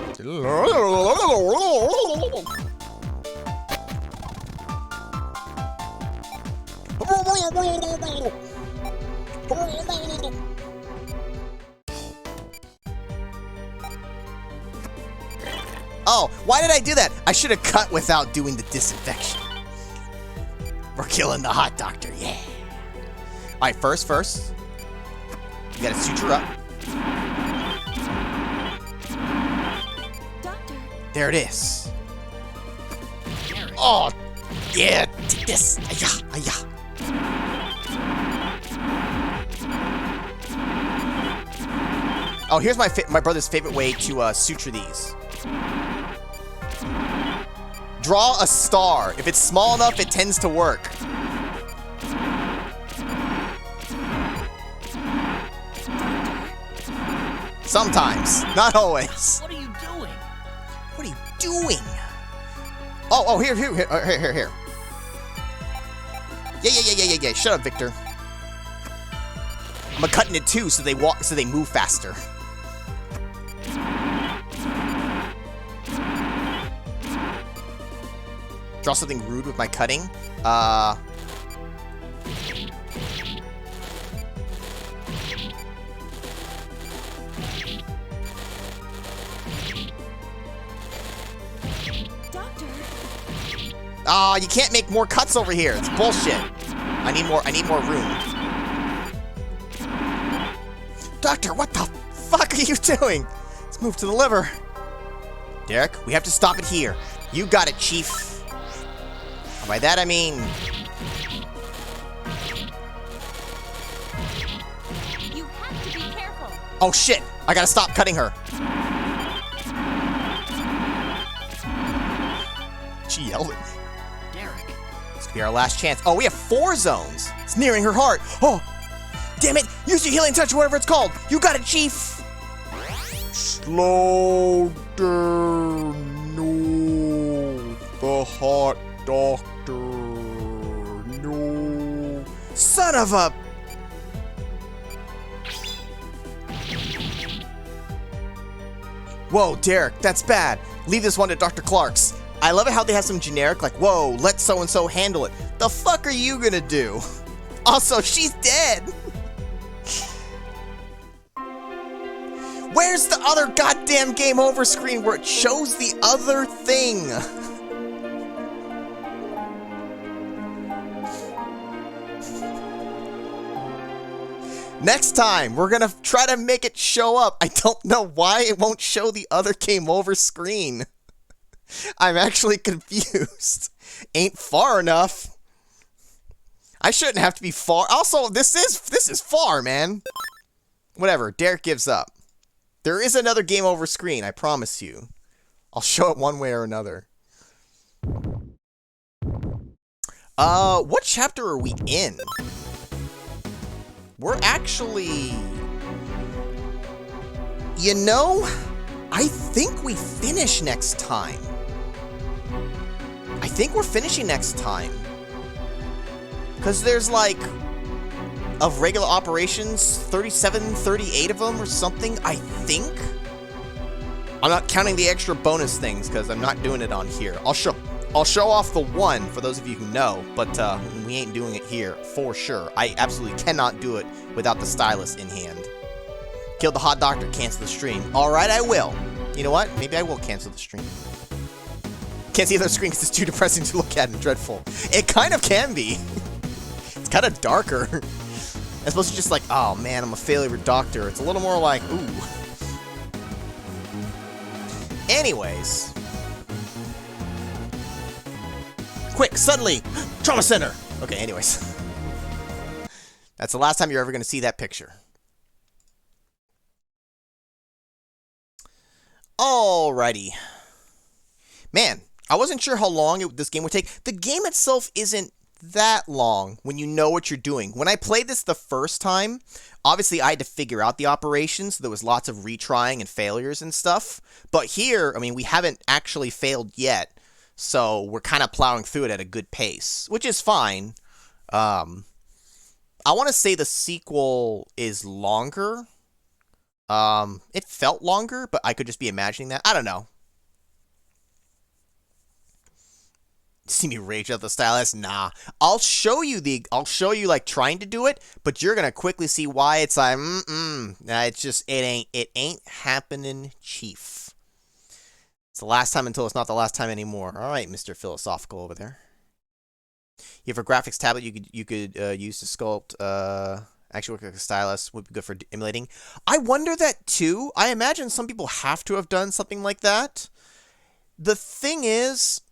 Oh, why did I do that? I should have cut without doing the disinfection. We're killing the hot doctor, yeah. All right, first, you gotta suture up. Doctor. There it is. Oh, yeah, take this. Aya, aya. Oh, here's my brother's favorite way to suture these. Draw a star. If it's small enough, it tends to work. Sometimes, not always. What are you doing? What are you doing? Oh, here. Yeah. Shut up, Victor. I'm cutting it too, so they move faster. Draw something rude with my cutting. Doctor. Ah, you can't make more cuts over here. It's bullshit. I need more room. Doctor, what the fuck are you doing? Let's move to the liver. Derek, we have to stop it here. You got it, Chief. And by that I mean... You have to be careful. Oh shit! I gotta stop cutting her. She yelled at me. Derek. This could be our last chance. Oh, we have 4 zones. It's nearing her heart. Oh! Damn it! Use your healing touch, whatever it's called. You got it, Chief. Slow down. No. The hot doctor. No. Son of a... Whoa, Derek, that's bad. Leave this one to Dr. Clark's. I love it how they have some generic, like, whoa, let so-and-so handle it. The fuck are you gonna do? Also, she's dead. Where's the other goddamn game over screen where it shows the other thing? Next time, we're gonna try to make it show up. I don't know why it won't show the other game over screen. I'm actually confused. Ain't far enough. I shouldn't have to be far. Also, this is far, man. Whatever, Derek gives up. There is another game over screen, I promise you. I'll show it one way or another. What chapter are we in? We're actually... You know, I think we finish next time. I think we're finishing next time. Because there's like... Of regular operations, 37, 38 of them or something, I think? I'm not counting the extra bonus things because I'm not doing it on here. I'll show off the one for those of you who know, but we ain't doing it here for sure. I absolutely cannot do it without the stylus in hand. Kill the hot doctor, cancel the stream. Alright, I will. You know what? Maybe I will cancel the stream. Can't see the screen because it's too depressing to look at and dreadful. It kind of can be. It's kind of darker. As opposed to just like, oh man, I'm a failure doctor. It's a little more like, ooh. Anyways. Quick, suddenly, trauma center. Okay, anyways. That's the last time you're ever going to see that picture. Alrighty. Man, I wasn't sure how long this game would take. The game itself isn't that long when you know what you're doing. When I played this the first time, obviously I had to figure out the operations. So there was lots of retrying and failures and stuff. But here, I mean, we haven't actually failed yet. So we're kind of plowing through it at a good pace, which is fine. I want to say the sequel is longer. It felt longer, but I could just be imagining that. I don't know. See me rage at the stylus? Nah. I'll show you like trying to do it, but you're gonna quickly see why it's like, nah, it ain't happening, chief. It's the last time until it's not the last time anymore. All right, Mr. Philosophical over there. You have a graphics tablet you could use to sculpt. Actually, work like a stylus would be good for emulating. I wonder that too. I imagine some people have to have done something like that. The thing is,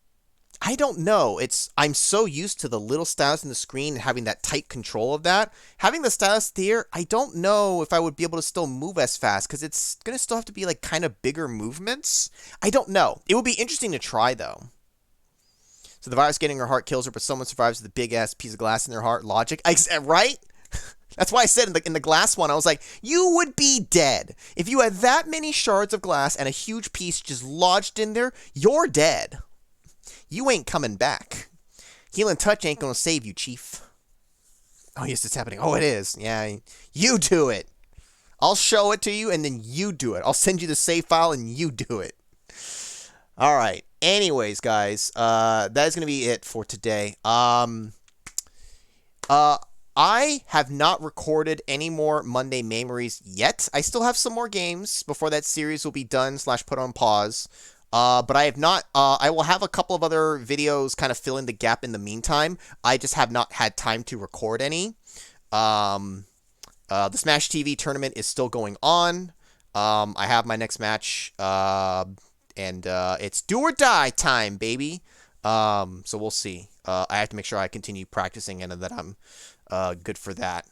I don't know. I'm so used to the little stylus in the screen and having that tight control of that. Having the stylus here, I don't know if I would be able to still move as fast because it's going to still have to be like kind of bigger movements. I don't know. It would be interesting to try though. So the virus getting her heart kills her, but someone survives with a big ass piece of glass in their heart. Logic, right? That's why I said in the glass one, I was like, you would be dead. If you had that many shards of glass and a huge piece just lodged in there, you're dead. You ain't coming back. Healing touch ain't gonna save you, chief. Oh, yes, it's happening. Oh, it is. Yeah, you do it. I'll show it to you, and then you do it. I'll send you the save file, and you do it. All right. Anyways, guys, that is gonna be it for today. I have not recorded any more Monday Memories yet. I still have some more games before that series will be done / put on pause. But I have not, I will have a couple of other videos kind of filling the gap in the meantime. I just have not had time to record any. The Smash TV tournament is still going on. I have my next match, and it's do or die time, baby. So we'll see. I have to make sure I continue practicing and that I'm good for that.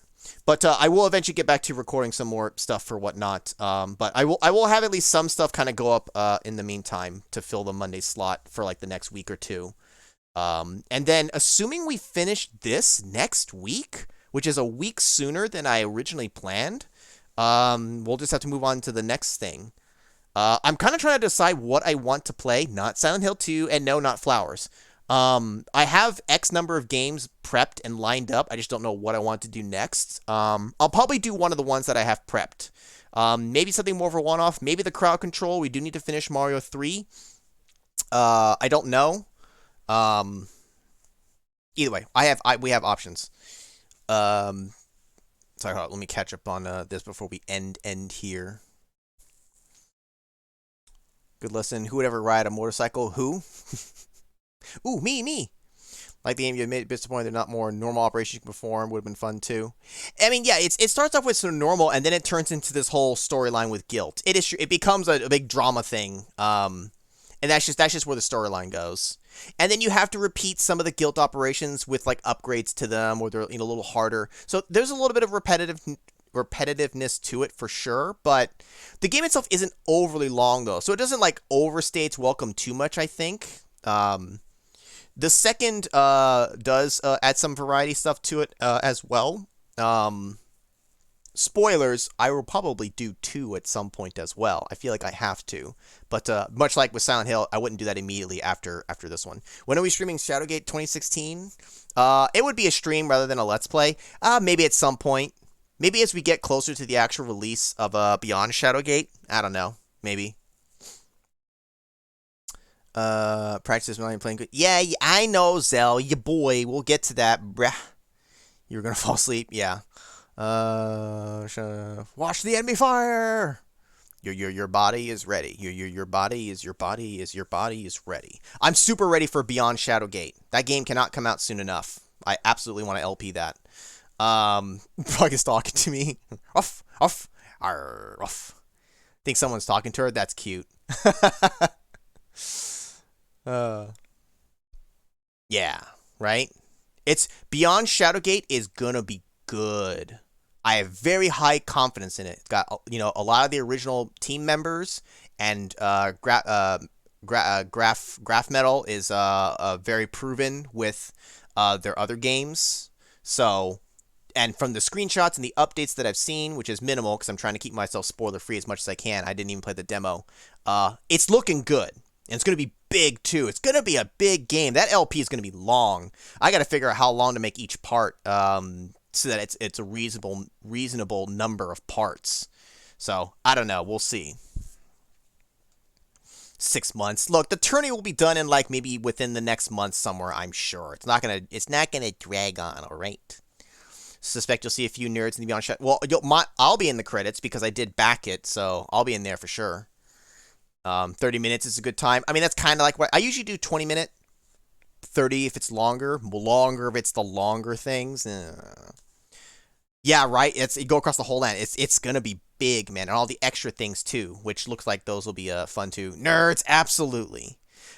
But I will eventually get back to recording some more stuff for whatnot. But I will have at least some stuff kind of go up in the meantime to fill the Monday slot for like the next week or two. And then assuming we finish this next week, which is a week sooner than I originally planned, we'll just have to move on to the next thing. I'm kind of trying to decide what I want to play. Not Silent Hill 2, and no, not Flowers. I have X number of games prepped and lined up. I just don't know what I want to do next. I'll probably do one of the ones that I have prepped. Maybe something more of a one-off. Maybe the crowd control. We do need to finish Mario 3. I don't know. Either way, we have options. Sorry, hold on, let me catch up on this before we end here. Good listen. Who would ever ride a motorcycle? Who? Ooh, me. Like the game you admit, disappointed they're not more normal operations you can perform. Would have been fun too. I mean, yeah, it starts off with sort of normal, and then it turns into this whole storyline with guilt. It becomes a big drama thing. And that's just where the storyline goes. And then you have to repeat some of the guilt operations with like upgrades to them, or they're a little harder. So there's a little bit of repetitiveness to it for sure, but the game itself isn't overly long though, so it doesn't like overstay its welcome too much, I think. The second does add some variety stuff to it as well. Spoilers, I will probably do 2 at some point as well. I feel like I have to. But much like with Silent Hill, I wouldn't do that immediately after this one. When are we streaming Shadowgate 2016? It would be a stream rather than a Let's Play. Maybe at some point. Maybe as we get closer to the actual release of Beyond Shadowgate. I don't know. Maybe. Practice when I'm playing good. Yeah, I know, Zell. Your boy. We'll get to that, bruh. You're gonna fall asleep? Yeah. Watch the enemy fire! Your body is ready. Your body is ready. I'm super ready for Beyond Shadowgate. That game cannot come out soon enough. I absolutely want to LP that. Bug is talking to me. Ruff, ruff, arr, ruff. Think someone's talking to her? That's cute. Yeah, right? It's Beyond Shadowgate is gonna be good. I have very high confidence in it. It's got a lot of the original team members, and Graph Metal is very proven with their other games. So, and from the screenshots and the updates that I've seen, which is minimal because I'm trying to keep myself spoiler free as much as I can. I didn't even play the demo. It's looking good, and it's going to be big too. It's gonna be a big game. That LP is gonna be long. I gotta figure out how long to make each part, so that it's a reasonable number of parts. So I don't know. We'll see. 6 months. Look, the tourney will be done in like maybe within the next month somewhere. I'm sure it's not gonna drag on. All right. Suspect you'll see a few nerds in the Beyond Shot. Well, I'll be in the credits because I did back it, so I'll be in there for sure. 30 minutes is a good time. I mean, that's kind of like what I usually do. 20-minute, 30 if it's longer if it's the longer things. Yeah, right. You go across the whole land. It's gonna be big, man, and all the extra things too, which looks like those will be fun too. Nerds, absolutely.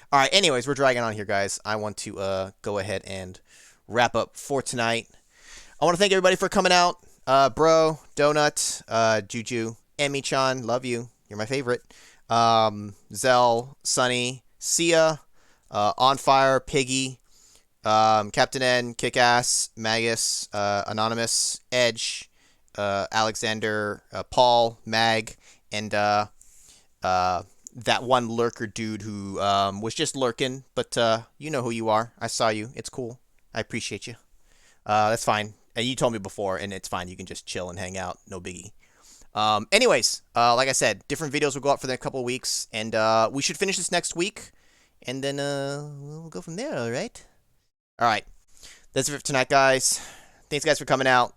All right. Anyways, we're dragging on here, guys. I want to go ahead and wrap up for tonight. I want to thank everybody for coming out. Bro, Donut, Juju, Emmy-chan, love you. You're my favorite. Zell, Sunny, Sia, On Fire, Piggy, Captain N, Kickass, Magus, Anonymous, Edge, Alexander, Paul, Mag, and that one lurker dude who was just lurking, but you know who you are. I saw you. It's cool. I appreciate you. That's fine. And you told me before, and it's fine. You can just chill and hang out. No biggie. Anyways, like I said, different videos will go up for the next couple of weeks, and we should finish this next week, and then we'll go from there, all right? All right. That's it for tonight, guys. Thanks, guys, for coming out.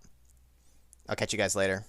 I'll catch you guys later.